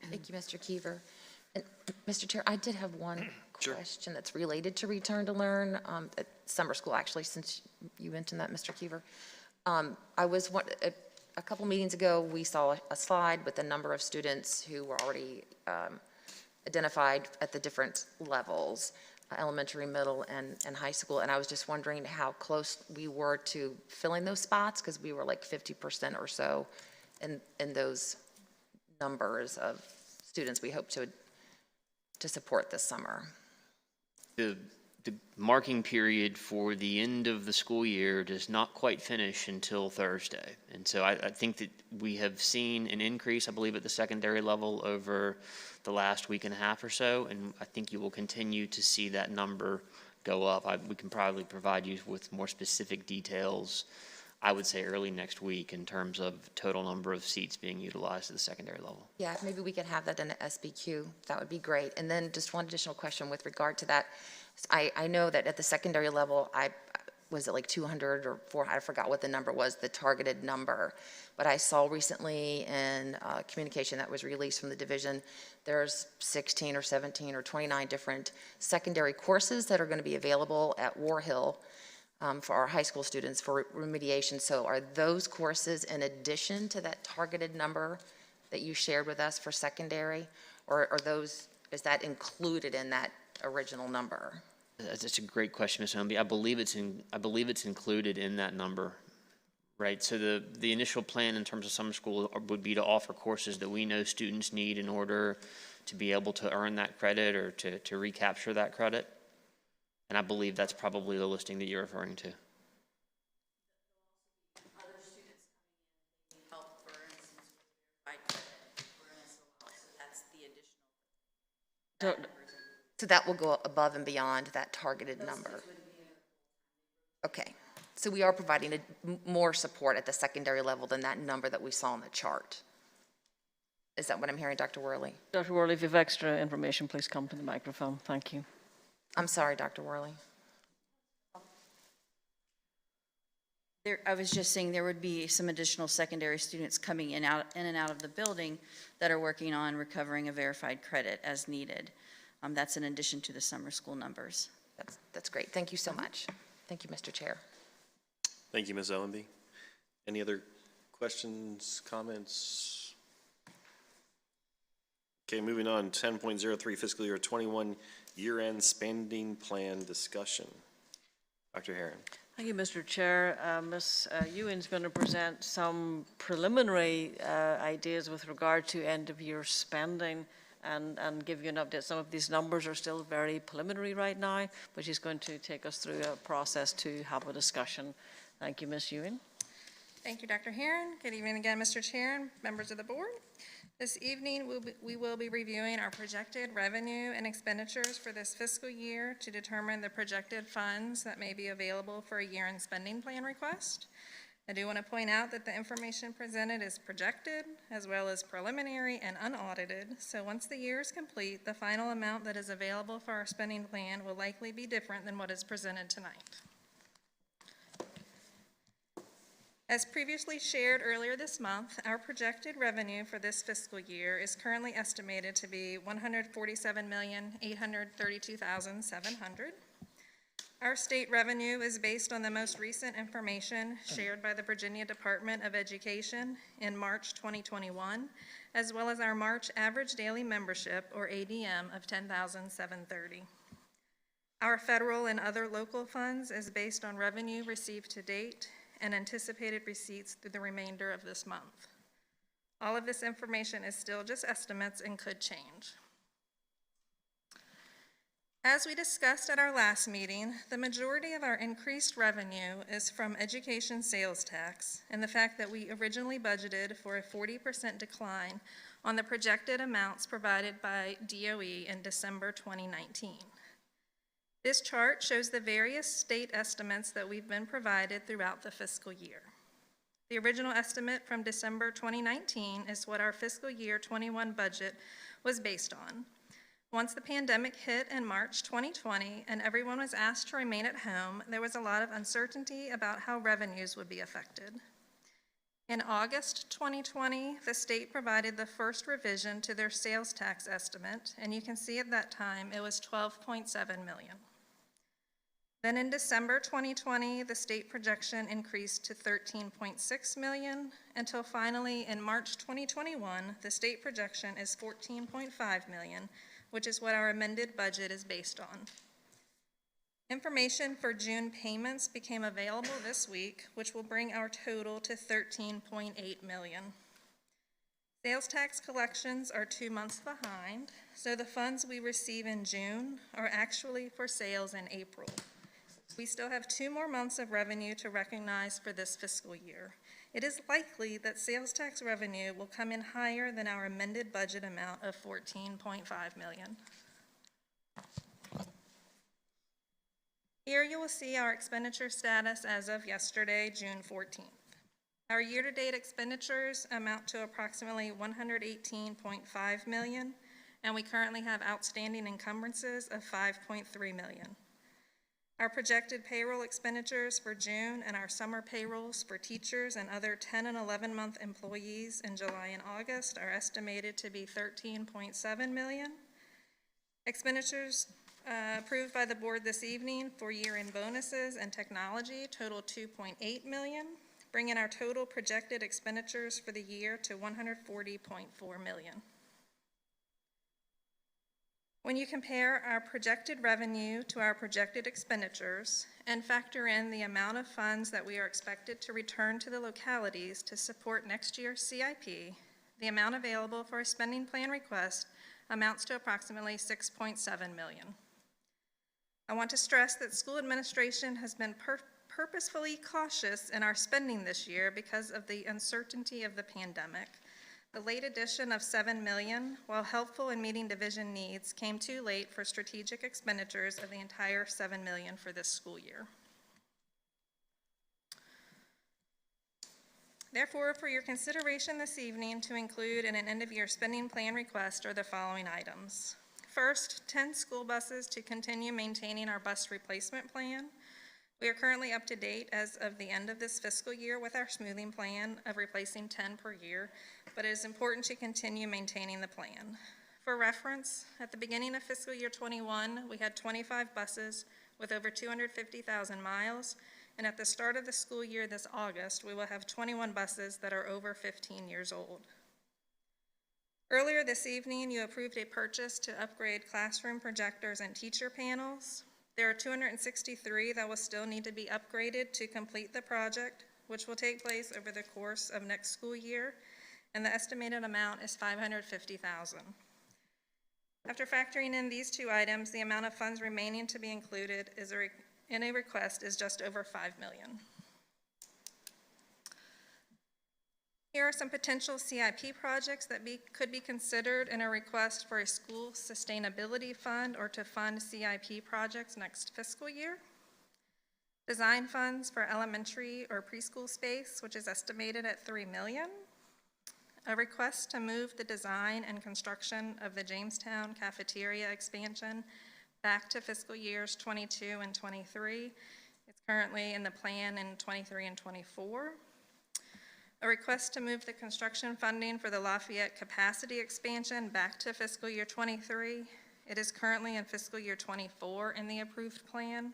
Thank you, Mr. Kiever. And Mr. Chair, I did have one question that's related to return to learn at summer school, actually, since you mentioned that, Mr. Kiever. A couple meetings ago, we saw a slide with the number of students who were already identified at the different levels, elementary, middle, and high school. And I was just wondering how close we were to filling those spots, because we were like 50% or so in those numbers of students we hope to support this summer. The marking period for the end of the school year does not quite finish until Thursday. And so I think that we have seen an increase, I believe, at the secondary level over the last week and a half or so, and I think you will continue to see that number go up. We can probably provide you with more specific details, I would say early next week, in terms of total number of seats being utilized at the secondary level. Yeah, maybe we could have that in an SBQ. That would be great. And then just one additional question with regard to that. I know that at the secondary level, was it like 200 or 400? I forgot what the number was, the targeted number. But I saw recently in communication that was released from the division, there's 16 or 17 or 29 different secondary courses that are going to be available at War Hill for our high school students for remediation. So are those courses in addition to that targeted number that you shared with us for secondary, or is that included in that original number? That's a great question, Ms. Homby. I believe it's included in that number, right? So the initial plan in terms of summer school would be to offer courses that we know students need in order to be able to earn that credit or to recapture that credit. And I believe that's probably the listing that you're referring to. Other students coming in need help, for instance, with verified credit or an SOL, so that's the additional. So that will go above and beyond that targeted number. Okay, so we are providing more support at the secondary level than that number that we saw on the chart. Is that what I'm hearing, Dr. Worley? Dr. Worley, if you have extra information, please come to the microphone. Thank you. I'm sorry, Dr. Worley. I was just saying there would be some additional secondary students coming in and out of the building that are working on recovering a verified credit as needed. That's in addition to the summer school numbers. That's great. Thank you so much. Thank you, Mr. Chair. Thank you, Ms. Owenby. Any other questions, comments? Okay, moving on, 10.03 fiscal year 21 year-end spending plan discussion. Dr. Herron. Thank you, Mr. Chair. Ms. Ewan's going to present some preliminary ideas with regard to end-of-year spending and give you an update. Some of these numbers are still very preliminary right now, but she's going to take us through a process to have a discussion. Thank you, Ms. Ewan. Thank you, Dr. Herron. Good evening again, Mr. Chair and members of the board. This evening, we will be reviewing our projected revenue and expenditures for this fiscal year to determine the projected funds that may be available for a year-end spending plan request. I do want to point out that the information presented is projected as well as preliminary and unaudited. So once the year is complete, the final amount that is available for our spending plan will likely be different than what is presented tonight. As previously shared earlier this month, our projected revenue for this fiscal year is currently estimated to be $147,832,700. Our state revenue is based on the most recent information shared by the Virginia Department of Education in March 2021, as well as our March average daily membership, or ADM, of 10,730. Our federal and other local funds is based on revenue received to date and anticipated receipts through the remainder of this month. All of this information is still just estimates and could change. As we discussed at our last meeting, the majority of our increased revenue is from education sales tax and the fact that we originally budgeted for a 40% decline on the projected amounts provided by DOE in December 2019. This chart shows the various state estimates that we've been provided throughout the fiscal year. The original estimate from December 2019 is what our fiscal year 21 budget was based on. Once the pandemic hit in March 2020 and everyone was asked to remain at home, there was a lot of uncertainty about how revenues would be affected. In August 2020, the state provided the first revision to their sales tax estimate, and you can see at that time it was $12.7 million. Then in December 2020, the state projection increased to $13.6 million, until finally in March 2021, the state projection is $14.5 million, which is what our amended budget is based on. Information for June payments became available this week, which will bring our total to $13.8 million. Sales tax collections are 2 months behind, so the funds we receive in June are actually for sales in April. We still have 2 more months of revenue to recognize for this fiscal year. It is likely that sales tax revenue will come in higher than our amended budget amount of $14.5 million. Here you will see our expenditure status as of yesterday, June 14th. Our year-to-date expenditures amount to approximately $118.5 million, and we currently have outstanding encumbrances of $5.3 million. Our projected payroll expenditures for June and our summer payrolls for teachers and other 10 and 11-month employees in July and August are estimated to be $13.7 million. Expenditures approved by the board this evening for year-end bonuses and technology total $2.8 million, bringing our total projected expenditures for the year to $140.4 million. When you compare our projected revenue to our projected expenditures and factor in the amount of funds that we are expected to return to the localities to support next year's CIP, the amount available for a spending plan request amounts to approximately $6.7 million. I want to stress that school administration has been purposefully cautious in our spending this year because of the uncertainty of the pandemic. The late addition of $7 million, while helpful in meeting division needs, came too late for strategic expenditures of the entire $7 million for this school year. Therefore, for your consideration this evening to include in an end-of-year spending plan request are the following items. First, 10 school buses to continue maintaining our bus replacement plan. We are currently up to date as of the end of this fiscal year with our smoothing plan of replacing 10 per year, but it is important to continue maintaining the plan. For reference, at the beginning of fiscal year 21, we had 25 buses with over 250,000 miles, and at the start of the school year this August, we will have 21 buses that are over 15 years old. Earlier this evening, you approved a purchase to upgrade classroom projectors and teacher panels. There are 263 that will still need to be upgraded to complete the project, which will take place over the course of next school year, and the estimated amount is $550,000. After factoring in these two items, the amount of funds remaining to be included in a request is just over $5 million. Here are some potential CIP projects that could be considered in a request for a school sustainability fund or to fund CIP projects next fiscal year. Design funds for elementary or preschool space, which is estimated at $3 million. A request to move the design and construction of the Jamestown cafeteria expansion back to fiscal years 22 and 23. It's currently in the plan in 23 and 24. A request to move the construction funding for the Lafayette capacity expansion back to fiscal year 23. It is currently in fiscal year 24 in the approved plan.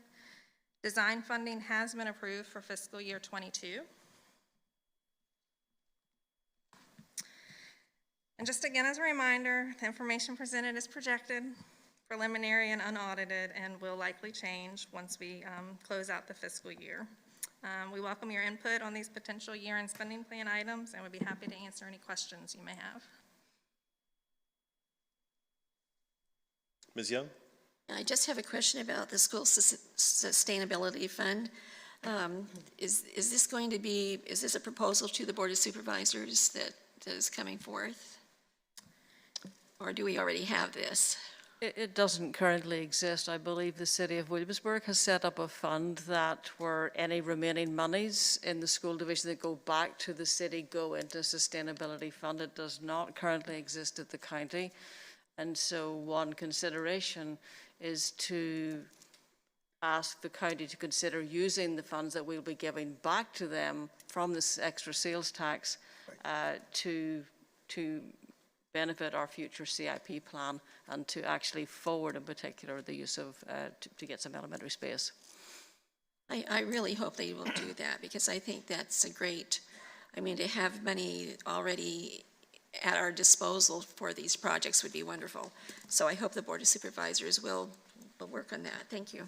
Design funding has been approved for fiscal year 22. And just again as a reminder, the information presented is projected, preliminary and unaudited, and will likely change once we close out the fiscal year. We welcome your input on these potential year-end spending plan items and would be happy to answer any questions you may have. Ms. Young? I just have a question about the school sustainability fund. Is this a proposal to the Board of Supervisors that is coming forth? Or do we already have this? It doesn't currently exist. I believe the City of Williamsburg has set up a fund that where any remaining monies in the school division that go back to the city go into sustainability fund. It does not currently exist at the county. And so one consideration is to ask the county to consider using the funds that we'll be giving back to them from this extra sales tax to benefit our future CIP plan and to actually forward in particular the use of, to get some elementary space. I really hope they will do that because I think that's a great, to have money already at our disposal for these projects would be wonderful. So I hope the Board of Supervisors will work on that. Thank you.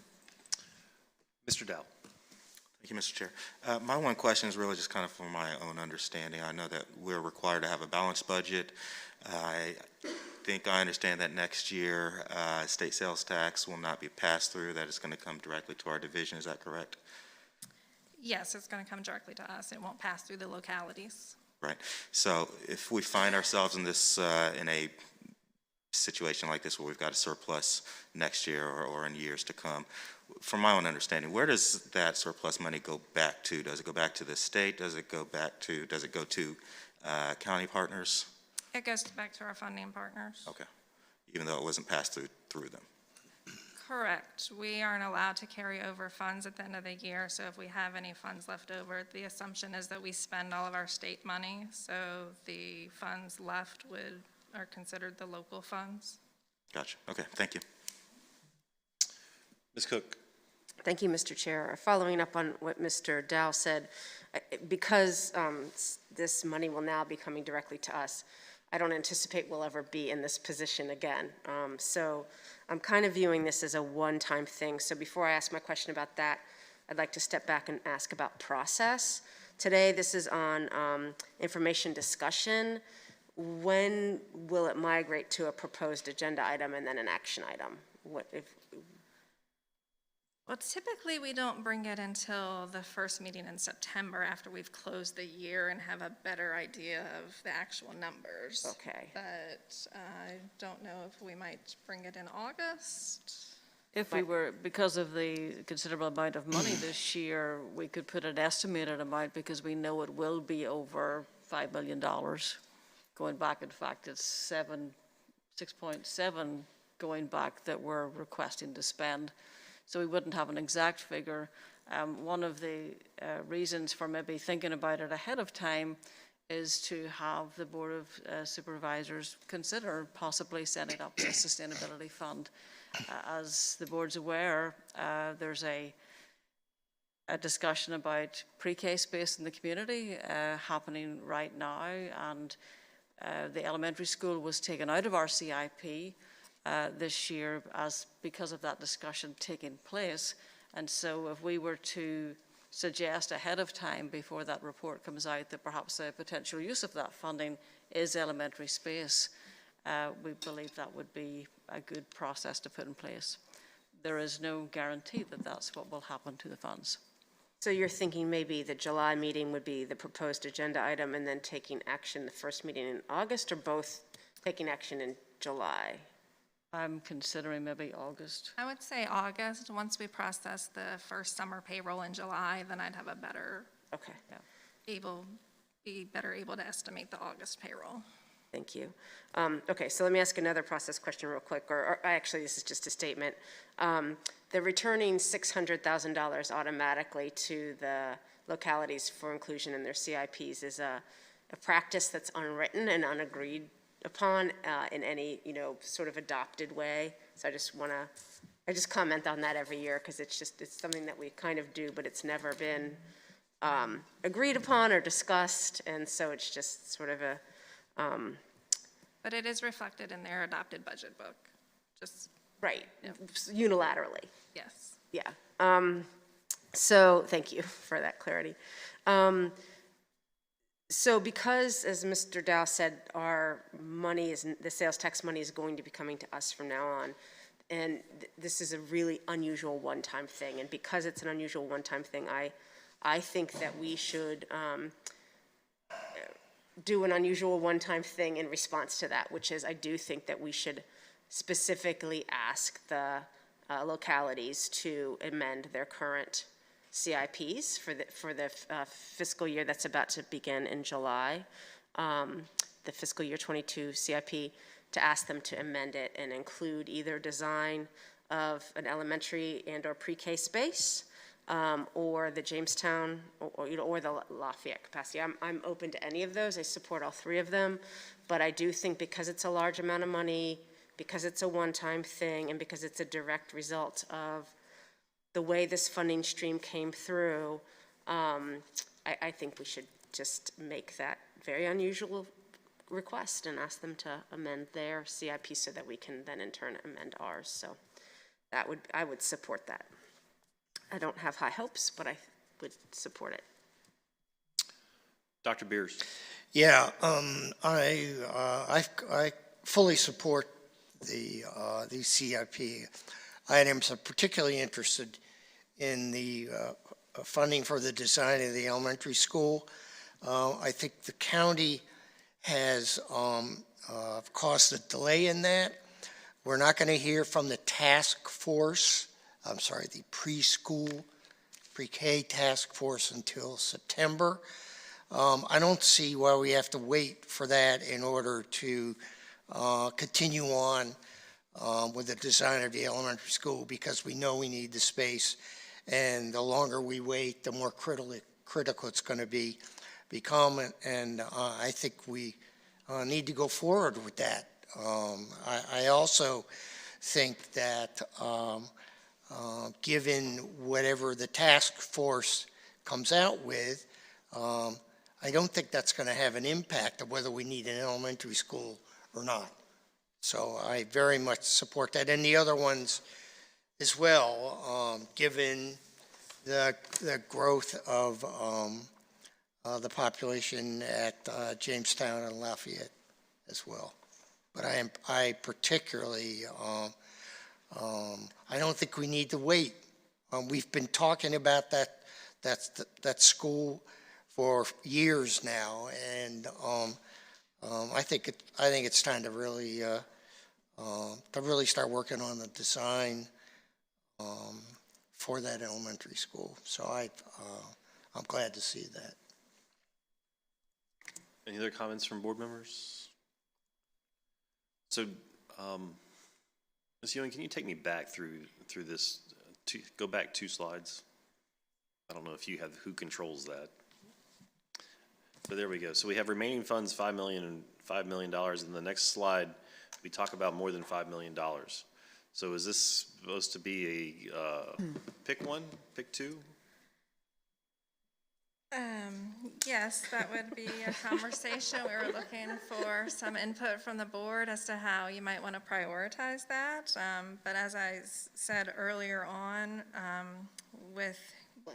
Mr. Dow. Thank you, Mr. Chair. My one question is really just kind of for my own understanding. I know that we're required to have a balanced budget. I think I understand that next year state sales tax will not be passed through, that it's going to come directly to our division. Is that correct? Yes, it's going to come directly to us. It won't pass through the localities. Right. So if we find ourselves in this, in a situation like this where we've got a surplus next year or in years to come, from my own understanding, where does that surplus money go back to? Does it go back to the state? Does it go to county partners? It goes back to our funding partners. Okay. Even though it wasn't passed through them? Correct. We aren't allowed to carry over funds at the end of the year, so if we have any funds left over, the assumption is that we spend all of our state money, so the funds left are considered the local funds. Gotcha. Okay, thank you. Ms. Cook. Thank you, Mr. Chair. Following up on what Mr. Dow said, because this money will now be coming directly to us, I don't anticipate we'll ever be in this position again. So I'm kind of viewing this as a one-time thing. So before I ask my question about that, I'd like to step back and ask about process. Today, this is on information discussion. When will it migrate to a proposed agenda item and then an action item? Well, typically we don't bring it until the first meeting in September after we've closed the year and have a better idea of the actual numbers. Okay. But I don't know if we might bring it in August. If we were, because of the considerable amount of money this year, we could put an estimated amount because we know it will be over $5 million. Going back, in fact, it's 6.7 going back that we're requesting to spend. So we wouldn't have an exact figure. One of the reasons for maybe thinking about it ahead of time is to have the Board of Supervisors consider possibly setting up a sustainability fund. As the board's aware, there's a discussion about pre-K space in the community happening right now, and the elementary school was taken out of our CIP this year because of that discussion taking place. And so if we were to suggest ahead of time before that report comes out that perhaps a potential use of that funding is elementary space, we believe that would be a good process to put in place. There is no guarantee that that's what will happen to the funds. So you're thinking maybe the July meeting would be the proposed agenda item and then taking action the first meeting in August, or both taking action in July? I'm considering maybe August. I would say August. Once we process the first summer payroll in July, then I'd have a better, Okay. be better able to estimate the August payroll. Thank you. Okay, so let me ask another process question real quick, or actually this is just a statement. The returning $600,000 automatically to the localities for inclusion in their CIPs is a practice that's unwritten and unagreed upon in any, sort of adopted way. So I just comment on that every year because it's something that we kind of do, but it's never been agreed upon or discussed, and so it's just sort of a. But it is reflected in their adopted budget book, just. Right, unilaterally. Yes. Yeah. So thank you for that clarity. So because, as Mr. Dow said, our money the sales tax money is going to be coming to us from now on, and this is a really unusual one-time thing, and because it's an unusual one-time thing, I think that we should do an unusual one-time thing in response to that, which is I do think that we should specifically ask the localities to amend their current CIPs for the fiscal year that's about to begin in July, the fiscal year 22 CIP, to ask them to amend it and include either design of an elementary and or pre-K space, or the Jamestown or the Lafayette capacity. I'm open to any of those. I support all three of them, but I do think because it's a large amount of money, because it's a one-time thing, and because it's a direct result of the way this funding stream came through, I think we should just make that very unusual request and ask them to amend their CIP so that we can then in turn amend ours. So I would support that. I don't have high hopes, but I would support it. Dr. Beers. Yeah, I fully support the CIP items. I'm particularly interested in the funding for the design of the elementary school. I think the county has caused a delay in that. We're not going to hear from the task force, the preschool, pre-K task force until September. I don't see why we have to wait for that in order to continue on with the design of the elementary school, because we know we need the space, and the longer we wait, the more critical it's going to become, and I think we need to go forward with that. I also think that given whatever the task force comes out with, I don't think that's going to have an impact of whether we need an elementary school or not. So I very much support that, and the other ones as well, given the growth of the population at Jamestown and Lafayette as well. But I particularly, I don't think we need to wait. We've been talking about that school for years now, and I think it's time to really start working on the design for that elementary school. So I'm glad to see that. Any other comments from board members? So, Ms. Ewing, can you take me back through this? Go back 2 slides. I don't know if you have who controls that. So there we go. So we have remaining funds, $5 million and $5 million. In the next slide, we talk about more than $5 million. So is this supposed to be a pick one, pick two? Yes, that would be a conversation. We were looking for some input from the board as to how you might want to prioritize that. But as I said earlier on, with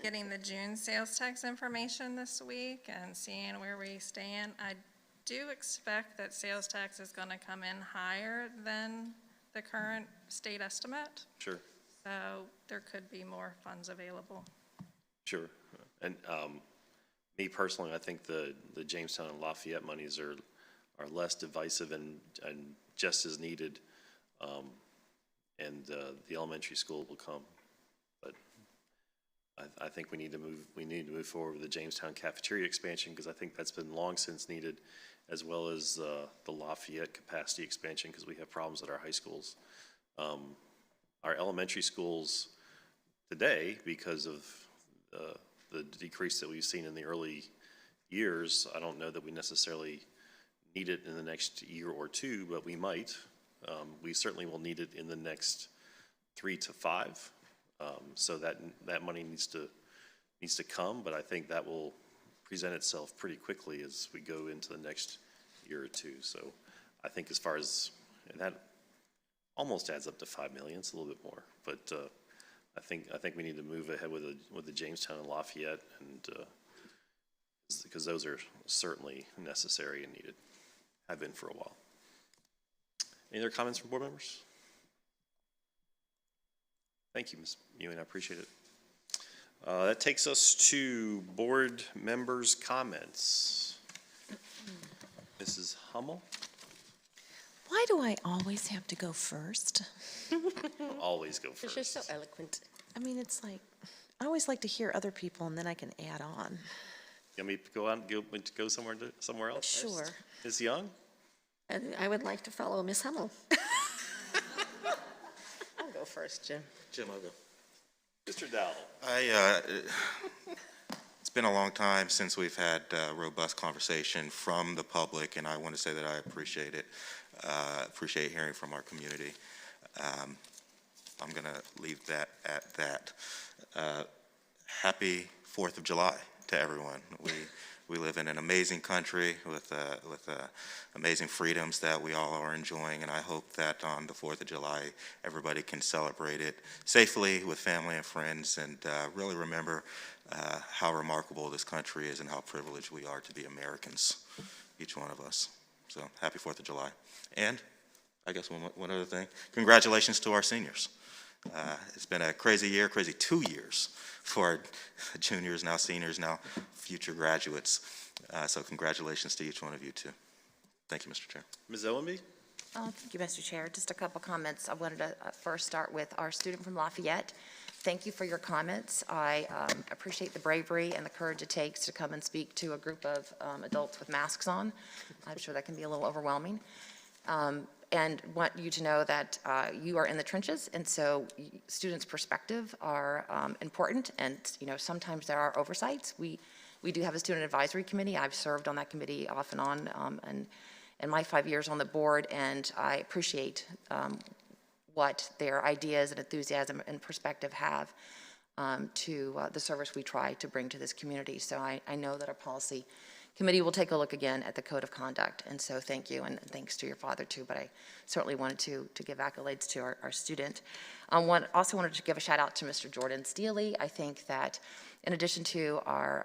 getting the June sales tax information this week and seeing where we stand, I do expect that sales tax is going to come in higher than the current state estimate. Sure. So there could be more funds available. Sure. And me personally, I think the Jamestown and Lafayette monies are less divisive and just as needed. And the elementary school will come. But I think we need to move forward with the Jamestown cafeteria expansion, because I think that's been long since needed, as well as the Lafayette capacity expansion, because we have problems at our high schools. Our elementary schools today, because of the decrease that we've seen in the early years, I don't know that we necessarily need it in the next year or two, but we might. We certainly will need it in the next 3 to 5. So that money needs to come, but I think that will present itself pretty quickly as we go into the next year or two. So I think as far as, and that almost adds up to $5 million. It's a little bit more, but I think we need to move ahead with the Jamestown and Lafayette, and because those are certainly necessary and needed, have been for a while. Any other comments from board members? Thank you, Ms. Ewing, I appreciate it. That takes us to board members' comments. Mrs. Hummel? Why do I always have to go first? Always go first. You're so eloquent. I mean, it's like, I always like to hear other people and then I can add on. You want me to go out and go somewhere else? Sure. Ms. Young? And I would like to follow Ms. Hummel. I'll go first, Jim. Jim, I'll go. Mr. Dowell? It's been a long time since we've had robust conversation from the public, and I want to say that I appreciate it. Appreciate hearing from our community. I'm going to leave that at that. Happy 4th of July to everyone. We live in an amazing country with amazing freedoms that we all are enjoying, and I hope that on the 4th of July, everybody can celebrate it safely with family and friends, and really remember how remarkable this country is and how privileged we are to be Americans, each one of us. So happy 4th of July. And I guess one other thing, congratulations to our seniors. It's been a crazy year, crazy 2 years for juniors, now seniors, now future graduates. So congratulations to each one of you too. Thank you, Mr. Chair. Ms. Owenby? Thank you, Mr. Chair. Just a couple comments. I wanted to first start with our student from Lafayette. Thank you for your comments. I appreciate the bravery and the courage it takes to come and speak to a group of adults with masks on. I'm sure that can be a little overwhelming. And want you to know that you are in the trenches, and so students' perspective are important, and sometimes there are oversights. We do have a student advisory committee. I've served on that committee off and on and in my 5 years on the board, and I appreciate what their ideas and enthusiasm and perspective have to the service we try to bring to this community. So I know that our policy committee will take a look again at the code of conduct, and so thank you, and thanks to your father too, but I certainly wanted to give accolades to our student. Also wanted to give a shout out to Mr. Jordan Steely. I think that in addition to our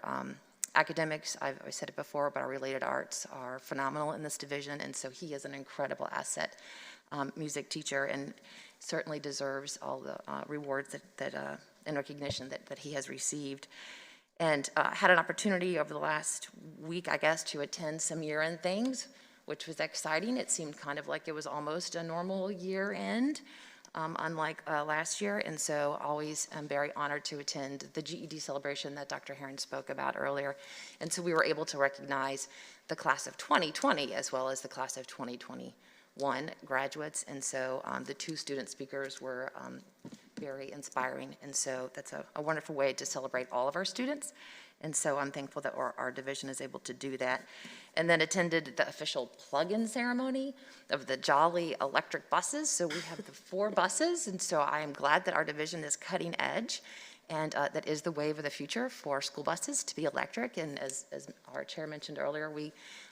academics, I've said it before, but our related arts are phenomenal in this division, and so he is an incredible asset music teacher, and certainly deserves all the rewards and recognition that he has received. And had an opportunity over the last week, I guess, to attend some year-end things, which was exciting. It seemed kind of like it was almost a normal year-end, unlike last year. And so always am very honored to attend the GED celebration that Dr. Herron spoke about earlier. And so we were able to recognize the class of 2020 as well as the class of 2021 graduates. And so the two student speakers were very inspiring, and so that's a wonderful way to celebrate all of our students, and so I'm thankful that our division is able to do that. And then attended the official plug-in ceremony of the Jolly electric buses. So we have the 4 buses, and so I am glad that our division is cutting edge And that is the wave of the future for school buses to be electric. And as our chair mentioned earlier,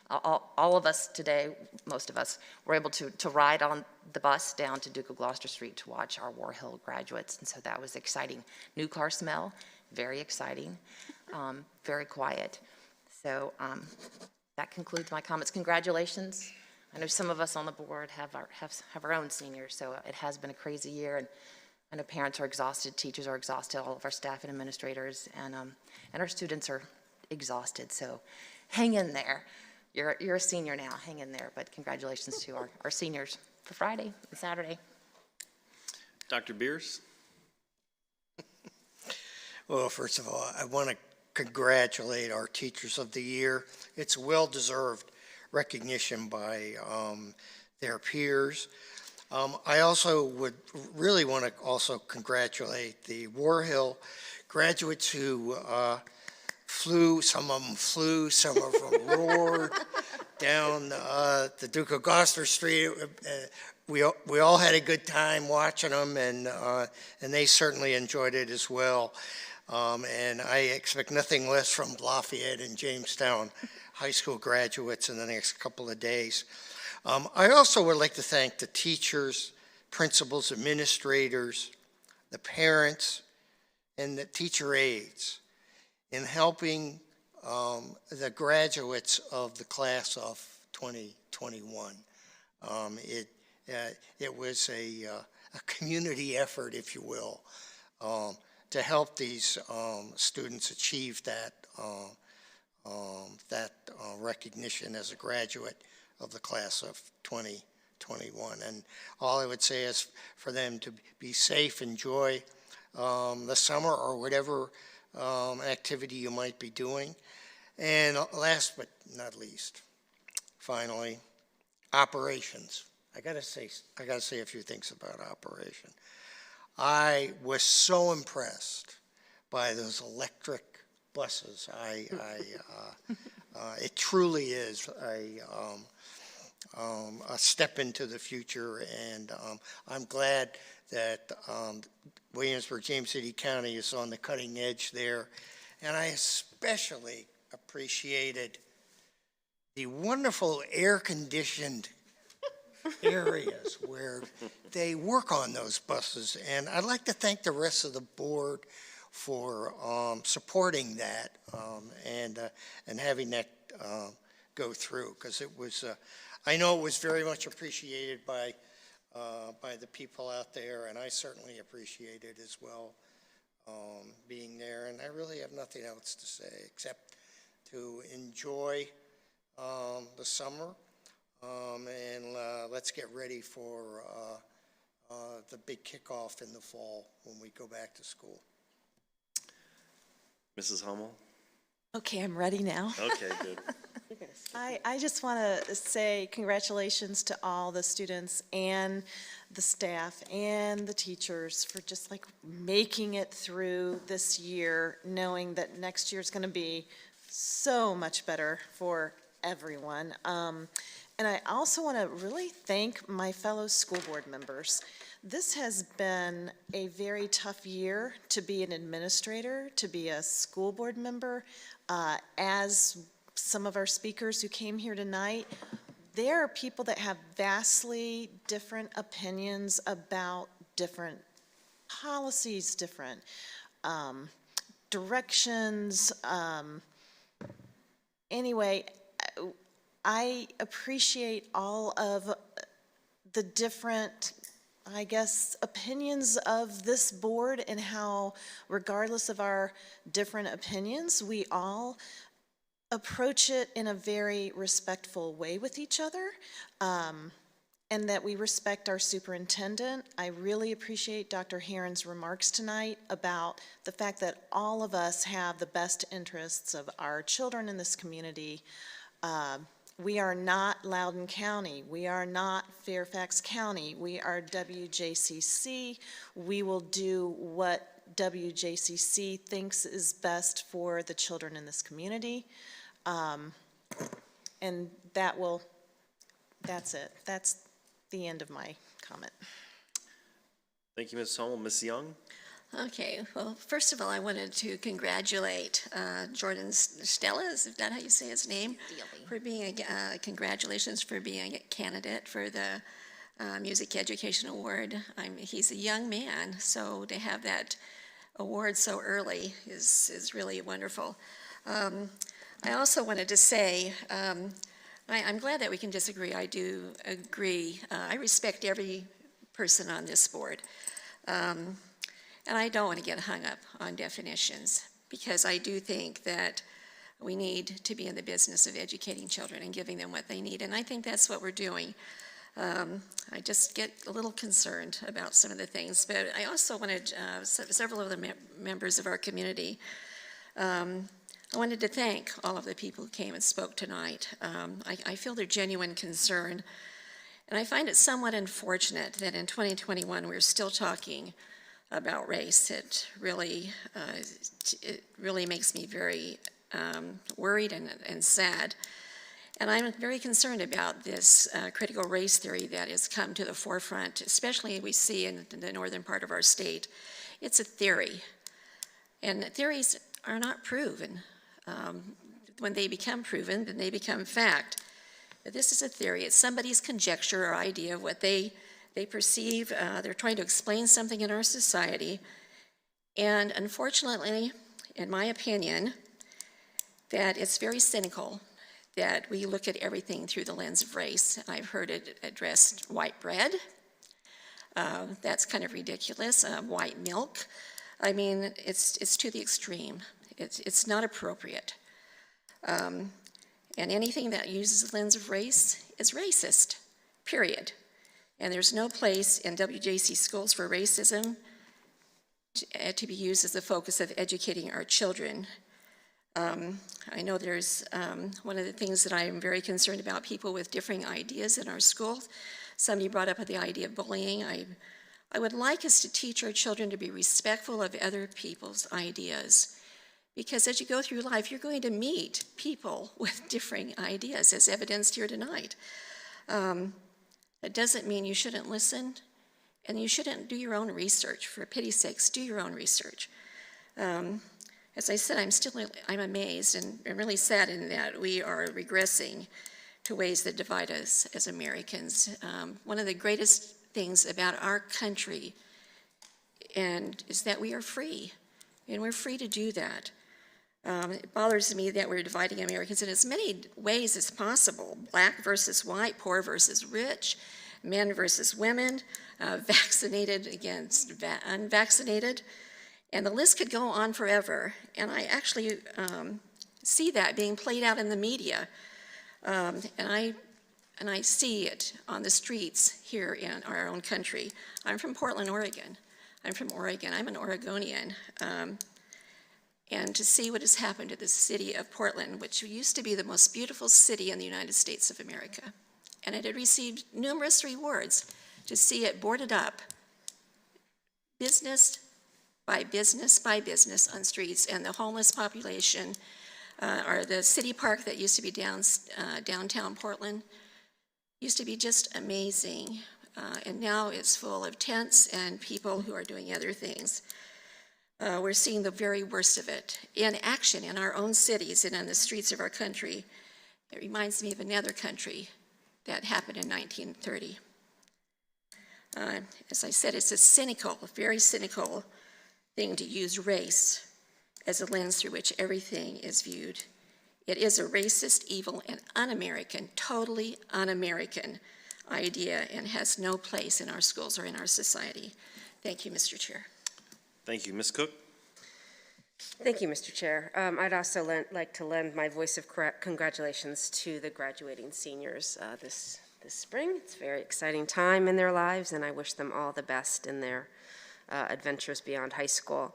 all of us today, most of us, were able to ride on the bus down to Duke of Gloucester Street to watch our War Hill graduates. And so that was exciting. New car smell, very exciting, very quiet. So that concludes my comments. Congratulations. I know some of us on the board have our own seniors, so it has been a crazy year. And I know parents are exhausted, teachers are exhausted, all of our staff and administrators, and our students are exhausted. So hang in there. You're a senior now, hang in there. But congratulations to our seniors for Friday and Saturday. Dr. Beers? Well, first of all, I want to congratulate our Teachers of the Year. It's well-deserved recognition by their peers. I also would really want to also congratulate the War Hill graduates who flew, some of them flew, some of them roared down the Duke of Gloucester Street. We all had a good time watching them, and they certainly enjoyed it as well. And I expect nothing less from Lafayette and Jamestown high school graduates in the next couple of days. I also would like to thank the teachers, principals, administrators, the parents, and the teacher aides in helping the graduates of the class of 2021. It was a community effort, if you will, to help these students achieve that recognition as a graduate of the class of 2021. And all I would say is for them to be safe, enjoy the summer or whatever activity you might be doing. And last but not least, finally, operations. I gotta say a few things about operation. I was so impressed by those electric buses. It truly is a step into the future, and I'm glad that Williamsburg, James City County is on the cutting edge there. And I especially appreciated the wonderful air-conditioned areas where they work on those buses. And I'd like to thank the rest of the board for supporting that and having that go through, because it was, I know it was very much appreciated by the people out there, and I certainly appreciate it as well, being there. And I really have nothing else to say except to enjoy the summer, and let's get ready for the big kickoff in the fall when we go back to school. Mrs. Hummel? Okay, I'm ready now. Okay, good. I just want to say congratulations to all the students and the staff and the teachers for just like making it through this year, knowing that next year is going to be so much better for everyone. And I also want to really thank my fellow school board members. This has been a very tough year to be an administrator, to be a school board member. As some of our speakers who came here tonight, there are people that have vastly different opinions about different policies, different directions. Anyway, I appreciate all of the different, I guess, opinions of this board and how, regardless of our different opinions, we all approach it in a very respectful way with each other, and that we respect our superintendent. I really appreciate Dr. Herron's remarks tonight about the fact that all of us have the best interests of our children in this community. We are not Loudoun County. We are not Fairfax County. We are WJCC. We will do what WJCC thinks is best for the children in this community. And that's it. That's the end of my comment. Thank you, Ms. Hummel. Ms. Young? Okay, well, first of all, I wanted to congratulate Jordan Stella, is that how you say his name? For being, congratulations for being a candidate for the Music Education Award. He's a young man, so to have that award so early is really wonderful. I also wanted to say, I'm glad that we can disagree. I do agree. I respect every person on this board. And I don't want to get hung up on definitions, because I do think that we need to be in the business of educating children and giving them what they need, and I think that's what we're doing. I just get a little concerned about some of the things, but I also wanted, several of the members of our community, I wanted to thank all of the people who came and spoke tonight. I feel their genuine concern, and I find it somewhat unfortunate that in 2021 we're still talking about race. It really makes me very worried and sad. And I'm very concerned about this critical race theory that has come to the forefront, especially we see in the northern part of our state. It's a theory, and theories are not proven. When they become proven, then they become fact. But this is a theory. It's somebody's conjecture or idea of what they perceive. They're trying to explain something in our society. And unfortunately, in my opinion, that it's very cynical that we look at everything through the lens of race. I've heard it addressed white bread. That's kind of ridiculous. White milk. I mean, it's to the extreme. It's not appropriate. And anything that uses the lens of race is racist, period. And there's no place in WJC schools for racism to be used as the focus of educating our children. I know there's one of the things that I am very concerned about, people with differing ideas in our schools. Somebody brought up the idea of bullying. I would like us to teach our children to be respectful of other people's ideas, because as you go through life, you're going to meet people with differing ideas, as evidenced here tonight. That doesn't mean you shouldn't listen, and you shouldn't do your own research. For pity's sakes, do your own research. As I said, I'm amazed and really saddened that we are regressing to ways that divide us as Americans. One of the greatest things about our country is that we are free, and we're free to do that. It bothers me that we're dividing Americans in as many ways as possible: black versus white, poor versus rich, men versus women, vaccinated against unvaccinated, and the list could go on forever. And I actually see that being played out in the media, and I see it on the streets here in our own country. I'm from Portland, Oregon. I'm an Oregonian. And to see what has happened to the city of Portland, which used to be the most beautiful city in the United States of America, and it had received numerous rewards, to see it boarded up, business by business by business on streets, and the homeless population, or the city park that used to be downtown Portland, used to be just amazing, and now it's full of tents and people who are doing other things. We're seeing the very worst of it in action in our own cities and on the streets of our country. It reminds me of another country that happened in 1930. As I said, it's a very cynical thing to use race as a lens through which everything is viewed. It is a racist, evil, and un-American, totally un-American idea, and has no place in our schools or in our society. Thank you, Mr. Chair. Thank you. Ms. Cook? Thank you, Mr. Chair. I'd also like to lend my voice of congratulations to the graduating seniors this spring. It's a very exciting time in their lives, and I wish them all the best in their adventures beyond high school.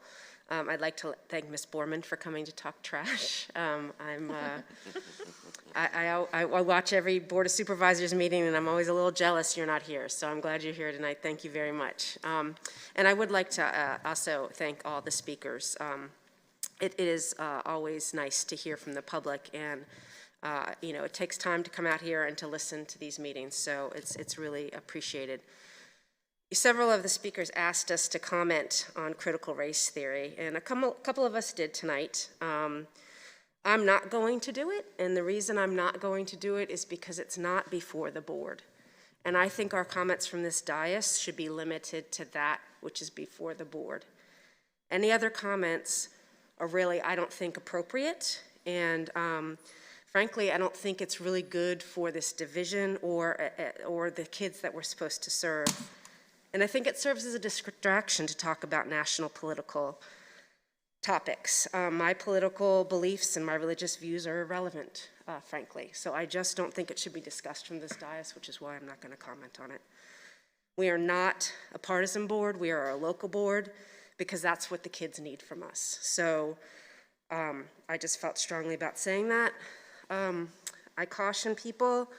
I'd like to thank Ms. Borman for coming to talk trash. I watch every Board of Supervisors meeting, and I'm always a little jealous you're not here, so I'm glad you're here tonight. Thank you very much. And I would like to also thank all the speakers. It is always nice to hear from the public, and it takes time to come out here and to listen to these meetings, so it's really appreciated. Several of the speakers asked us to comment on critical race theory, and a couple of us did tonight. I'm not going to do it, and the reason I'm not going to do it is because it's not before the board. And I think our comments from this dais should be limited to that which is before the board. Any other comments are really, I don't think, appropriate, and frankly, I don't think it's really good for this division or the kids that we're supposed to serve. And I think it serves as a distraction to talk about national political topics. My political beliefs and my religious views are irrelevant, frankly. So I just don't think it should be discussed from this dais, which is why I'm not going to comment on it. We are not a partisan board. We are a local board because that's what the kids need from us. So I just felt strongly about saying that. I caution people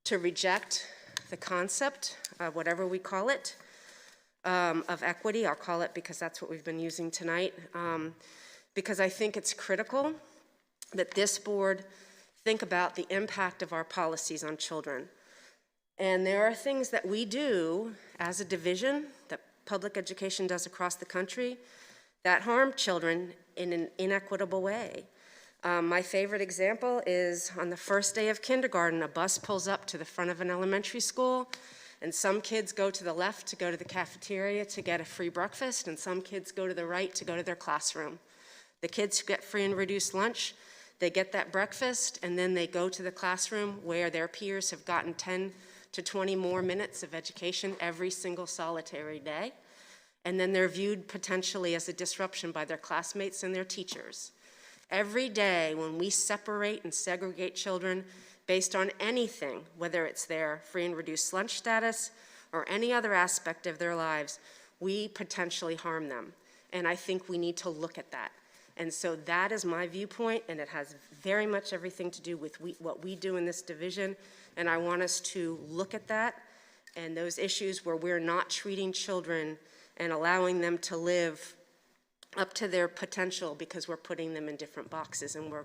to reject the concept, whatever we call it, of equity. I'll call it because that's what we've been using tonight, because I think it's critical that this board think about the impact of our policies on children. And there are things that we do as a division that public education does across the country that harm children in an inequitable way. My favorite example is on the first day of kindergarten, a bus pulls up to the front of an elementary school, and some kids go to the left to go to the cafeteria to get a free breakfast, and some kids go to the right to go to their classroom. The kids who get free and reduced lunch, they get that breakfast, and then they go to the classroom where their peers have gotten 10 to 20 more minutes of education every single solitary day. And then they're viewed potentially as a disruption by their classmates and their teachers. Every day when we separate and segregate children based on anything, whether it's their free and reduced lunch status or any other aspect of their lives, we potentially harm them. And I think we need to look at that. And so that is my viewpoint, and it has very much everything to do with what we do in this division. And I want us to look at that and those issues where we're not treating children and allowing them to live up to their potential because we're putting them in different boxes and we're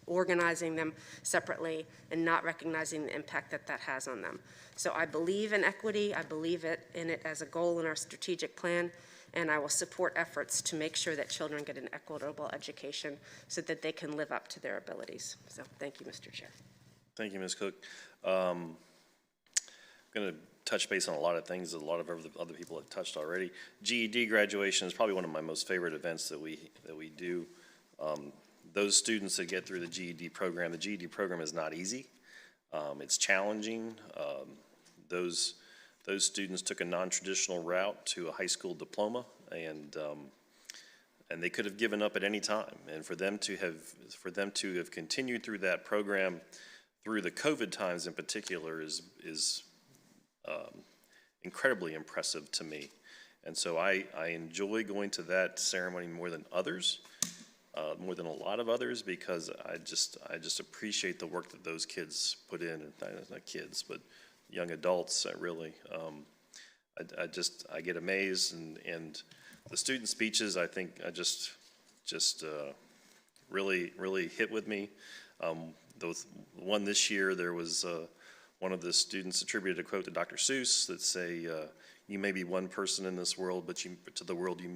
organizing them separately and not recognizing the impact that that has on them. So I believe in equity. I believe in it as a goal in our strategic plan, and I will support efforts to make sure that children get an equitable education so that they can live up to their abilities. So thank you, Mr. Chair. Thank you, Ms. Cook. I'm going to touch base on a lot of things that a lot of other people have touched already. GED graduation is probably one of my most favorite events that we do. Those students that get through the GED program is not easy. It's challenging. Those students took a non-traditional route to a high school diploma, and they could have given up at any time. And for them to have continued through that program through the COVID times in particular is incredibly impressive to me. And so I enjoy going to that ceremony more than others, more than a lot of others, because I just appreciate the work that those kids put in, not kids, but young adults. I get amazed, and the student speeches, I think, really hit with me. Those one this year, there was one of the students attributed a quote to Dr. Seuss that say, "You may be one person in this world, but to the world you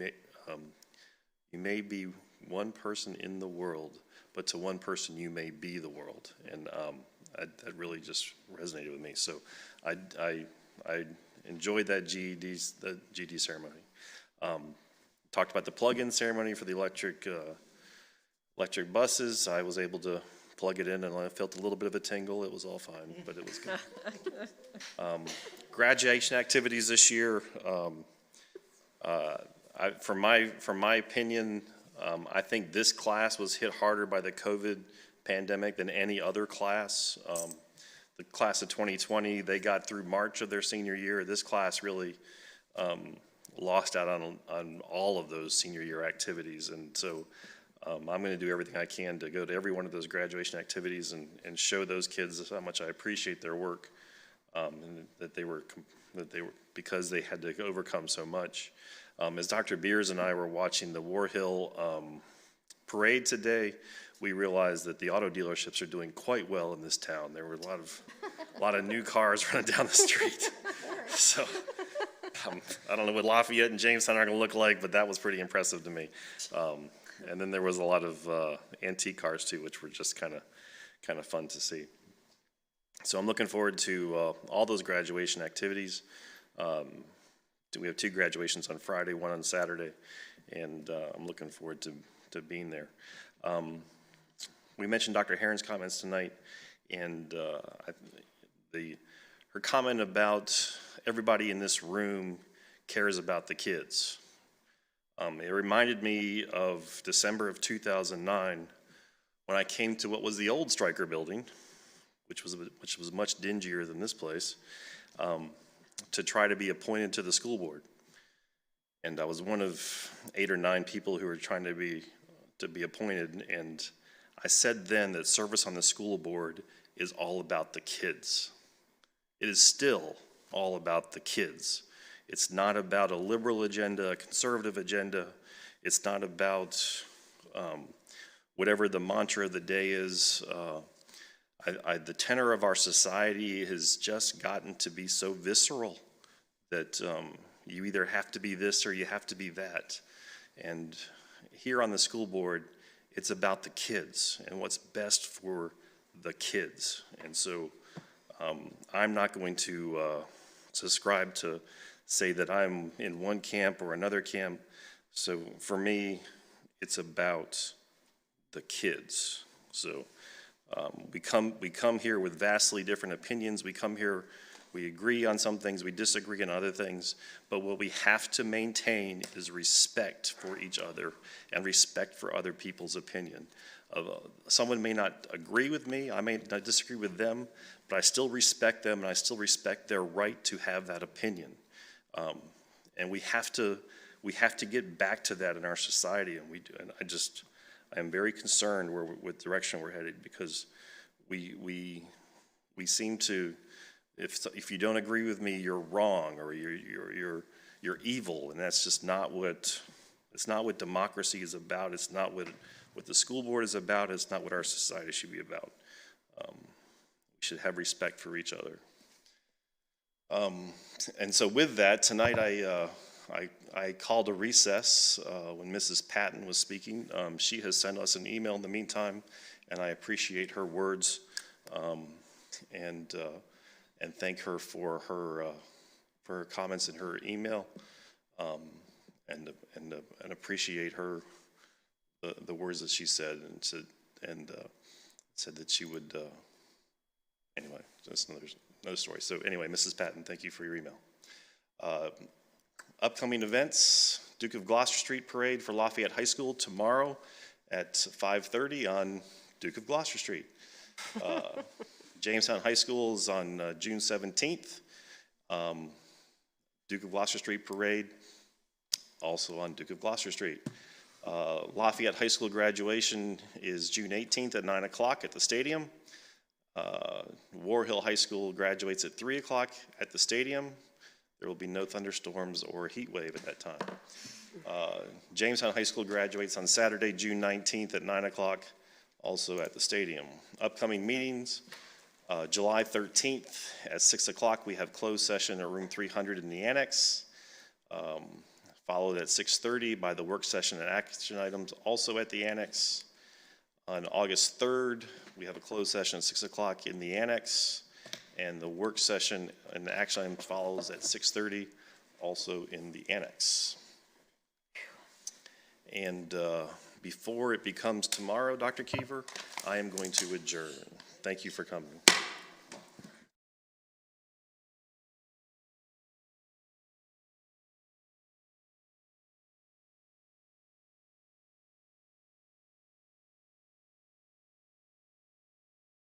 may be one person in the world, but to one person you may be the world." And that really just resonated with me. So I enjoyed that GED ceremony. Talked about the plug-in ceremony for the electric buses. I was able to plug it in, and I felt a little bit of a tingle. It was all fine, but it was good. Graduation activities this year, from my opinion, I think this class was hit harder by the COVID pandemic than any other class. The class of 2020, they got through March of their senior year. This class really lost out on all of those senior year activities, and so I'm going to do everything I can to go to every one of those graduation activities and show those kids how much I appreciate their work, and that they were because they had to overcome so much. As Dr. Beers and I were watching the War Hill parade today, we realized that the auto dealerships are doing quite well in this town. There were a lot of new cars running down the street. So I don't know what Lafayette and Jamestown are going to look like, but that was pretty impressive to me. And then there was a lot of antique cars too, which were just kind of fun to see. So I'm looking forward to all those graduation activities. We have 2 graduations on Friday, 1 on Saturday, and I'm looking forward to being there. We mentioned Dr. Herron's comments tonight, and her comment about everybody in this room cares about the kids. It reminded me of December of 2009 when I came to what was the old Stryker building, which was much dingier than this place, to try to be appointed to the school board. And I was one of 8 or 9 people who were trying to be appointed, and I said then that service on the school board is all about the kids. It is still all about the kids. It's not about a liberal agenda, a conservative agenda. It's not about whatever the mantra of the day is. The tenor of our society has just gotten to be so visceral that you either have to be this or you have to be that. And here on the school board, it's about the kids and what's best for the kids. And so I'm not going to subscribe to say that I'm in one camp or another camp. So for me, it's about the kids. So we come here with vastly different opinions. We come here, we agree on some things, we disagree on other things, but what we have to maintain is respect for each other and respect for other people's opinion. Someone may not agree with me, I may not disagree with them, but I still respect them and I still respect their right to have that opinion. And we have to get back to that in our society, and we do. And I am very concerned with the direction we're headed, because we seem to, if you don't agree with me, you're wrong, or you're evil, and that's just not what, it's not what democracy is about. It's not what the school board is about. It's not what our society should be about. We should have respect for each other. And so with that, tonight I called a recess when Mrs. Patton was speaking. She has sent us an email in the meantime, and I appreciate her words, and thank her for her comments in her email, and appreciate her the words that she said, and said that she would. Anyway, that's another story. So anyway, Mrs. Patton, thank you for your email. Upcoming events: Duke of Gloucester Street Parade for Lafayette High School tomorrow at 5:30 on Duke of Gloucester Street. Jamestown High School is on June 17th. Duke of Gloucester Street Parade also on Duke of Gloucester Street. Lafayette High School graduation is June 18th at 9 o'clock at the stadium. War Hill High School graduates at 3 o'clock at the stadium. There will be no thunderstorms or heat wave at that time. Jamestown High School graduates on Saturday, June 19th at 9 o'clock, also at the stadium. Upcoming meetings: July 13th at 6 o'clock, we have closed session at room 300 in the annex. Followed at 6:30 by the work session and action items, also at the annex. On August 3rd, we have a closed session at 6 o'clock in the annex, and the work session and the action item follows at 6:30, also in the annex. And before it becomes tomorrow, Dr. Keever, I am going to adjourn. Thank you for coming.